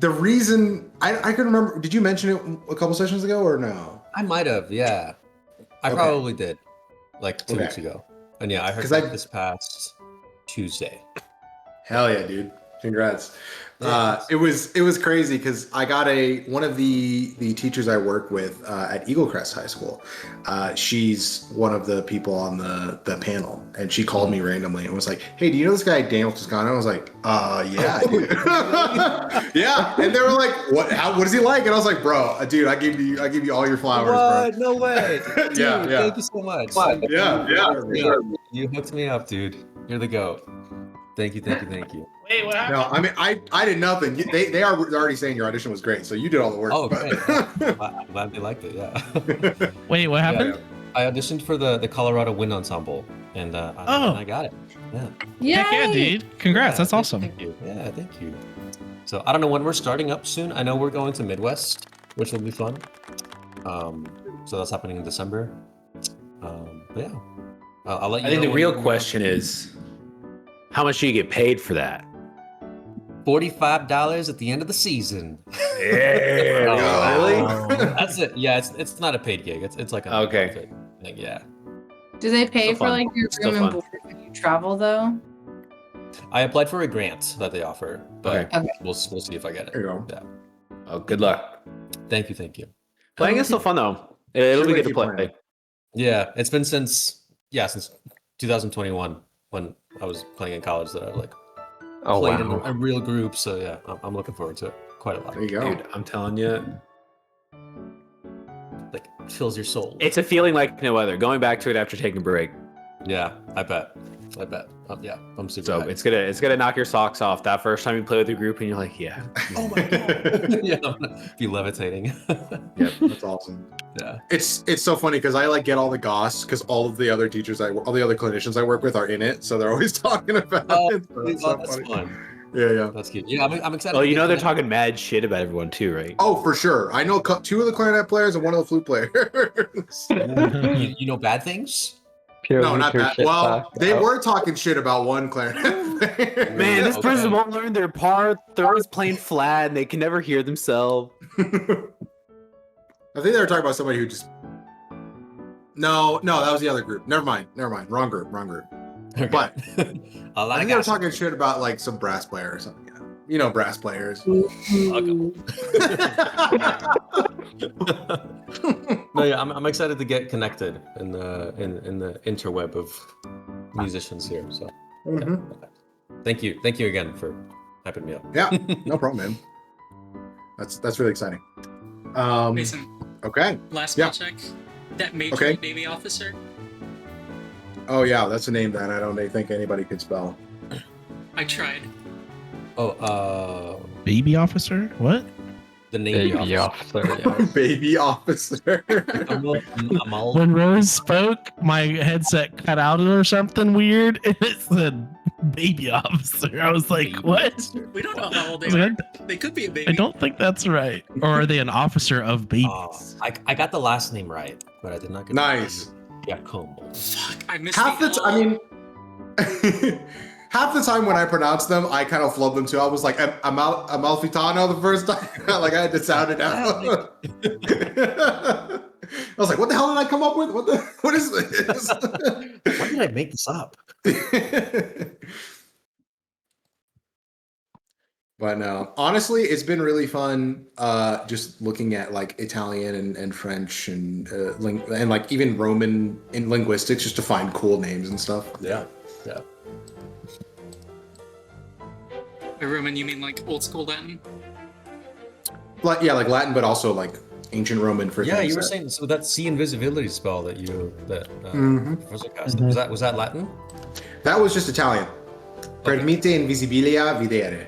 The reason I can remember. Did you mention it a couple sessions ago or no? I might have, yeah. I Okay. probably did, like 2 Okay. weeks ago. And yeah, I heard 'Cause that I- this past Tuesday. Hell yeah, dude! Congrats. Yeah. It was crazy because I got one of the teachers I work with at Eagle Crest High School. She's one of the people on the panel, and she called me randomly and was like, "Hey, do you know this guy Daniel Toscano?" I was like, "Yeah, I do." Yeah, and they were like, what is he like?" And I was like, "Bro, dude, I give you all your flowers, What? No way. Dude, Yeah. Thank you so much. Yeah, Yeah, you hooked me up, dude. You're the GOAT. Thank you. Wait, what happened? No, I mean, I did nothing. They're already saying your audition was great, so you did all the work. Oh, but- great. I'm glad they liked it, yeah. Wait, what happened? I auditioned for the Colorado Wind Ensemble, and I got it. Yeah. Yay! Heck yeah, dude. Congrats. That's awesome. Thank you. Yeah, thank you. So I don't know when we're starting up soon. I know we're going to Midwest, which will be fun. So that's happening in December. But yeah, I'll let you I think know the when- real question is, how much do you get paid for that? $45 at the end of the season. Yeah, really? That's it. Yeah, it's not a paid gig. It's like a Okay. nonprofit thing, yeah. Do they pay Still for fun. like your Still room and fun. board when you travel though? I applied for a grant that they offer, but Okay. we'll see if I get it. There you go. Yeah. Oh, good luck. Thank you. Playing is still fun though. It'll be Sure, good to keep play. playing. Yeah, it's been since 2021 when I was playing in college that I like Oh played wow. in a real group. So yeah, I'm looking forward to it quite a lot. There you go. Dude, I'm telling you, Like fills your soul. it's a feeling like no other. Going back to it after taking a break, Yeah, I bet. Yeah, I'm super. so hyped. it's gonna knock your socks off that first time you play with a group, and you're like, yeah, Oh my god. Yeah, I'm gonna be levitating. Yep, that's awesome. Yeah. It's so funny because I like get all the goss because all of the other teachers all the other clinicians I work with are in it, so they're always talking about Oh, it. So it's so that's funny. fun. Yeah. That's cute. Yeah, I'm excited. Oh, to you get know they're connected. talking mad shit about everyone too, right? Oh, for sure. I know two of the clarinet players and one of the flute players. You know bad things? Purely No, not through that. shit Well, talk. they Oh. were talking shit about one clarinet player. Man, this Okay. person won't learn their part. They're always playing flat, and they can never hear themselves. I think they were talking about somebody who just. No, that was the other group. Never mind. Wrong group. Okay. But a lot I of think they were guys. talking shit about like some brass player or something. You know brass players. No, yeah, I'm excited to get connected in the interweb of musicians here. So Mhm. thank you again for hyping me up. Yeah, no problem, man. That's really exciting. Mason, Okay. last Yeah. check. That Major Okay. Navy officer. Oh yeah, that's a name that I don't think anybody could spell. I tried. Oh, Baby officer? What? the Navy Baby officer. officer, yeah. Baby officer. I'm all When Rose spoke, my headset cut out or something weird, and it said baby officer. I was like, what? We don't know how old I they was are. like, They could be a baby. I don't think that's right. Or are they an officer of babies? I got the last name right, but I did not get Nice. Yeah, combo. Fuck, I missed half the the L. I mean, half the time when I pronounce them, I kind of flub them too. I was like, Amalfitano the first time. Like I had to sound it out. I was like, what the hell did I come up with? What is this? Why did I make this up? But no, honestly, it's been really fun. Just looking at like Italian and French and like even Roman in linguistics, just to find cool names and stuff. Yeah. By Roman, you mean like old school Latin? Like like Latin, but also like ancient Roman for Yeah, things you were that- saying so that see invisibility spell that Mhm. Professor cast. Was that Latin? That was just Italian. Okay. Permite invisibilia videre.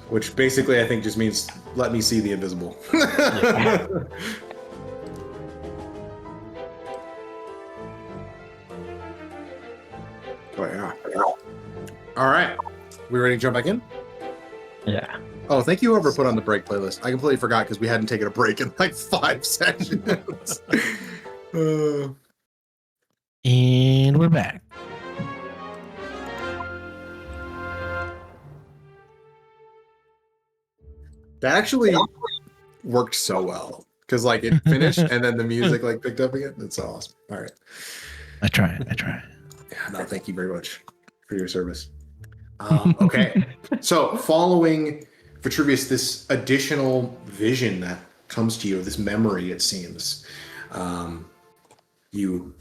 which basically I think just means let me see the invisible. Oh yeah. All right, we ready to jump back in? Yeah. Oh, thank you whoever put on the break playlist. I completely forgot because we hadn't taken a break in like 5 sessions. And we're back. That actually worked so well because like it finished and then the music like picked up again. That's awesome. All right. I try. Yeah, no, thank you very much for your service. Okay. So following Vitruvius, this additional vision that comes to you, this memory, it seems, you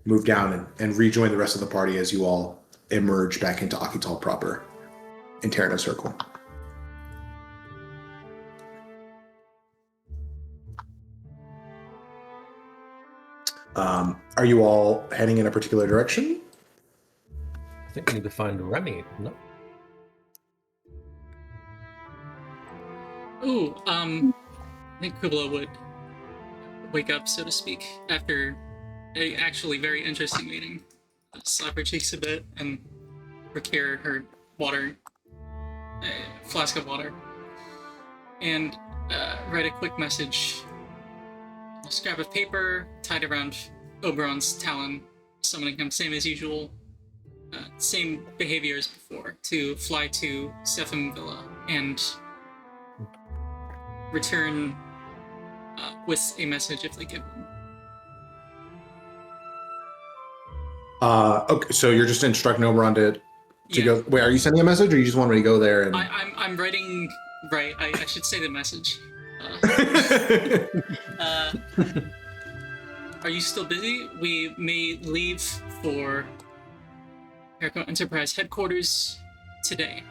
move down and rejoin the rest of the party as you all emerge back into Akital proper in Terrano Circle. Are you all heading in a particular direction? I think we need to find Remy. No. Ooh, I think Kubla would wake up, so to speak, after a actually very interesting meeting. Slap her cheeks a bit and procure her water, flask of water, and write a quick message. A scrap of paper tied around Oberon's talon, summoning him, same as usual. Same behavior as before, to fly to Sepham Villa and return with a message if they give one. Okay, so you're just instructing Oberon to go. Wait, are you sending a message, or you just want me to go there? And I'm writing. Right, I should say the message. Are you still busy? We may leave for Terraecis Enterprise headquarters today.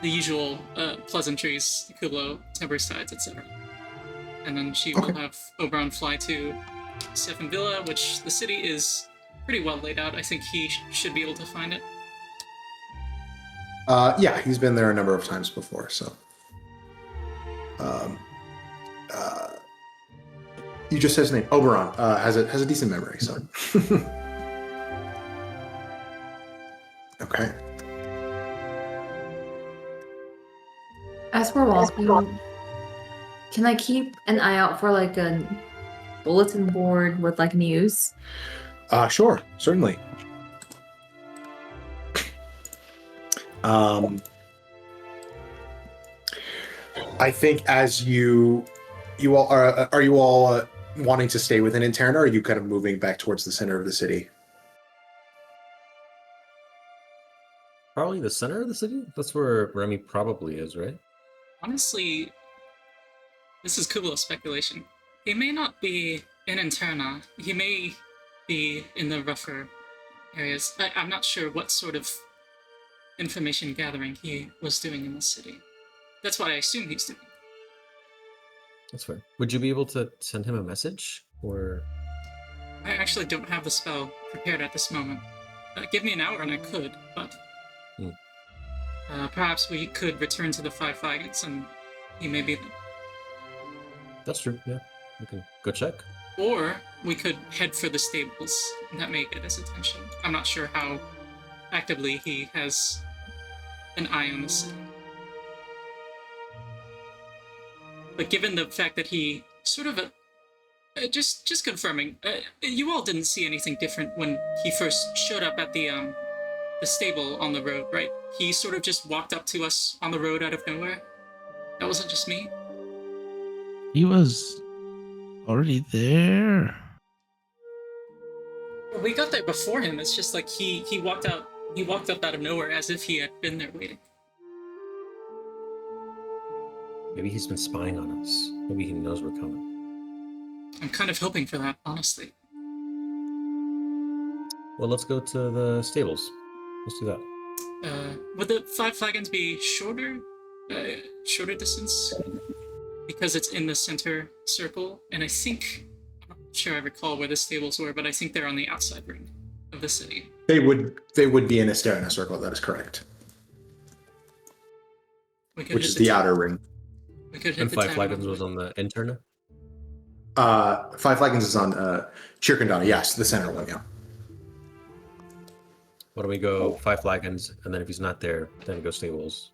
The usual pleasantries, Kublo, temper sides, etc. And then she will have Oberon fly to Sepham Villa, which the city is pretty well laid out. I think he should be able to find it. Yeah, he's been there a number of times before, so. You just said his name. Oberon has a decent memory, so. Okay. As for walking, can I keep an eye out for like a bulletin board with like news? Sure, certainly. I think as you all are you all wanting to stay within Interna, or are you kind of moving back towards the center of the city? Probably the center of the city? That's where Remy probably is, right? Honestly, this is Kubla's speculation. He may not be in Interna. He may be in the rougher areas. I'm not sure what sort of information gathering he was doing in the city. That's what I assume he's doing. That's fair. Would you be able to send him a message? Or I actually don't have the spell prepared at this moment. Give me an hour and I could, but perhaps we could return to the 5 Flagons and he may be there. That's true, yeah. We can go check. Or we could head for the stables, and that may get his attention. I'm not sure how actively he has an eye on the city. But given the fact that he sort of just confirming, you all didn't see anything different when he first showed up at the stable on the road, right? He sort of just walked up to us on the road out of nowhere. That wasn't just me. He was already there. We got there before him. It's just like he walked out. He walked up out of nowhere as if he had been there waiting. Maybe he's been spying on us. Maybe he knows we're coming. I'm kind of hoping for that, honestly. Well, let's go to the stables. Let's do that. Would the 5 Flagons be shorter distance? Because it's in the center circle, and I think, I'm not sure I recall where the stables were, but I think they're on the outside ring of the city. They would be in a Sterna circle, that is correct. We could which hit is the town. outer ring. We could hit And the Five town Flagons on was the on the intern. Five Flagons is on Chirkandana. Yes, the center one. Yeah. Why don't we go Five Flagons, and then if he's not there, then go stables.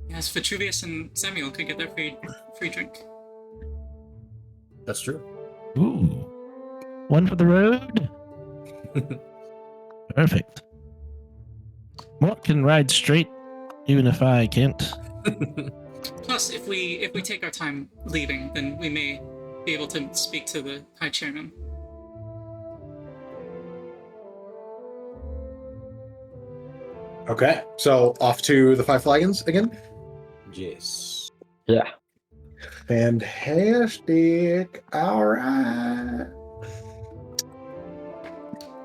Yes, Vitruvius and Samuel could get their free drink. That's true. Ooh. One for the road. Perfect. Mort can ride straight, even if I can't. Plus, if we take our time leaving, then we may be able to speak to the High Chairman. Okay, so off to the Five Flagons again. Yes. Yeah. Fantastic. All right.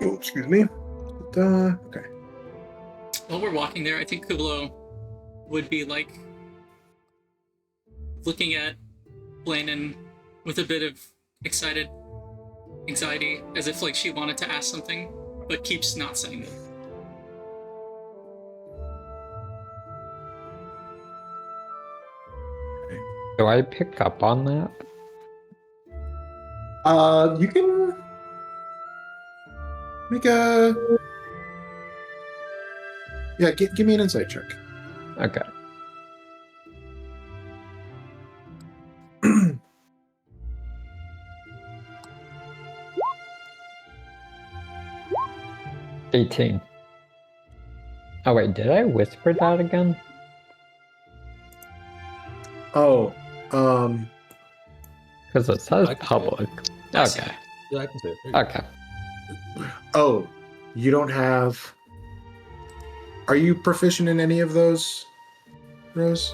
Oh, excuse me. Okay. While we're walking there, I think Kublo would be like looking at Blainen with a bit of anxiety, as if like she wanted to ask something, but keeps not saying it. Do I pick up on that? You can make a give me an insight check. Okay. $18. Oh wait, did I whisper that again? Oh, Because it says I can say it. public. Okay. Yeah, I can say it. There you go. Okay. oh, you don't have. Are you proficient in any of those, Rose?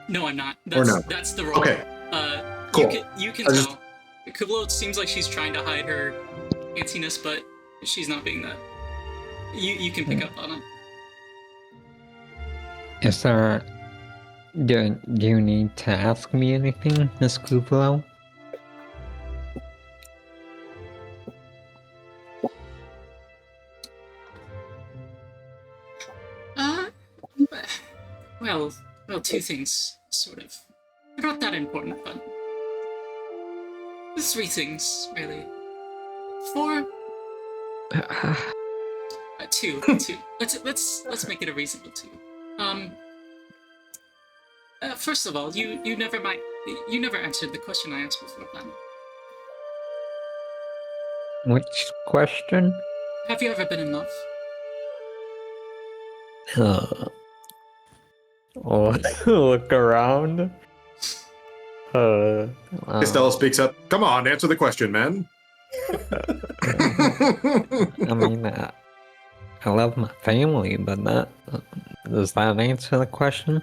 No, I'm not. Or That's no? that's the role. Okay, Uh, cool. You can I just- tell. Kublo seems like she's trying to hide her antsiness, but she's not being that. You can pick up on it. Is there... Do you need to ask me anything, Miss Kuplo? Well, two things, sort of. They're not that important, but three things, really. Four. Two. Let's make it a reasonable two. First of all, you never answered the question I asked before, Planet. Which question? Have you ever been in love? Look around. Wow. Estella speaks up. Come on, answer the question, man. I mean, I love my family, but does that answer the question?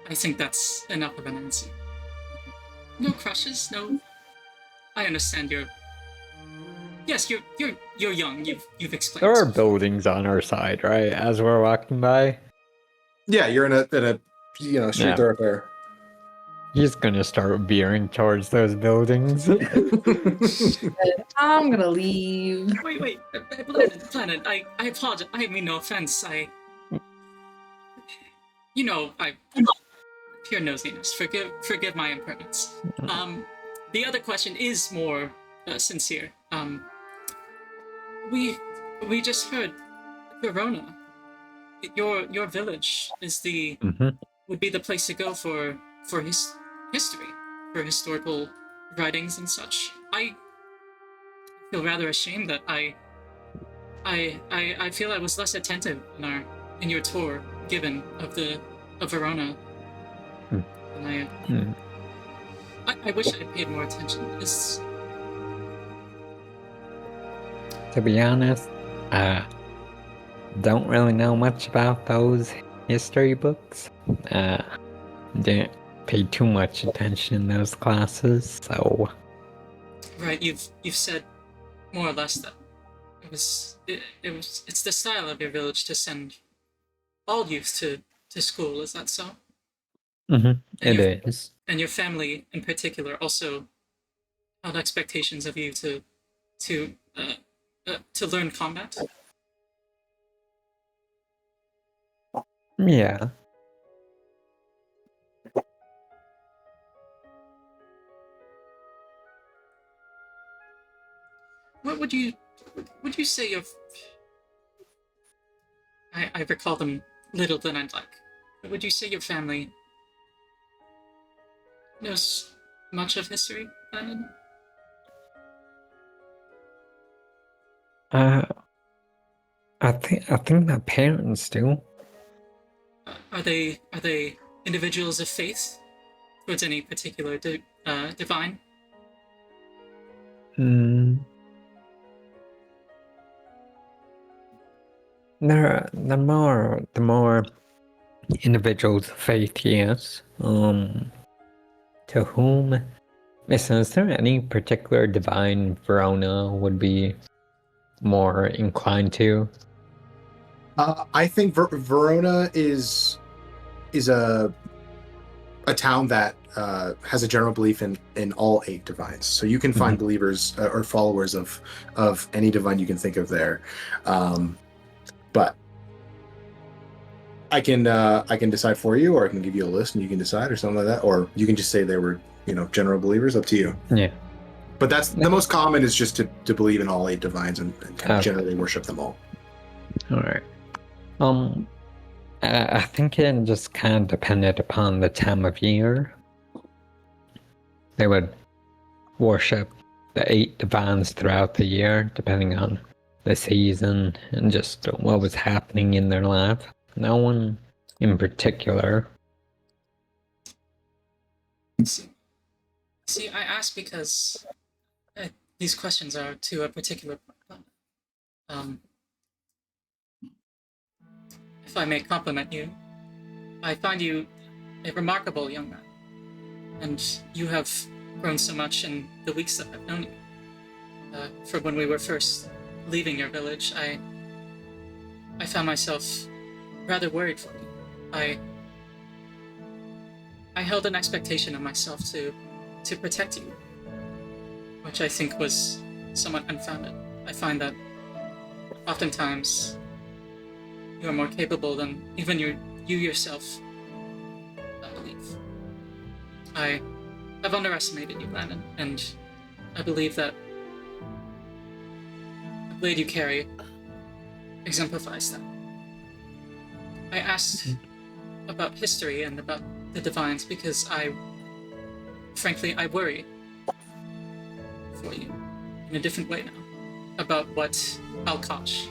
I think that's enough of an answer. No crushes, no. I understand you're. Yes, you're young. You've explained. There are buildings on our side, right? As we're walking by. Yeah, you're in a street Yeah. thoroughfare. He's gonna start veering towards those buildings. I'm gonna leave. Wait, Planet. I apologize. I mean no offense. Pure nosiness. Forgive my impertinence. The other question is more sincere. We just heard Verona. Your village is would be the place to go for history, for historical writings and such. I feel rather ashamed that I feel I was less attentive in your tour given of Verona. And I wish I had paid more attention. To be honest, don't really know much about those history books. Didn't pay too much attention in those classes, so. Right, you've said more or less that it's the style of your village to send all youth to school. Is that so? It is. And your family in particular also held expectations of you to learn combat. Yeah. What would you say your... I recall them little than I'd like. But would you say your family knows much of history, Brandon? I think my parents do. Are they individuals of faith towards any particular divine? Mm. They're more individuals of faith, yes. To whom? Listen, is there any particular divine Verona would be more inclined to? I think Verona is a town that has a general belief in all 8 divines. So you can find believers or followers of any divine you can think of there. But I can decide for you, or I can give you a list and you can decide, or something like that. Or you can just say they were, general believers. Up to you. Yeah. But that's the most common, is just to believe in all 8 divines and kind of generally worship them all. All right. I think it just kind of depended upon the time of year. They would worship the 8 divines throughout the year, depending on the season and just what was happening in their life. No one in particular. See, I ask because these questions are to a particular point. If I may compliment you, I find you a remarkable young man, and you have grown so much in the weeks that I've known you. From when we were first leaving your village, I found myself rather worried for you. I held an expectation of myself to protect you, which I think was somewhat unfounded. I find that oftentimes you are more capable than even you yourself believe. I have underestimated you, Brandon, and I believe that the blade you carry exemplifies that. I asked about history and about the divines because frankly, I worry for you in a different way now about what Akatosh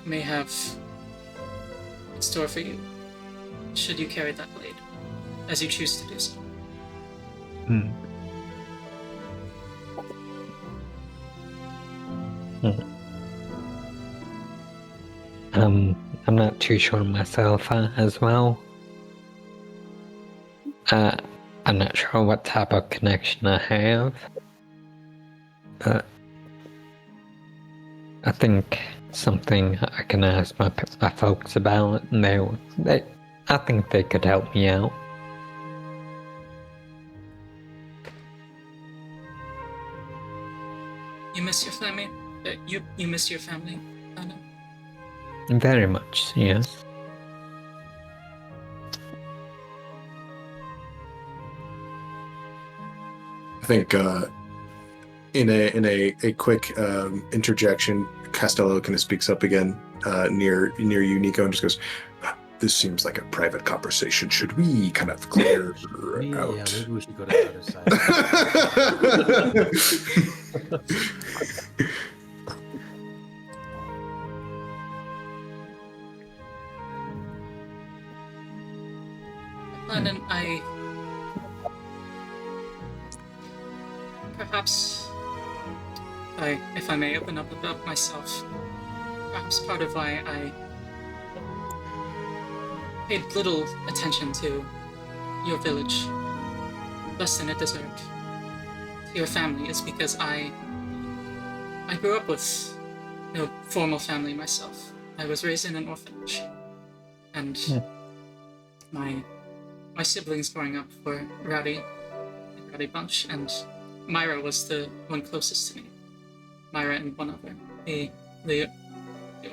may have in store for you should you carry that blade, as you choose to do so. I'm not too sure myself as well. I'm not sure what type of connection I have, but I think something I can ask my folks about, and I think they could help me out. You miss your family? You miss your family, Anna? Very much, yes. I think in a quick interjection, Castello kind of speaks up again near you, Nico, and just goes, "This seems like a private conversation. Should we kind of clear out?" Yeah, maybe we should go to the other side. Brandon, perhaps, if I may open up about myself, perhaps part of why I paid little attention to your village, less than it deserved, to your family, is because I grew up with no formal family myself. I was raised in an orphanage, and my siblings growing up were a rowdy bunch, and Myra was the one closest to me. Myra and one other, the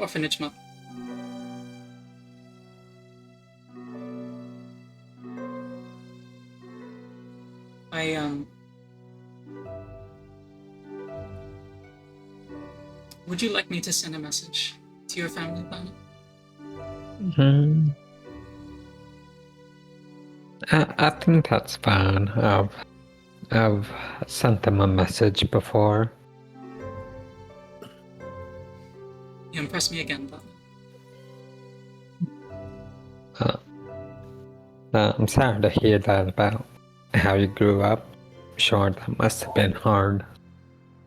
orphanage mother. I would you like me to send a message to your family, Planet? I think that's fine. I've sent them a message before. You impress me again, Planet. I'm sorry to hear that about how you grew up. I'm sure that must have been hard.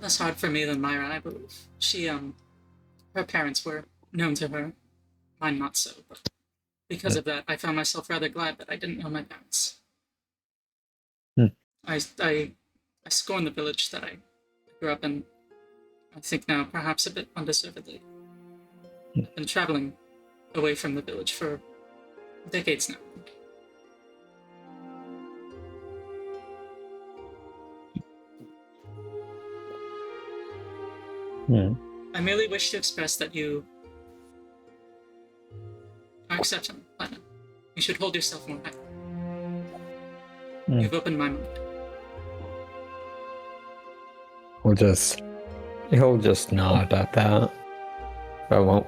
Less hard for me than Myra, I believe. She, her parents were known to her. Mine not so, but because of that, I found myself rather glad that I didn't know my parents. I scorn the village that I grew up in. I think now perhaps a bit undeservedly. I've been traveling away from the village for decades now. I merely wish to express that you are exceptional, Platinum. You should hold yourself more high. You've opened my mind. He'll just nod at that. But I won't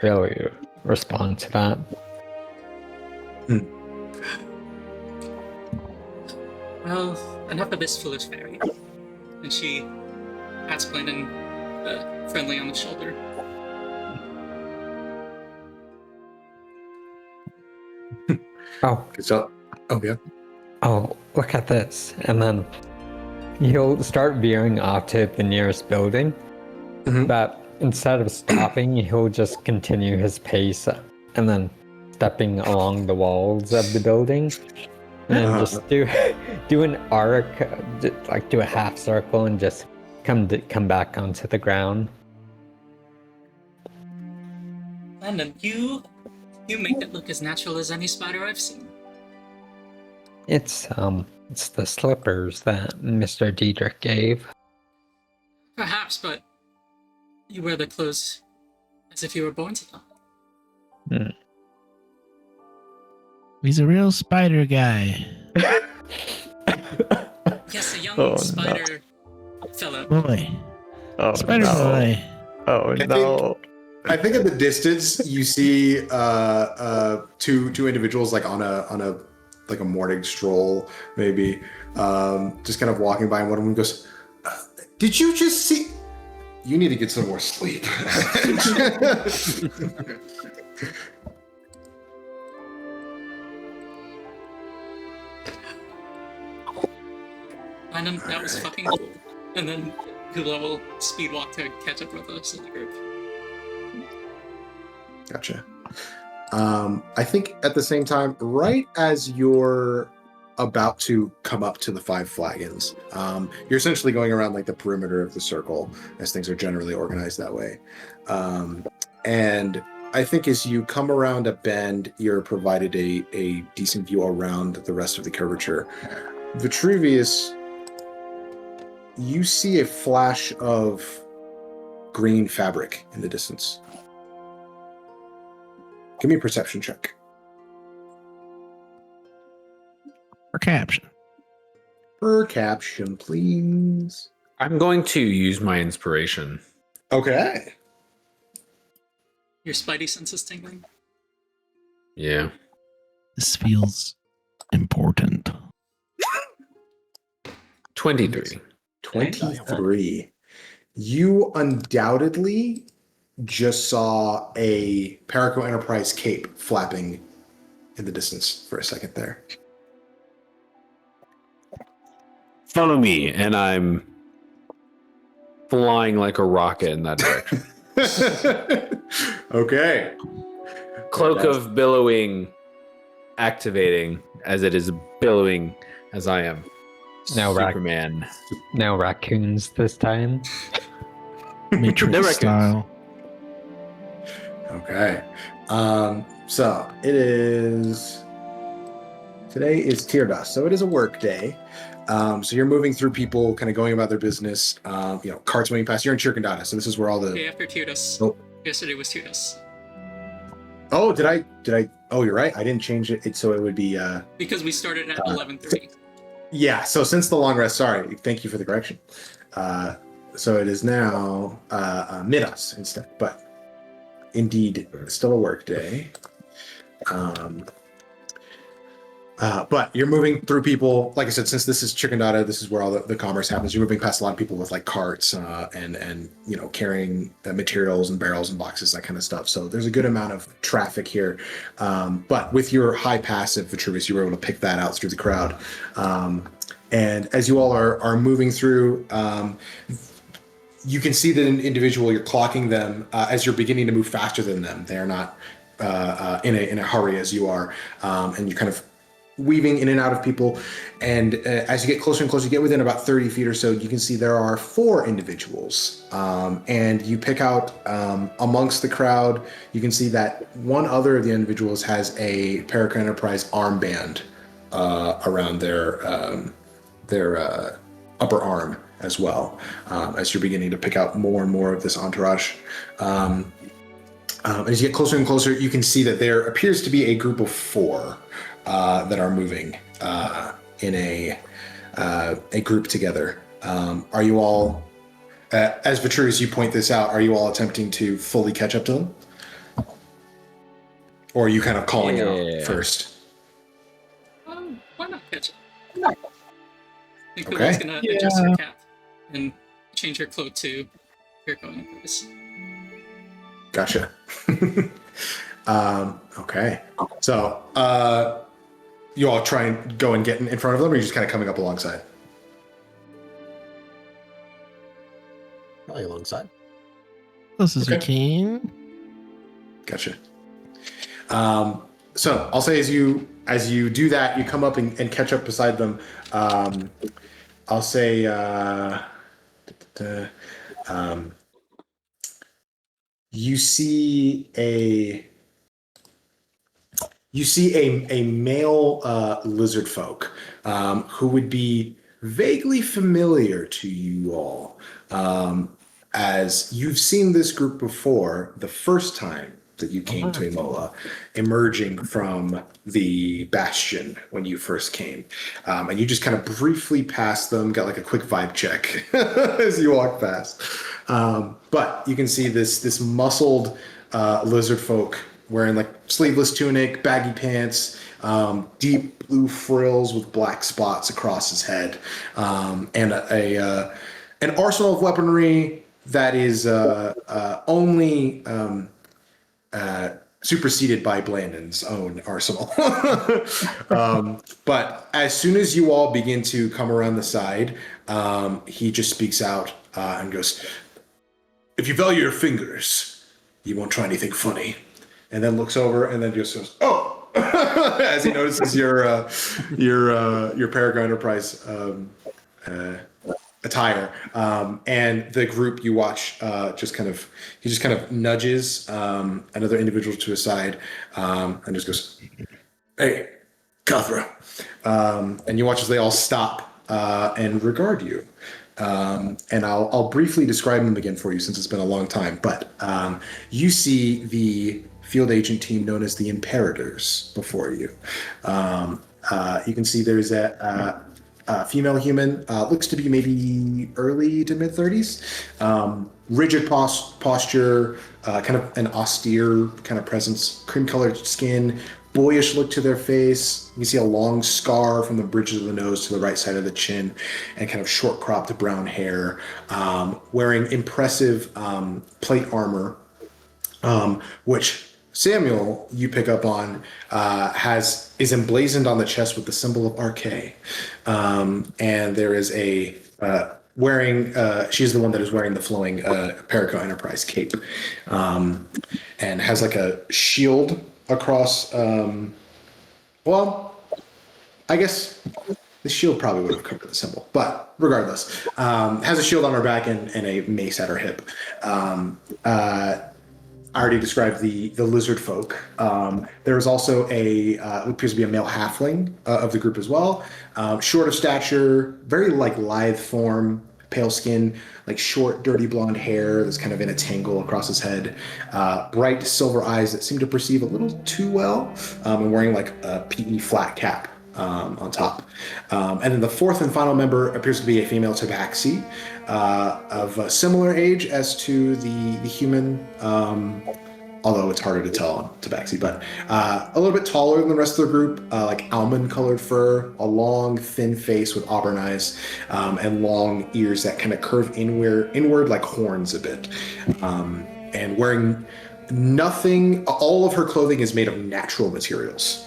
really respond to that. Well, enough of this foolish fairy. And she pats Blandon friendly on the shoulder. Oh. So, yeah. Oh, look at this. And then he'll start veering off to the nearest building. But instead of stopping, he'll just continue his pace and then stepping along the walls of the building. And just do an arc, like do a half circle and just come back onto the ground. Blandon, you make it look as natural as any spider I've seen. It's the slippers that Mr. Diedrich gave. Perhaps, but you wear the clothes as if you were born to them. He's a real spider guy. Yes, a young spider fellow. Boy. Oh, spider boy. Oh no. I think in the distance you see two individuals like on a like a morning stroll, maybe, just kind of walking by, and one of them goes, "Did you just see? You need to get some more sleep." And that was fucking cool. And then Kula will speed walk to catch up with us in the group. Gotcha. I think at the same time, right as you're about to come up to the 5 flagons, you're essentially going around like the perimeter of the circle, as things are generally organized that way. And I think as you come around a bend, you're provided a decent view around the rest of the curvature. Vitruvius, you see a flash of green fabric in the distance. Give me a perception check. For caption. Per caption, please. I'm going to use my inspiration. Okay. Your spidey sense is tingling. Yeah. This feels important. 23. 23. You undoubtedly just saw a Paraco Enterprise cape flapping in the distance for a second there. Follow me, and I'm flying like a rocket in that direction. Okay. Cloak of billowing activating as it is billowing as I am. Now Superman. Now raccoons this time. Matrix style. Okay. So it is. Today is Tirdas, so it is a work day. So you're moving through people, kind of going about their business. Carts moving past. You're in Chirkandata, so this is where all the. Day after Tirdas. Oh. Yesterday was Tirdas. Oh, did I? Oh, you're right. I didn't change it, so it would be. Because we started at 11:30. Yeah, so since the long rest, sorry, thank you for the correction. So it is now Midas instead, but indeed still a work day. But you're moving through people, like I said, since this is Chicken Data, this is where all the commerce happens. You're moving past a lot of people with like carts and carrying materials and barrels and boxes, that kind of stuff. So there's a good amount of traffic here. But with your high passive, Vitruvius, you were able to pick that out through the crowd. And as you all are moving through, you can see that an individual, you're clocking them as you're beginning to move faster than them. They're not in a hurry as you are, and you're kind of weaving in and out of people. And as you get closer and closer, you get within about 30 feet or so, you can see there are 4 individuals. And you pick out amongst the crowd, you can see that one other of the individuals has a Paragon Enterprise armband around their upper arm as well, as you're beginning to pick out more and more of this entourage. As you get closer and closer, you can see that there appears to be a group of 4 that are moving in a group together. Are you all, as Vitruvius, you point this out, are you all attempting to fully catch up to them? Or are you kind of calling out first? Why not catch up? I think Kubo's gonna adjust her cap and change her cloak to Pirko Enterprise. Gotcha. Okay. So, you all try and go and get in front of them, or are you just kind of coming up alongside? Probably alongside. This is your king. Gotcha. So I'll say as you do that, you come up and catch up beside them. I'll say you see a male lizard folk who would be vaguely familiar to you all, as you've seen this group before the first time that you came to Imola, emerging from the bastion when you first came. And you just kind of briefly passed them, got like a quick vibe check as you walk past. But you can see this muscled lizard folk wearing like sleeveless tunic, baggy pants, deep blue frills with black spots across his head, and an arsenal of weaponry that is only superseded by Blandon's own arsenal. But as soon as you all begin to come around the side, he just speaks out and goes, "If you value your fingers, you won't try anything funny." And then looks over and then just goes, "Oh," as he notices your Paragon Enterprise attire, and the group you watch he just kind of nudges another individual to his side and just goes, "Hey, Kathra," and you watch as they all stop and regard you. And I'll briefly describe them again for you since it's been a long time. But you see the field agent team known as the Imperators before you. You can see there's a female human, looks to be maybe early to mid-30s. Rigid posture, kind of an austere kind of presence, cream-colored skin, boyish look to their face. You can see a long scar from the bridges of the nose to the right side of the chin, and kind of short-cropped brown hair, wearing impressive plate armor, which Samuel, you pick up on, is emblazoned on the chest with the symbol of RK. And there is a she's the one that is wearing the flowing Paragon Enterprise cape, and has like a shield across. Well, I guess the shield probably would have covered the symbol, but regardless, has a shield on her back and a mace at her hip. I already described the lizard folk. There is also what appears to be a male halfling of the group as well. Short of stature, very like lithe form, pale skin, like short, dirty blonde hair that's kind of in a tangle across his head. Bright silver eyes that seem to perceive a little too well, and wearing like a PE flat cap on top. And then the fourth and final member appears to be a female tabaxi of a similar age as to the human, although it's harder to tell on tabaxi, but a little bit taller than the rest of the group, like almond-colored fur, a long, thin face with auburn eyes, and long ears that kind of curve inward like horns a bit. And wearing nothing, all of her clothing is made of natural materials.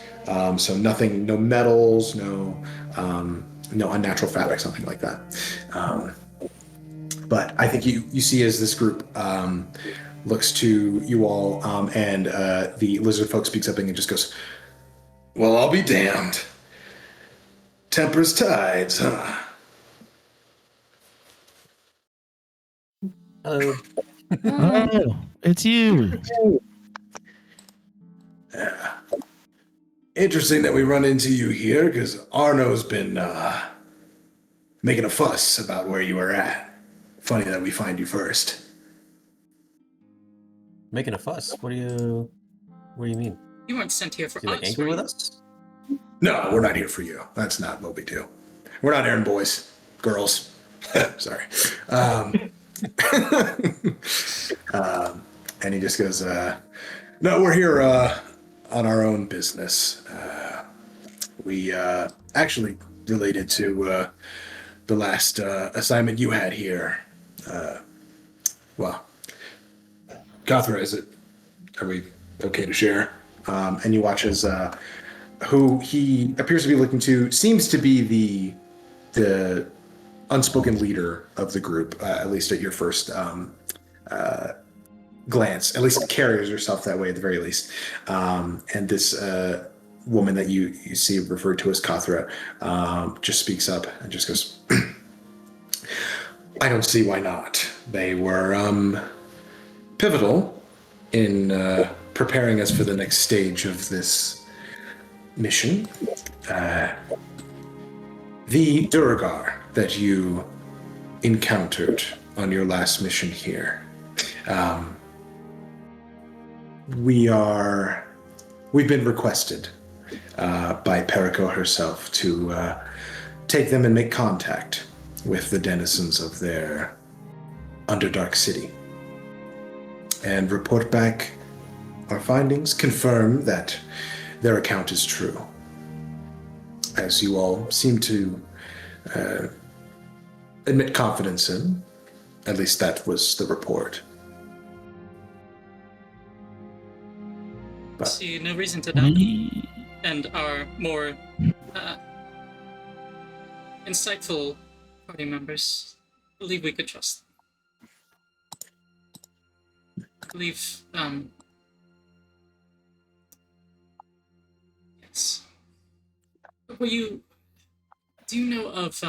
So nothing, no metals, no unnatural fabric, something like that. But I think you see as this group looks to you all, and the lizard folk speaks up and just goes, "Well, I'll be damned. Tempers tides, huh?" Hello. Oh, it's you. Interesting that we run into you here, because Arno's been making a fuss about where you were at. Funny that we find you first. Making a fuss. What do you mean? You weren't sent here for Is he like us, angry were with you? us? No, we're not here for you. That's not what we do. We're not errand boys, girls. Sorry. And he just goes, "No, we're here on our own business. We actually related to the last assignment you had here. Well, Gothra, is it? Are we okay to share?" And you watch as who he appears to be looking to seems to be the unspoken leader of the group, at least at your first glance. At least carries herself that way at the very least. And this woman that you see referred to as Kothra just speaks up and just goes, "I don't see why not. They were pivotal in preparing us for the next stage of this mission. The Duragar that you encountered on your last mission here. We've been requested by Perico herself to take them and make contact with the denizens of their Underdark city and report back our findings, confirm that their account is true. As you all seem to admit confidence in. At least that was the report. But See no reason to doubt them. And our more insightful party members believe we could trust them. I believe, yes. Do you know of,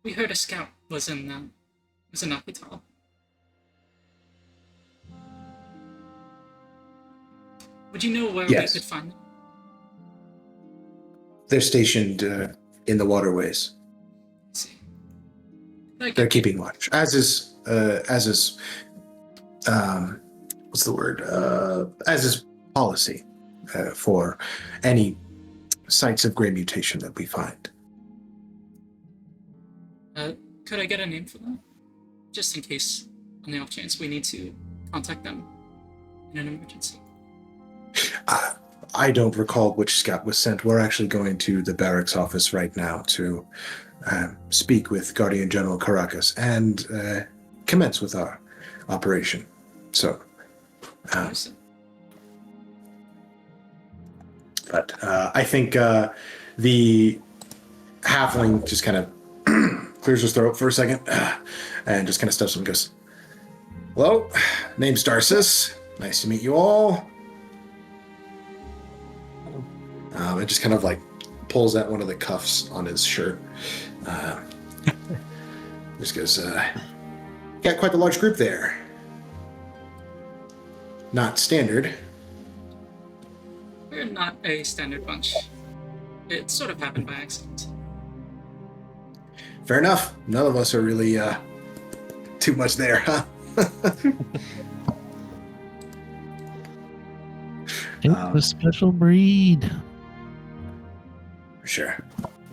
we heard a scout was in Aquital. Would you know where Yes. we could find them? they're stationed in the waterways. Let's see. They're keeping watch. As is what's the word? As is policy for any sites of great mutation that we find. Could I get a name for them? Just in case, on the off chance, we need to contact them in an emergency. I don't recall which scout was sent. We're actually going to the barracks office right now to speak with Guardian General Caracas and commence with our operation. So, but I think the halfling just kind of clears his throat for a second and just kind of steps up and goes, "Hello, name's Darcis. Nice to meet you all." It just kind of like pulls at one of the cuffs on his shirt. Just goes, got quite a large group there. Not standard. We're not a standard bunch. It sort of happened by accident. Fair enough. None of us are really too much there, huh? It's a special breed. For sure.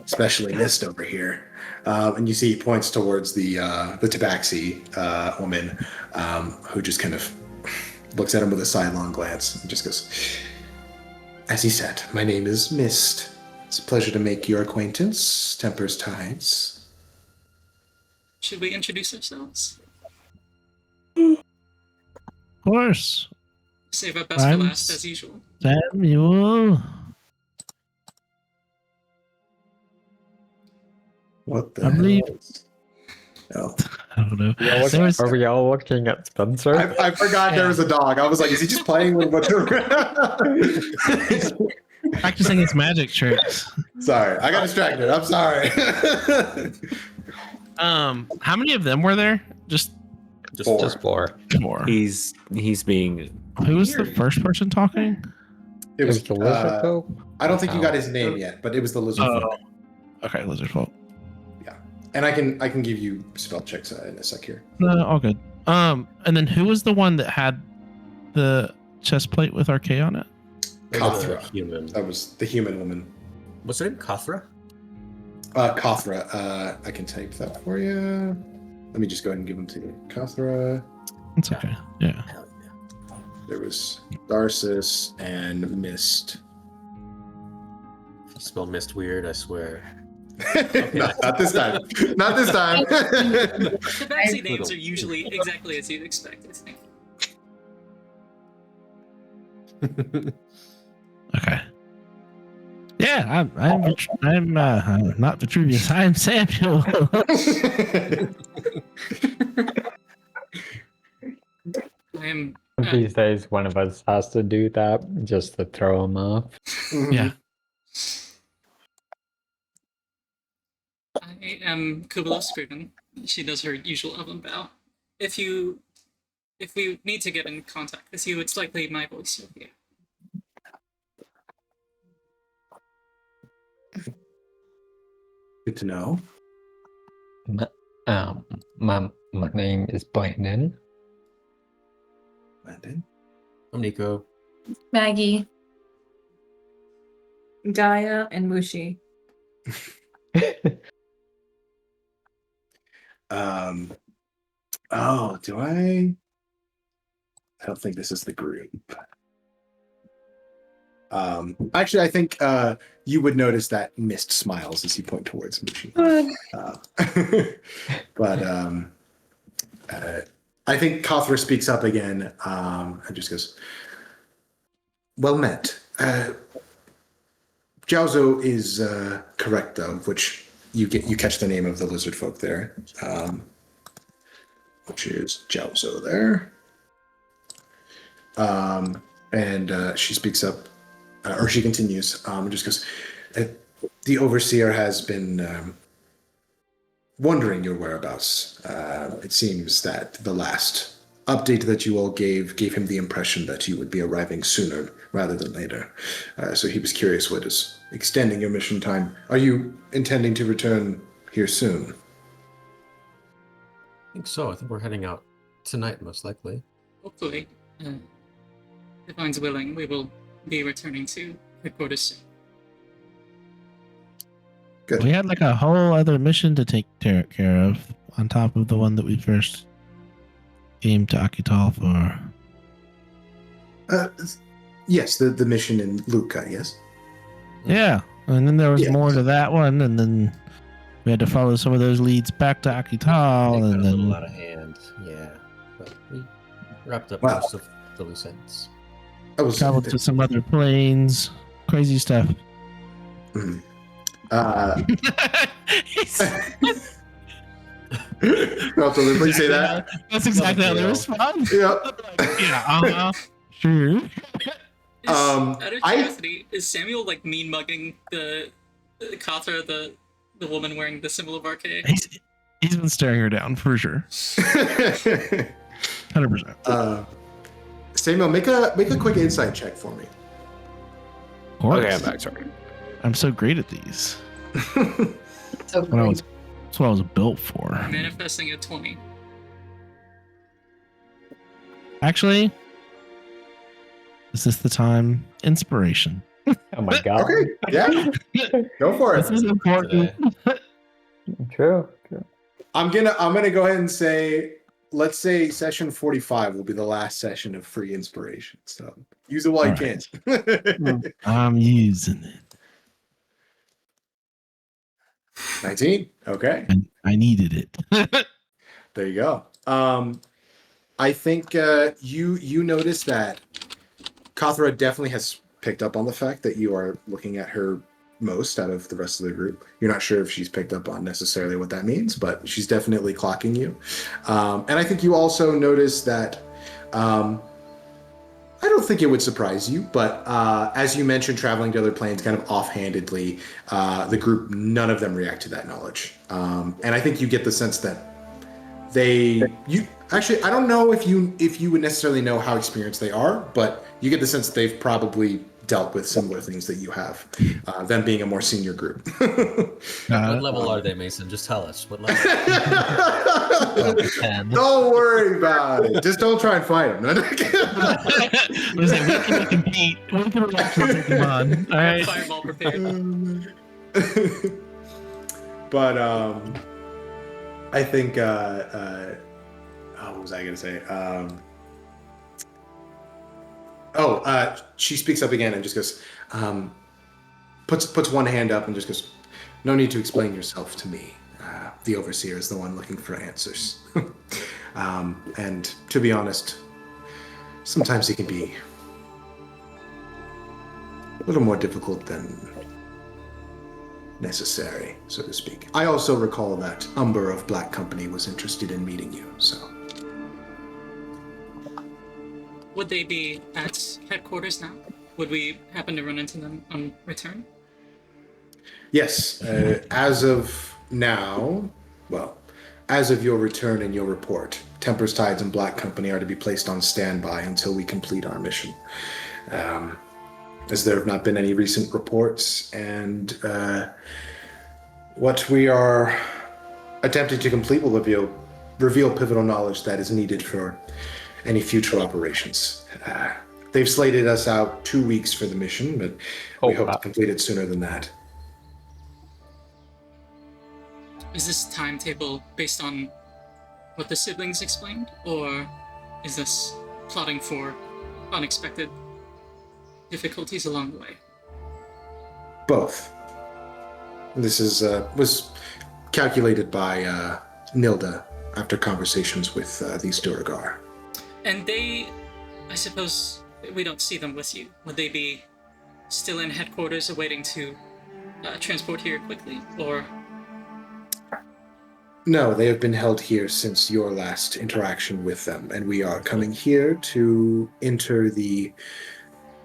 Especially Mist over here. And you see he points towards the tabaxi woman, who just kind of looks at him with a sidelong glance and just goes, "As he said, my name is Mist. It's a pleasure to make your acquaintance, Temper's Tides." Should we introduce ourselves? Of course. Save our best for last, as usual. Samuel. What the I believe. hell? I don't know. Are we all looking at Spencer? I forgot there was a dog. I was like, is he just playing with what Practicing his magic tricks. Sorry, I got distracted. I'm sorry. How many of them were there? Just four. Four. He's being. Who was the first person talking? It was the lizard folk? I don't think you got his name yet, but it was the lizard folk. Okay, lizard folk. Yeah, and I can give you spell checks in a sec here. No, all good. And then who was the one that had the chest plate with RK on it? Kothra. Human. That was the human woman. What's her name? Kothra? Kothra. I can type that for you. Let me just go ahead and give them to you. Kothra. It's okay. Yeah. Hell yeah. There was Tharsis and Mist. If you spell mist weird, I swear. Not this time. Not this time. The vaccine names are usually exactly as you'd expect, I think. Okay. Yeah, I'm not Vitruvius. I'm Samuel. I am. These days, one of us has to do that just to throw him off. Yeah. I am Kubala Scriven. She does her usual oven bow. If we need to get in contact with you, it's likely my voice you'll hear. Good to know. My name is Brandon. Landon. I'm Nico. Maggie. Gaia and Mushi. Oh, do I? I don't think this is the group. Actually, I think you would notice that Mist smiles as you point towards Mushi. But I think Kothra speaks up again and just goes, "Well met. Jiaozo is correct, though, which you catch the name of the lizard folk there, which is Jiaozo there." And she speaks up, or she continues, and just goes, "The overseer has been wondering your whereabouts. It seems that the last update that you all gave him the impression that you would be arriving sooner rather than later. So he was curious what is extending your mission time. Are you intending to return here soon?" I think so. I think we're heading out tonight, most likely. Hopefully, Divine's willing, we will be returning to headquarters soon. Good. We had like a whole other mission to take care of on top of the one that we first came to Akital for. Yes, the mission in Luca, yes? Yeah, and then there was Yeah. more to that one, and then we had to follow some of those leads back to I think Akital, got and a little then out of hand. Yeah. But we wrapped up Wow. most of the loose ends. I was traveled to some other planes. Crazy stuff. Mhm. I'll deliberately say that. That's exactly how they respond. Yep. Yeah, sure. Out of I- curiosity, is Samuel like mean mugging the Kothra, the woman wearing the symbol of RK? He's been staring her down for sure. 100%. Samuel, make a quick insight check for me. Of course. Okay, I'm back. Sorry. I'm so great at these. So That's what I was built for. Manifesting a 20. Actually, Is this the time? Inspiration. Oh my god. Okay, yeah, go for This it. is important. True. I'm gonna go ahead and say, let's say session 45 will be the last session of free inspiration. So use it while you All can. I'm using it. 19. Okay, And I needed it. there you go. I think you notice that Kathra definitely has picked up on the fact that you are looking at her most out of the rest of the group. You're not sure if she's picked up on necessarily what that means, but she's definitely clocking you. And I think you also notice that I don't think it would surprise you, but as you mentioned, traveling to other planes kind of offhandedly, the group, none of them react to that knowledge. And I think you get the sense that I don't know if you would necessarily know how experienced they are, but you get the sense that they've probably dealt with similar things that you have, them being a more senior group. What level are they, Mason? Just tell us. What level? 10. Don't worry about it. Just don't try and fight them. Listen, we can compete. We can actually take them on. All right. Fireball prepared. But I think what was I gonna say? She speaks up again and just goes, puts one hand up and just goes, "No need to explain yourself to me. The overseer is the one looking for answers." And to be honest, sometimes he can be a little more difficult than necessary, so to speak. I also recall that Umber of Black Company was interested in meeting you, so. Would they be at headquarters now? Would we happen to run into them on return? Yes, as of now, well, as of your return and your report, Tempers, Tides, and Black Company are to be placed on standby until we complete our mission. As there have not been any recent reports, and what we are attempting to complete will reveal pivotal knowledge that is needed for any future operations. They've slated us out 2 weeks for the mission, but we hope to complete it sooner than that. Is this timetable based on what the siblings explained, or is this plotting for unexpected difficulties along the way? Both. This is was calculated by Nilda after conversations with these Duragar. And they, I suppose, we don't see them with you. Would they be still in headquarters awaiting to transport here quickly, or? No, they have been held here since your last interaction with them, and we are coming here to enter the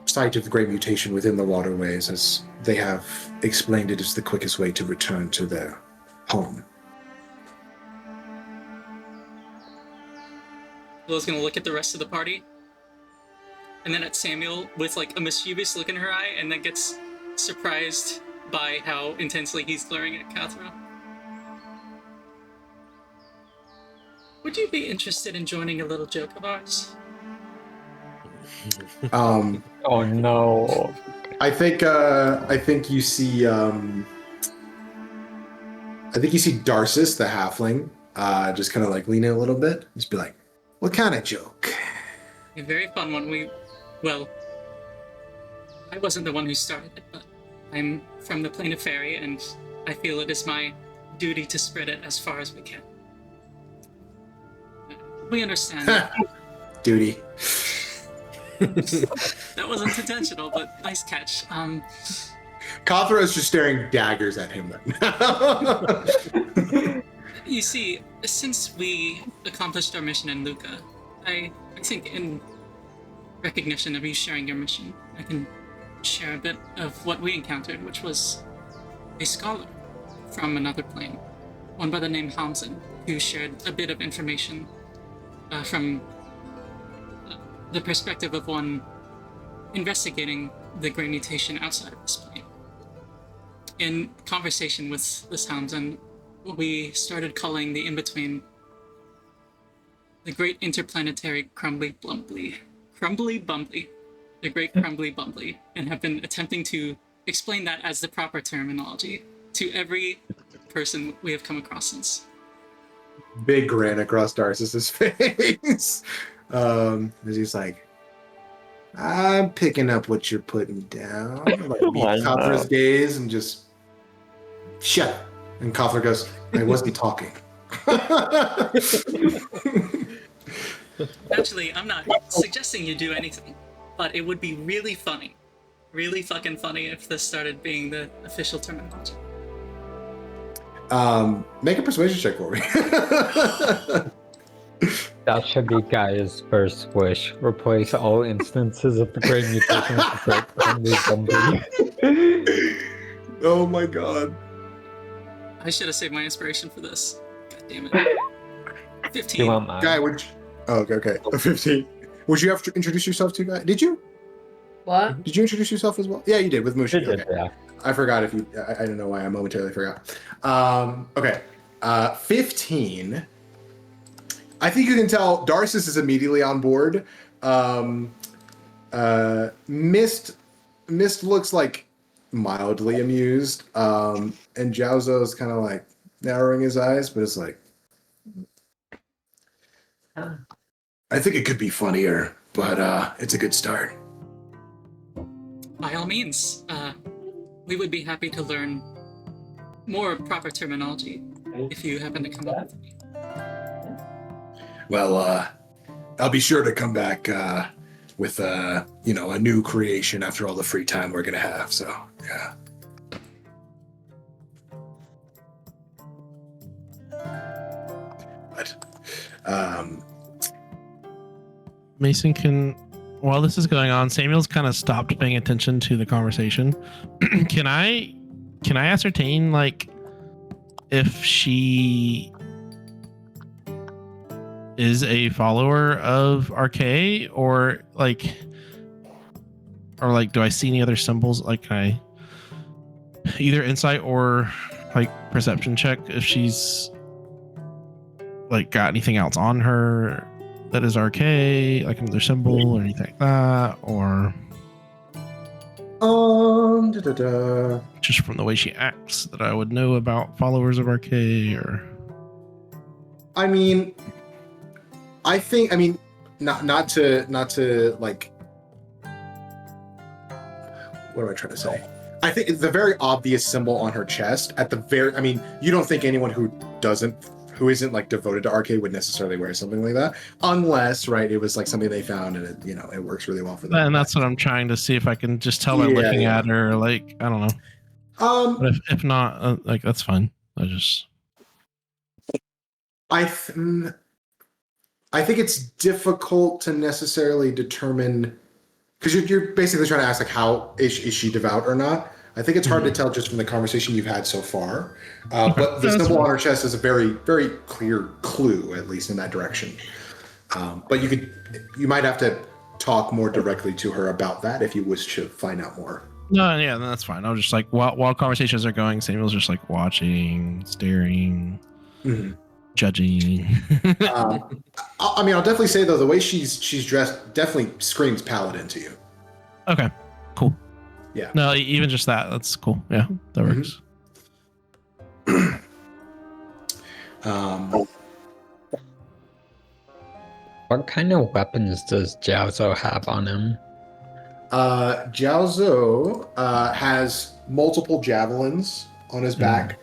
site of the Great Mutation within the waterways, as they have explained it is the quickest way to return to their home. Will's gonna look at the rest of the party, and then at Samuel with like a mischievous look in her eye, and then gets surprised by how intensely he's glaring at Kathra. Would you be interested in joining a little joke of ours? Oh no. I think you see Darcis, the halfling, just kind of like lean in a little bit, just be like, "What kind of joke?" A very fun one. Well, I wasn't the one who started it, but I'm from the plane of fairy, and I feel it is my duty to spread it as far as we can. We understand that. Duty. That wasn't intentional, but nice catch. Kathra is just staring daggers at him. You see, since we accomplished our mission in Luca, I think in recognition of you sharing your mission, I can share a bit of what we encountered, which was a scholar from another plane, one by the name Hamzen, who shared a bit of information from the perspective of one investigating the Great Mutation outside of this plane. In conversation with this Hamzen, we started calling the in-between the Great Interplanetary Crumbly Bumbly. the great crumbly bumbly, and have been attempting to explain that as the proper terminology to every person we have come across since. Big grin across Darcis's face. As he's like, I'm picking up what you're putting down. Like, meet Copper's gaze and just shut up. And Copper goes, I wasn't talking. Actually, I'm not suggesting you do anything, but it would be really funny, really fucking funny if this started being the official terminology. Make a persuasion check for me. That should be Gaia's first wish. Replace all instances of the great mutation with the great crumbly bumbly. Oh my god. I should have saved my inspiration for this. God damn it. 15. You want mine? Guy, would you... Oh, okay. 15. Would you have to introduce yourself to Guy? Did you? What? Did you introduce yourself as well? Yeah, you did with Mushi. You did, Okay. yeah. I forgot if you... I don't know why I momentarily forgot. Okay. 15. I think you can tell Darcis is immediately on board. Mist looks like mildly amused. And Jiaozo is kind of like narrowing his eyes, but it's like... I think it could be funnier, but it's a good start. By all means, we would be happy to learn more proper terminology if you happen to come up with any. Well, I'll be sure to come back with a new creation after all the free time we're gonna have. So yeah. But Mason can, while this is going on, Samuel's kind of stopped paying attention to the conversation. Can I ascertain, like, if she is a follower of RK, or like, do I see any other symbols? Like, can I either insight or like perception check if she's like got anything else on her that is RK, like another symbol or anything like that, or just from the way she acts that I would know about followers of RK, or I mean, not to like, what am I trying to say? I think the very obvious symbol on her chest at the very, I mean, you don't think anyone who isn't like devoted to RK would necessarily wear something like that, unless, right, it was like something they found and it, it works really well for them. and that's what I'm trying to see if I can just tell by looking at her. Like, I don't know. But if not, like, that's fine. I think it's difficult to necessarily determine, because you're basically trying to ask like, how is she devout or not. I think it's hard to tell just from the conversation you've had so far. But the symbol on her chest is a very, very clear clue, at least in that direction. But you might have to talk more directly to her about that if you wish to find out more. No, yeah, that's fine. I was just like, while conversations are going, Samuel's just like watching, staring, judging. I mean, I'll definitely say though, the way she's dressed definitely screams paladin to you. Okay, cool. Yeah. No, even just that, that's cool. Yeah, that works. What kind of weapons does Jiaozo have on him? Jiaozo has multiple javelins on his back.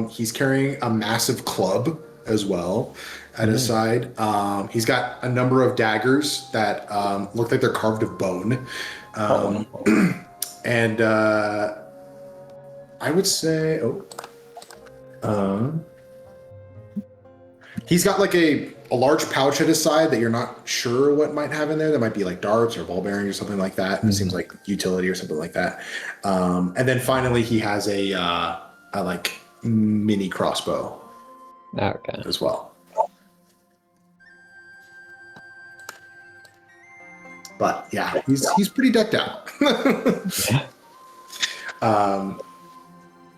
He's carrying a massive club as well at his side. He's got a number of daggers that look like they're carved of bone. And I would say, he's got like a large pouch at his side that you're not sure what might have in there. That might be like darts or ball bearings or something like that. And it seems like utility or something like that. And then finally, he has a like mini crossbow as well. But yeah, he's pretty decked out.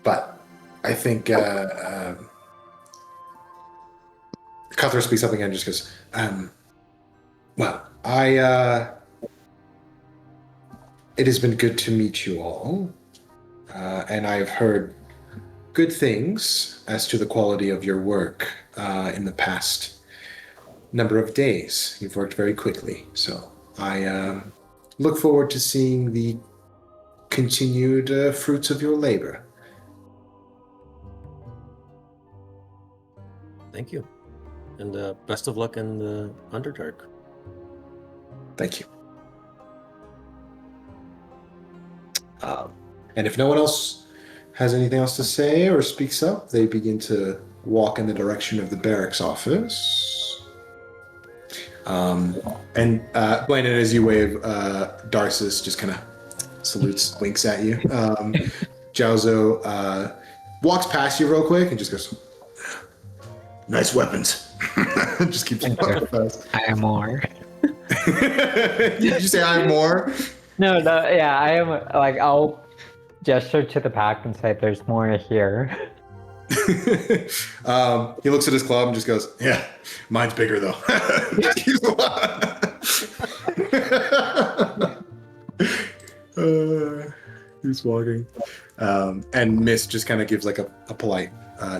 But I think Cuthbert speaks up again, just goes, well, It has been good to meet you all, and I've heard good things as to the quality of your work in the past number of days. You've worked very quickly, so I look forward to seeing the continued fruits of your labor. Thank you. And best of luck in the Underdark. Thank you. And if no one else has anything else to say or speaks up, they begin to walk in the direction of the barracks office. And Brandon, as you wave, Darcis just kind of salutes, winks at you. Jiaozo walks past you real quick and just goes, "Nice weapons." Just keeps walking past. I am more. Did you say I have more? No, yeah, I am. Like, I'll gesture to the pack and say, "There's more here." He looks at his club and just goes, "Yeah, mine's bigger though." Just keeps he's walking. And Miss just kind of gives like a polite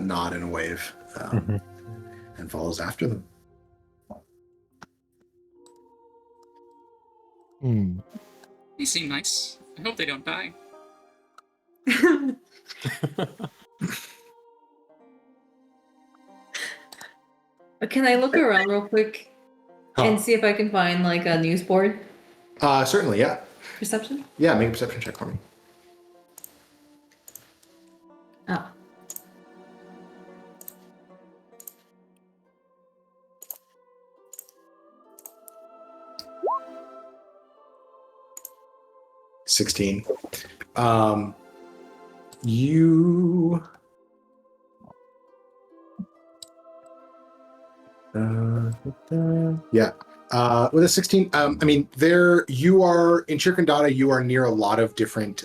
nod and a wave and follows after them. They seem nice. I hope they don't die. Can I look around real quick and see if I can find like a news board? Certainly, yeah. Perception? Yeah, make a perception check for me. Oh. $16. You. Yeah. With a 16, I mean, you are in Chirkandata, you are near a lot of different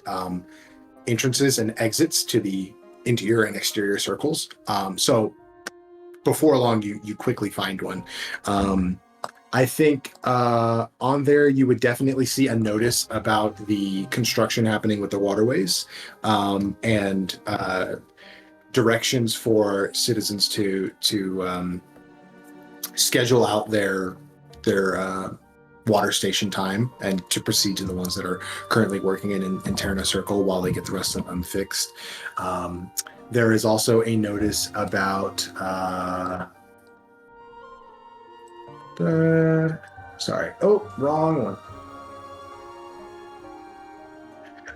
entrances and exits to the interior and exterior circles. So before long, you quickly find one. I think on there you would definitely see a notice about the construction happening with the waterways and directions for citizens to schedule out their water station time and to proceed to the ones that are currently working in Terna Circle while they get the rest of them fixed. There is also a notice about sorry. Oh, wrong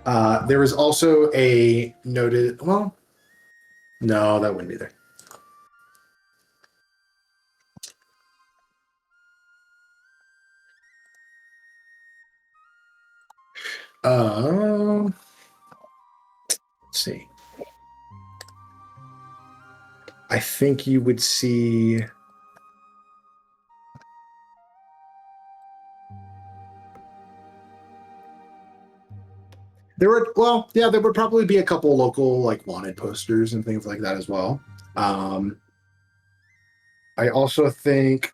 one. There is also a noted. Well, no, that wouldn't be there. Let's see. I think you would see. There would probably be a couple local like wanted posters and things like that as well. I also think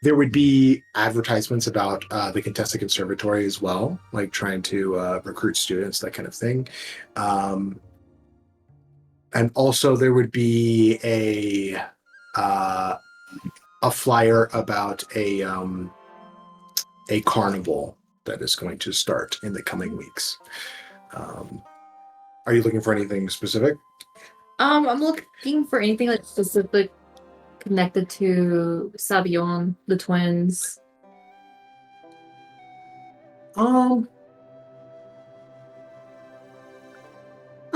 there would be advertisements about the Contessa Conservatory as well, like trying to recruit students, that kind of thing. And also there would be a flyer about a carnival that is going to start in the coming weeks. Are you looking for anything specific? I'm looking for anything like specific connected to Savion, the twins. I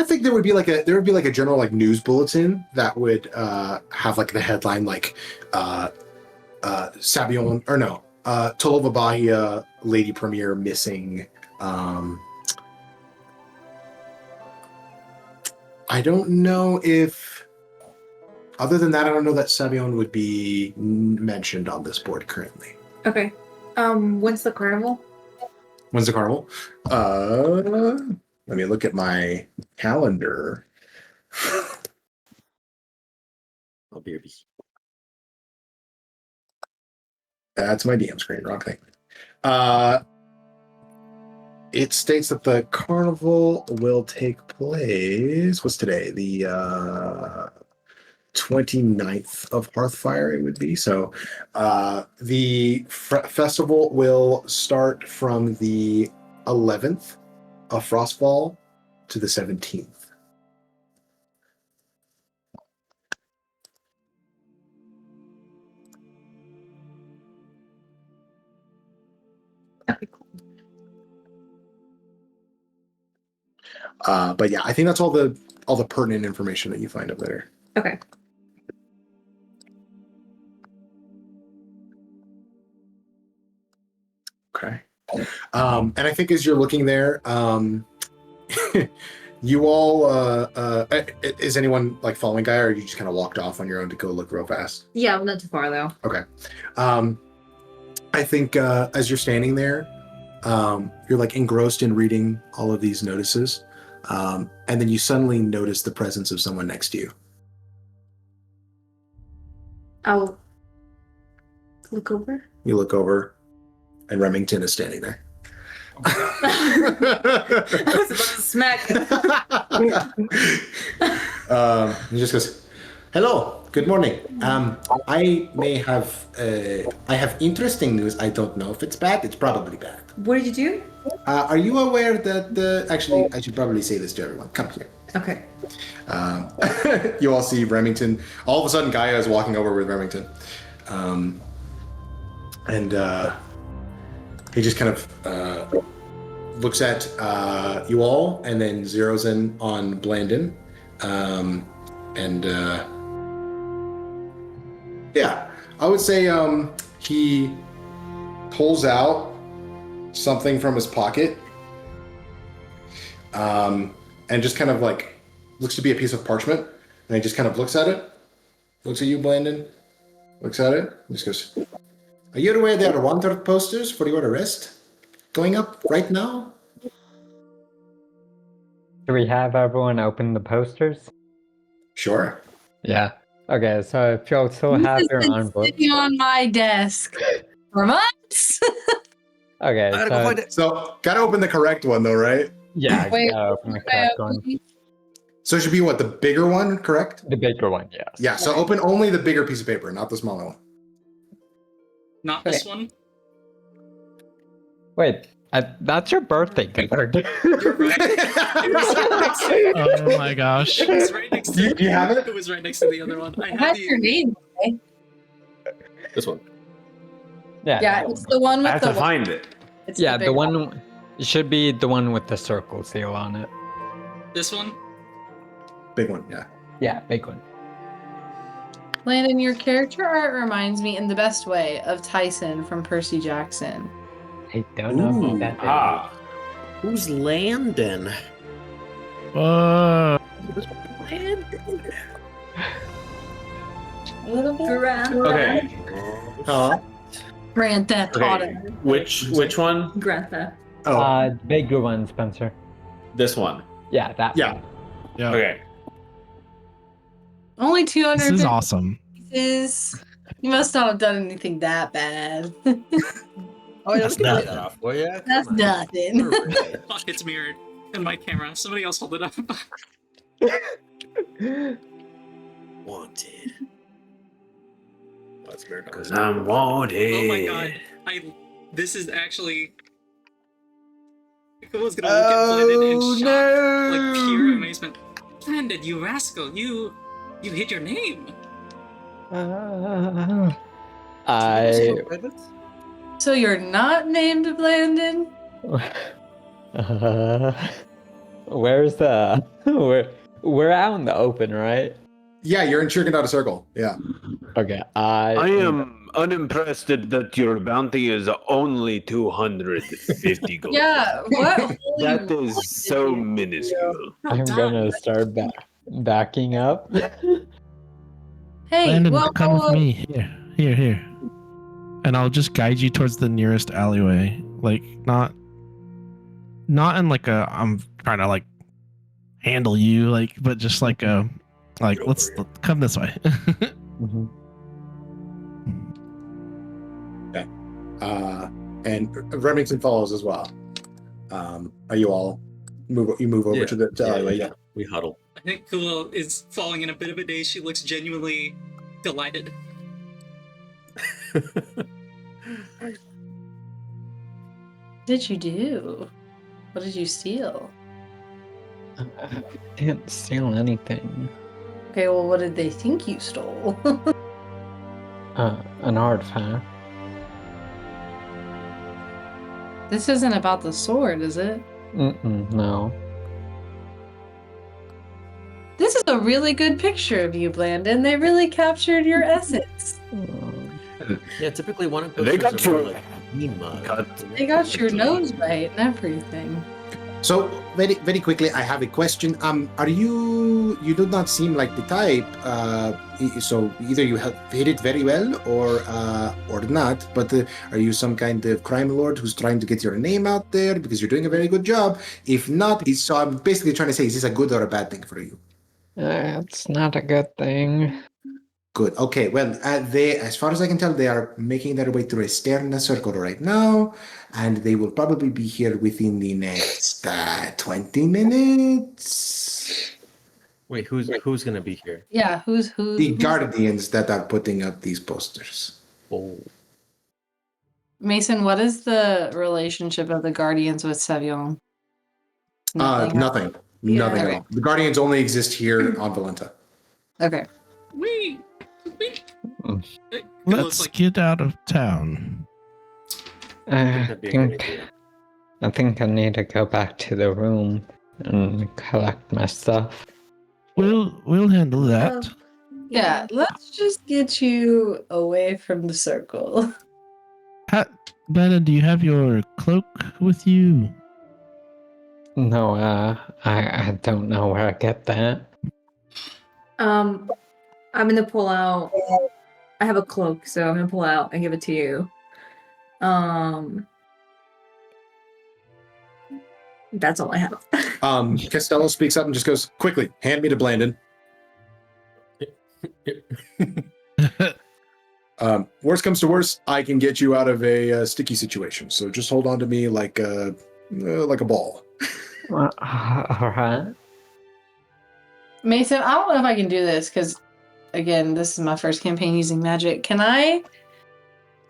think there would be like a general like news bulletin that would have like the headline like Savion or no Tolova Bahia Lady Premier missing. I don't know if, other than that, I don't know that Savion would be mentioned on this board currently. Okay. When's the carnival? When's the carnival? Let me look at my calendar. I'll be That's my DM screen, wrong thing. It states that the carnival will take place. What's today? The 29th of Hearthfire, it would be. So the festival will start from the 11th of Frostfall to the 17th. But yeah, I think that's all the pertinent information that you find up there. Okay. Okay. And I think as you're looking there, you all is anyone like following Gaia, or you just kind of walked off on your own to go look real fast? Yeah, I'm not too far though. Okay. I think as you're standing there, you're like engrossed in reading all of these notices. And then you suddenly notice the presence of someone next to you. I'll look over. You look over, and Remington is standing there. I was about to smack. He just goes, "Hello, good morning. I have interesting news. I don't know if it's bad. It's probably bad. What did you do? Are you aware that actually, I should probably say this to everyone. Come here." Okay. You all see Remington. All of a sudden, Gaia is walking over with Remington. And he just kind of looks at you all and then zeroes in on Blandon. Yeah, I would say he pulls out something from his pocket and just kind of like looks to be a piece of parchment, and he just kind of looks at it, looks at you, Blandon, looks at it, and just goes, "Are you aware there are wanted posters for your arrest going up right now?" Do we have everyone open the posters? Sure. Yeah. Okay, so if you'll still have This your has been envelope. sitting on my desk for months. Okay, I gotta go so find it. So, gotta open the correct one though, right? yeah, Wait, gotta open the correct one. So it should be what, the bigger one, correct? The bigger one, yes. Yeah, so open only the bigger piece of paper, not the smaller one. Not this one. Wait, that's your birthday card. You're right. It was right next to, Oh my gosh. it was right next to You have it? It was right next to the other one. I had What's your the name? Okay? This one. Yeah, it's the one I with have the to find it. It's Yeah, big the one it should be the one with the circle seal on it. this one. Big one, yeah. Yeah, big one. Landon, your character art reminds me in the best way of Tyson from Percy Jackson. I don't know Ooh, who that is. Ah, Who's Landon? A little bit. okay. Huh? Grand Theft Okay. Auto. Which one? Grand Theft. Oh, The bigger one, Spencer. This one. Yeah, that yeah. one. Yeah. Okay. Only This 200 is awesome. pieces. You must not have done anything that bad. Oh, yeah, That's we can nothing. take that off for you. That's nothing. Fuck, it's mirrored. And my camera. Somebody else hold it up. Wanted. That's weird. Because I'm wanted. Oh my god. This is actually. I was gonna look at Blandon in shock. Like pure amazement. Blandon, you rascal, you hid your name. I So you're not named Blandon? where's the we're out in the open, right? Yeah, you're in Chicken Out a Circle. Yeah. Okay, I am unimpressed that your bounty is only 250 gold. Yeah, what? That is so minuscule. I'm gonna start backing up. Hey, Landon, well, come with me. Here. And I'll just guide you towards the nearest alleyway. Like, not in like a, I'm trying to like handle you, like, but just like a, like, let's come this way. Mhm. and Remington follows as well. Are you all move over Yeah. to the alleyway? Yeah. We huddle. I think Kula is falling in a bit of a daze. She looks genuinely delighted. What did you do? What did you steal? I didn't steal anything. Okay, well, what did they think you stole? An artifact. This isn't about the sword, is it? No. This is a really good picture of you, Blandon. They really captured your essence. Yeah, typically one of They got pictures are more your- like mean mug. They got your nose right and everything. So very very quickly, I have a question. Are you do not seem like the type. So either you have hit it very well or not. But are you some kind of crime lord who's trying to get your name out there because you're doing a very good job? If not, so I'm basically trying to say, is this a good or a bad thing for you? It's not a good thing. Good. Okay. Well, they, as far as I can tell, they are making their way through a Sterna circle right now, and they will probably be here within the next 20 minutes. Wait, who's gonna be here? Yeah, who's The guardians that are putting up these posters. Oh, Mason, what is the relationship of the Guardians with Savion? Nothing. Nothing at all. The guardians only exist here on Valenta. Okay. We. Let's get out of town. I that'd be a good think idea. I need to go back to the room and collect my stuff. We'll handle that. Yeah, let's just get you away from the circle. Brennan, do you have your cloak with you? No, I don't know where I get that. I'm gonna pull out. I have a cloak, so I'm gonna pull out and give it to you. That's all I have. Costello speaks up and just goes, quickly, hand me to Blandon. Worst comes to worst, I can get you out of a sticky situation. So just hold on to me like a ball. All right. Mason, I don't know if I can do this because, again, this is my first campaign using magic. Can I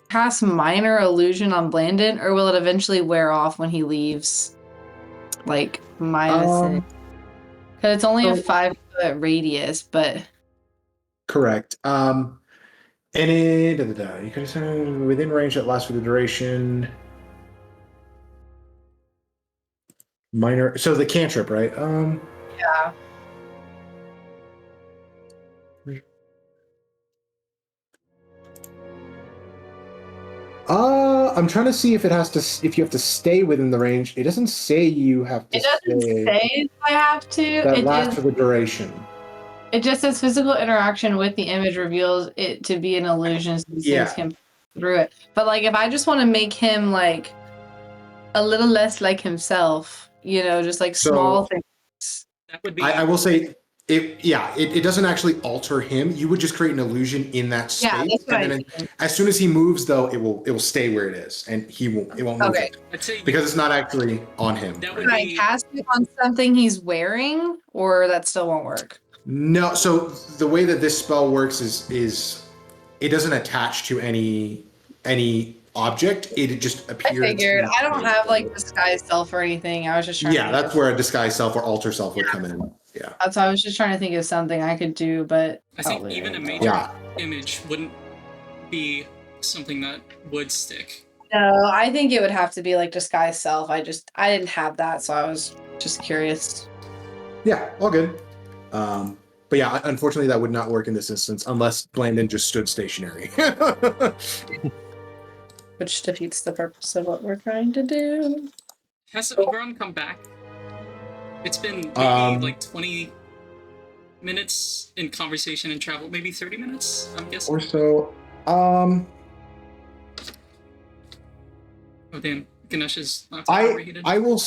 cast minor illusion on Blandon, or will it eventually wear off when he leaves? Like, minus it. Because it's only a 5-foot radius, but. Correct. Any you can say within range that lasts for the duration. Minor. So the cantrip, right? Yeah. I'm trying to see if it has to. If you have to stay within the range. It doesn't say you have to. It doesn't say if I have to. That lasts for the duration. It just says physical interaction with the image reveals it to be an illusion, so these things can through it. But like, if I just want to make him like a little less like himself, just like small things. That would be. I will say it doesn't actually alter him. You would just create an illusion in that space. Yeah, that's what and then as soon as he moves, though, it will stay where it is, and it won't move it, because it's not actually on him. Can I cast it on something he's wearing, or that still won't work? No, so the way that this spell works is it doesn't attach to any object. It just appears. I figured. I don't have like disguise self or anything. I was just trying. Yeah, that's where a disguise self or alter self would come in. Yeah. That's why I was just trying to think of something I could do, but I think even a major image wouldn't be something that would stick. No, I think it would have to be like disguise self. I didn't have that, so I was just curious. Yeah, all good. But yeah, unfortunately, that would not work in this instance unless Blandon just stood stationary. Which defeats the purpose of what we're trying to do. Has Oberon come back? It's been maybe like 20 minutes in conversation and travel, maybe 30 minutes, I'm guessing. Or so. Oh damn, Ganesh is not reheated. I will.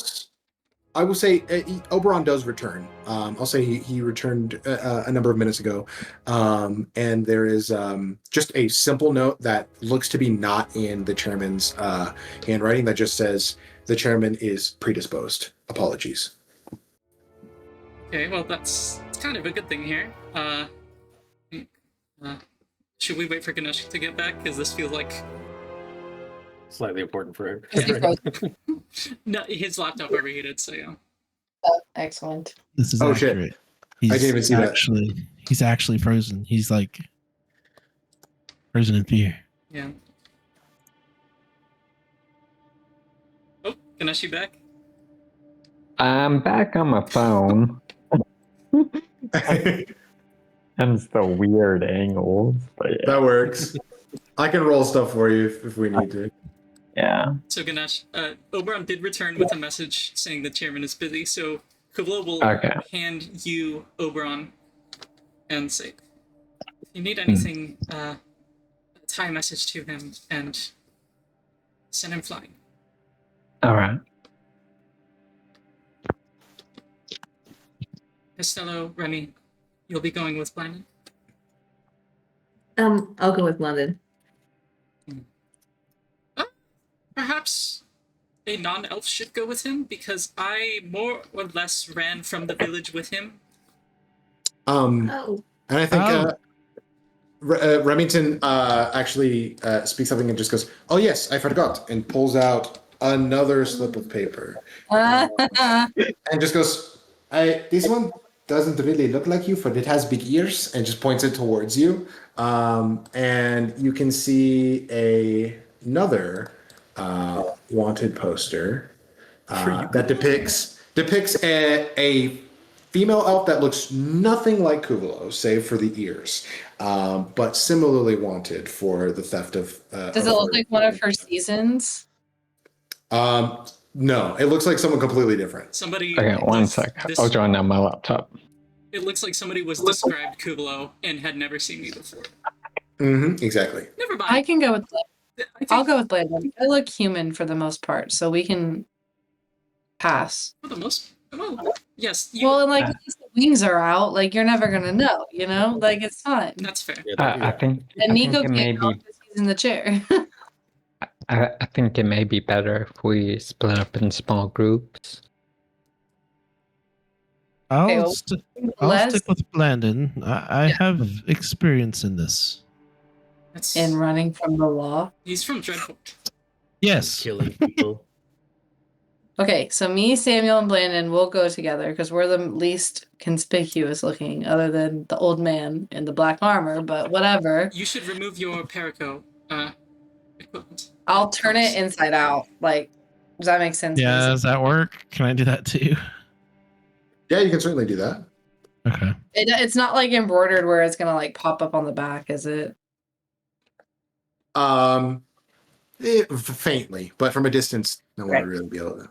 I will say Oberon does return. I'll say he returned a number of minutes ago, and there is just a simple note that looks to be not in the chairman's handwriting that just says the chairman is predisposed. Apologies. Okay, well that's kind of a good thing here. Should we wait for Ganesh to get back? Because this feels like Slightly important for Is he everyone. no, his laptop overheated. So yeah. Excellent. This is Oh, shit. accurate. I didn't even see that. He's actually frozen. He's like frozen in fear. Yeah. Oh, Ganesh, you back? I'm back on my phone. And it's the weird angles, but yeah. That works. I can roll stuff for you if we need to. Yeah. So Ganesh, Oberon did return with a message saying the chairman is busy. So Kublo will Okay. hand you Oberon and say, if you need anything, tie a message to him and send him flying. All right. Costello, Remy, you'll be going with Blandon? I'll go with London. Perhaps a non-elf should go with him, because I more or less ran from the village with him. Oh. And I think Remington actually speaks something and just goes, "Oh yes, I forgot," and pulls out another slip of paper and just goes, "This one doesn't really look like you, but it has big ears," and just points it towards you. And you can see another wanted poster that depicts a female elf that looks nothing like Kuvalo, save for the ears, but similarly wanted for the theft of. Does it look like one of her seasons? No, it looks like someone completely different. Somebody. Okay, one sec. I'll join on my laptop. It looks like somebody was described Kublo and had never seen me before. Mm-hmm, exactly. Never mind. I can go with I'll go with Blandon. I look human for the most part, so we can pass. For the most. Well, yes. Well, and like once the wings are out, like you're never gonna know, you know? Like it's fine. That's fair. I think. And I Nico think it may can't go be. because he's in the chair. I think it may be better if we split up in small groups. I'll well, stick Les with Blandon. I have experience in this. That's, in running from the law. he's from Dreadport. Yes. Killing people. Okay, so me, Samuel, and Blandon will go together because we're the least conspicuous looking, other than the old man in the black armor. But whatever. You should remove your Perico equipment. I'll turn it inside out. Like, does that make sense? Yeah, does that work? Can I do that too? Yeah, you can certainly do that. Okay. It's not like embroidered where it's gonna like pop up on the back, is it? Faintly, but from a distance, no one would really be able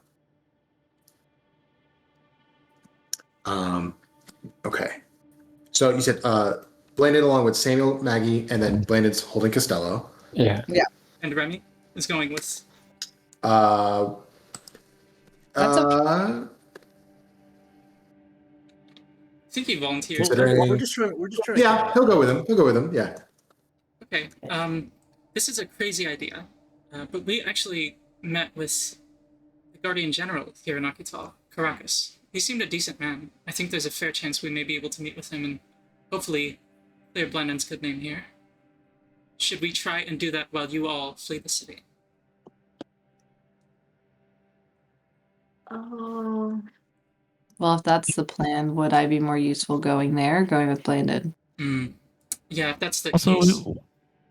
to. Okay. So you said Blandon along with Samuel, Maggie, and then Blandon's holding Costello. Yeah. Yeah. And Remy is going with. Uh, That's uh, I think he volunteered. Considering- We're just trying. yeah, he'll go with him. He'll go with him. Yeah. Okay. This is a crazy idea, but we actually met with the Guardian General here in Akital, Caracas. He seemed a decent man. I think there's a fair chance we may be able to meet with him and hopefully clear Blandon's good name here. Should we try and do that while you all flee the city? Oh. Well, if that's the plan, would I be more useful going there, or going with Blandon? Yeah, if that's the Also, case.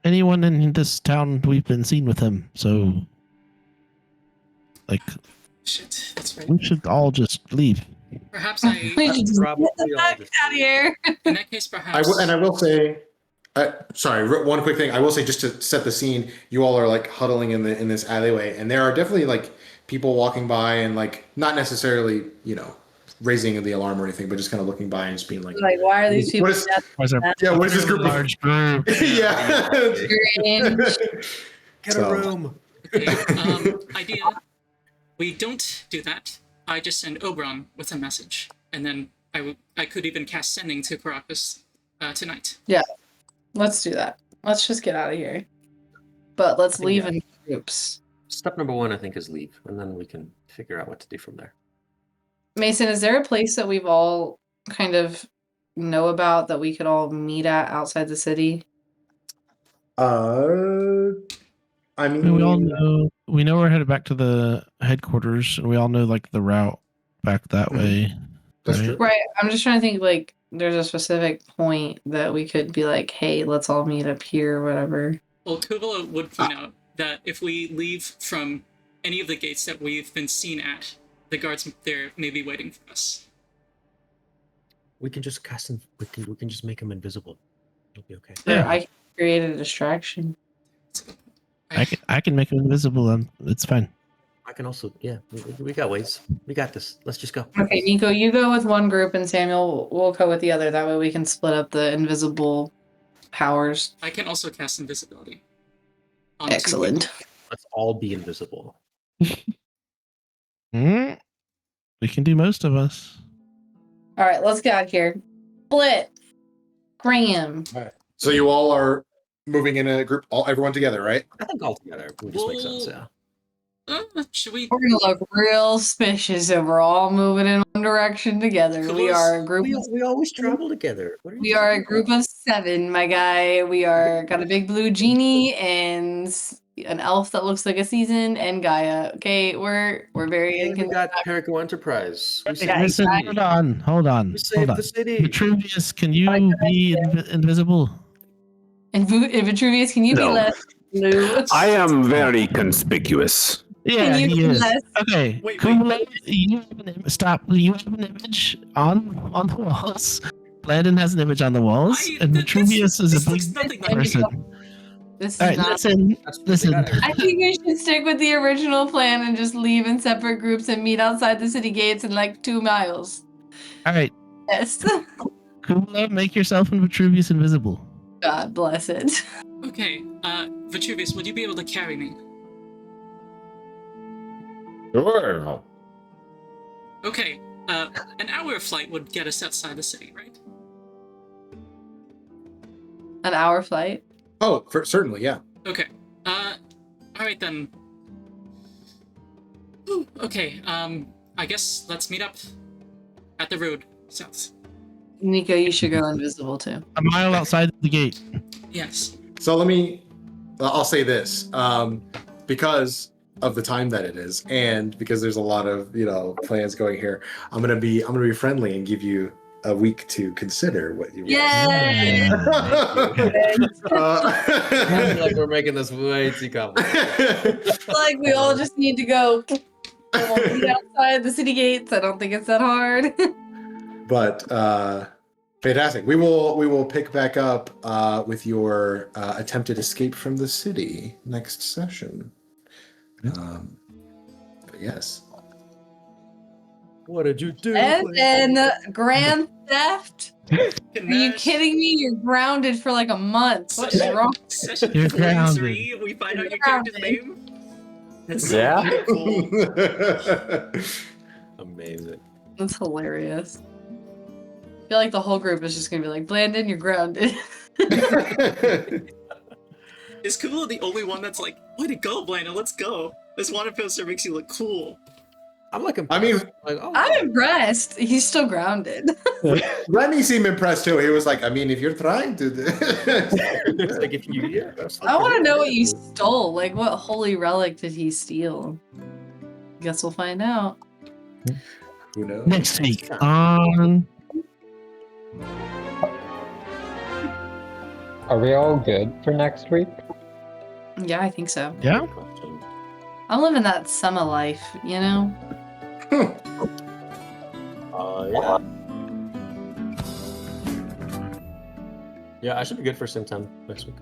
anyone in this town, we've been seen with him, so like Shit, that's right. we should all just leave. Perhaps I. We should just Probably get the all fuck just out of here. In that case, perhaps. I will say, sorry, one quick thing. I will say, just to set the scene, you all are like huddling in this alleyway, and there are definitely like people walking by and like not necessarily, raising the alarm or anything, but just kind of looking by and just being like, Like, why are these people? What is- Where's our yeah, what is this group? large group? Yeah. Get So- a room. Okay, idea. We don't do that. I just send Oberon with a message, and then I could even cast sending to Caracas tonight. Let's do that. Let's just get out of here. But let's think, leave yeah. in groups. Step number 1, I think, is leave, and then we can figure out what to do from there. Mason, is there a place that we've all kind of know about that we could all meet at outside the city? I I mean, we all mean, know we're headed back to the headquarters, and we all know like the route back that Mhm. way. that's right? true. Right. I'm just trying to think like there's a specific point that we could be like, hey, let's all meet up here or whatever. Well, Kuvula would point out that if we leave from any of the gates that we've been seen at, the guards there may be waiting for us. We can just cast him. We can just make him invisible. It'll be okay. Or Yeah. I created a distraction. I can make him invisible. It's fine. I can also, yeah. We got ways. We got this. Let's just go. Okay, Nico, you go with one group and Samuel will go with the other. That way we can split up the invisible powers. I can also cast invisibility. On 2 Excellent. people. Let's all be invisible. Mm, we can do most of us. All right, let's get out of here. Split. Graham. So you all are moving in a group, everyone together, right? I think all together would just make sense. Yeah. Should we? We're gonna look real suspicious if we're all moving in one direction together. We are a group. We always travel together. What We are a group of 7, my guy. We are got a big blue genie and an elf that looks like a season and Gaia. Okay, we're very And we got Perico Enterprise. We saved Listen, the city. hold on. We saved the city. Vitruvius, can you be invisible? And Vitruvius, can you be No. less blue? I am very conspicuous. Yeah, you he be is. less- Okay, Wait. Kumla, you have you have an image on the walls. Landon has an image on the walls, and Vitruvius is this a looks big nothing like person. This is All right, not. listen. I think we should stick with the original plan and just leave in separate groups and meet outside the city gates in like 2 miles. All right, Yes. Kumla, make yourself and Vitruvius invisible. God bless it. Okay, Vitruvius, would you be able to carry me? Sure. Okay, an hour flight would get us outside the city, right? An hour flight. Oh, certainly, yeah. Okay, alright then. Whew, okay, I guess let's meet up at the road south. Nico, you should go invisible too. A mile outside the gate. Yes. So I'll say this, because of the time that it is, and because there's a lot of plans going here, I'm gonna be friendly and give you a week to consider what you. Yay! Like we're making this way too complicated. Like we all just need to go meet outside the city gates. I don't think it's that hard. But fantastic. We will pick back up with your attempted escape from the city next session. But yes. What did you do? And then grand theft. Are you Nash, kidding me? You're grounded for like a month. What is wrong? Session You're 43, we find out your character's Grounded. name? That's so Yeah? cool. Amazing. That's hilarious. I feel like the whole group is just gonna be like, Blandon, you're grounded. Is Kuvula the only one that's like, way to go, Blandon, let's go? This water poster makes you look cool. I'm like, I mean, like, oh, I'm impressed. He's still grounded. Rennie seemed impressed too. He was like, I mean, if you're trying to. it's like if you, yeah, that's I want to know what you stole. Like, what holy relic did he steal? Guess we'll find out. Who knows? Next week on. Are we all good for next week? Yeah, I think so. Yeah. I'm living that summer life, you know? Yeah. Yeah, I should be good for sim time next week.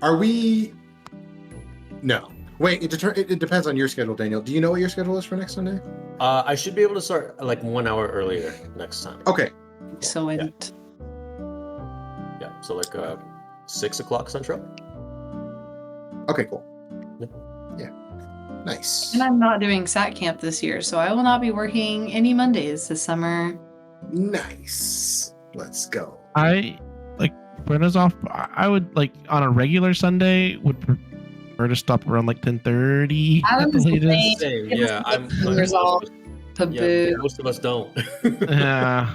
Are we? No. Wait, it depends on your schedule, Daniel. Do you know what your schedule is for next Sunday? I should be able to start like 1 hour earlier next time. Okay. So Yeah. So like 6 o'clock central. Okay, cool. Yeah. Yeah. Nice. And I'm not doing SAT camp this year, so I will not be working any Mondays this summer. Nice. Let's go. I like Brenna's off. I would like on a regular Sunday would prefer to stop around like 10:30 at the Adam's latest. Same. It was Yeah, like I'm. fingers all to Yeah, boot. most of us don't. Yeah.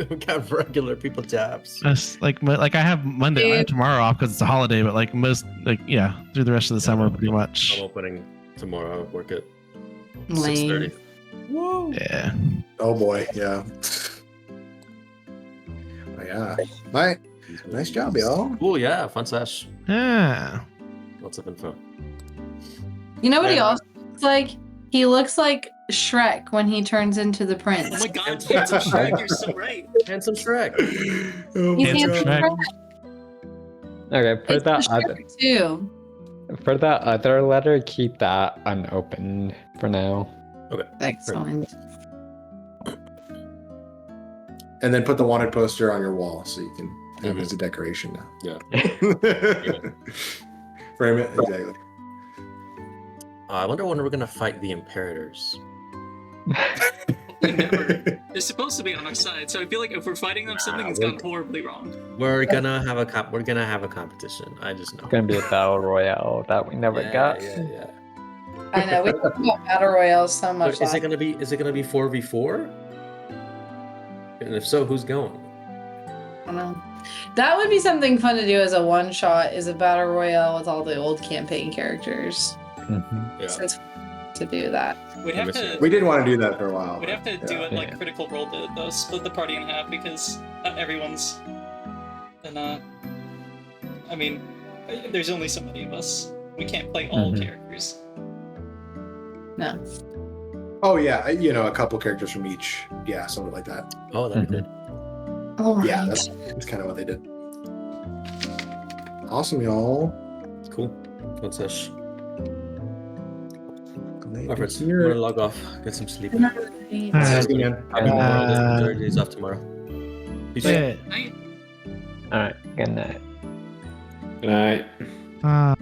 We got regular people jobs. That's like I have Monday. I have tomorrow off because it's a holiday, but like most through the rest of the summer pretty I'm much. opening tomorrow. I work at Lame. 6:30. Whoa. Yeah. Oh boy, yeah. But yeah. Nice job, y'all. Cool. Yeah, fun sesh. Yeah. Lots of info. You know what he Yeah. also looks like? He looks like Shrek when he turns into the Oh prince. my god, handsome Shrek, you're so right. Handsome Shrek. Oh He's my Handsome handsome God. Shrek. Okay, for It's the the other Shrek too. for the other letter, keep that unopened for now. Excellent. And then put the wanted poster on your wall so you can have it as a decoration now. Yeah. Frame it, exactly. I wonder when we're gonna fight the Imperators. They're supposed to be on our side, so I feel like if we're fighting them, something has gone horribly wrong. We're gonna have a we're gonna have a competition. I just know. It's gonna be a battle royale that we never got. Yeah. I know we talk about battle royales so much. But is it gonna be 4v4? And if so, who's going? I don't know. That would be something fun to do as a one shot. Is a battle royale with all the old campaign characters. Yeah. Since to do that. We'd have to. We did want to do that for a while. We'd have to do yeah. it like Critical Role did, though. Split the party in half because not everyone's. And I mean, there's only so many of us. We can't play all characters. No. Oh yeah, a couple characters from each. Yeah, something like that. Oh, that'd be good. All Yeah, right. that's kind of what they did. Awesome, y'all. Cool. One sesh. Glad My to friends, I'm hear gonna it. log off. Get some sleep. Sounds good, man. Happy Memorial Day. Days off tomorrow. Peace. Yeah. Night. All right, good night. Good night. Uh,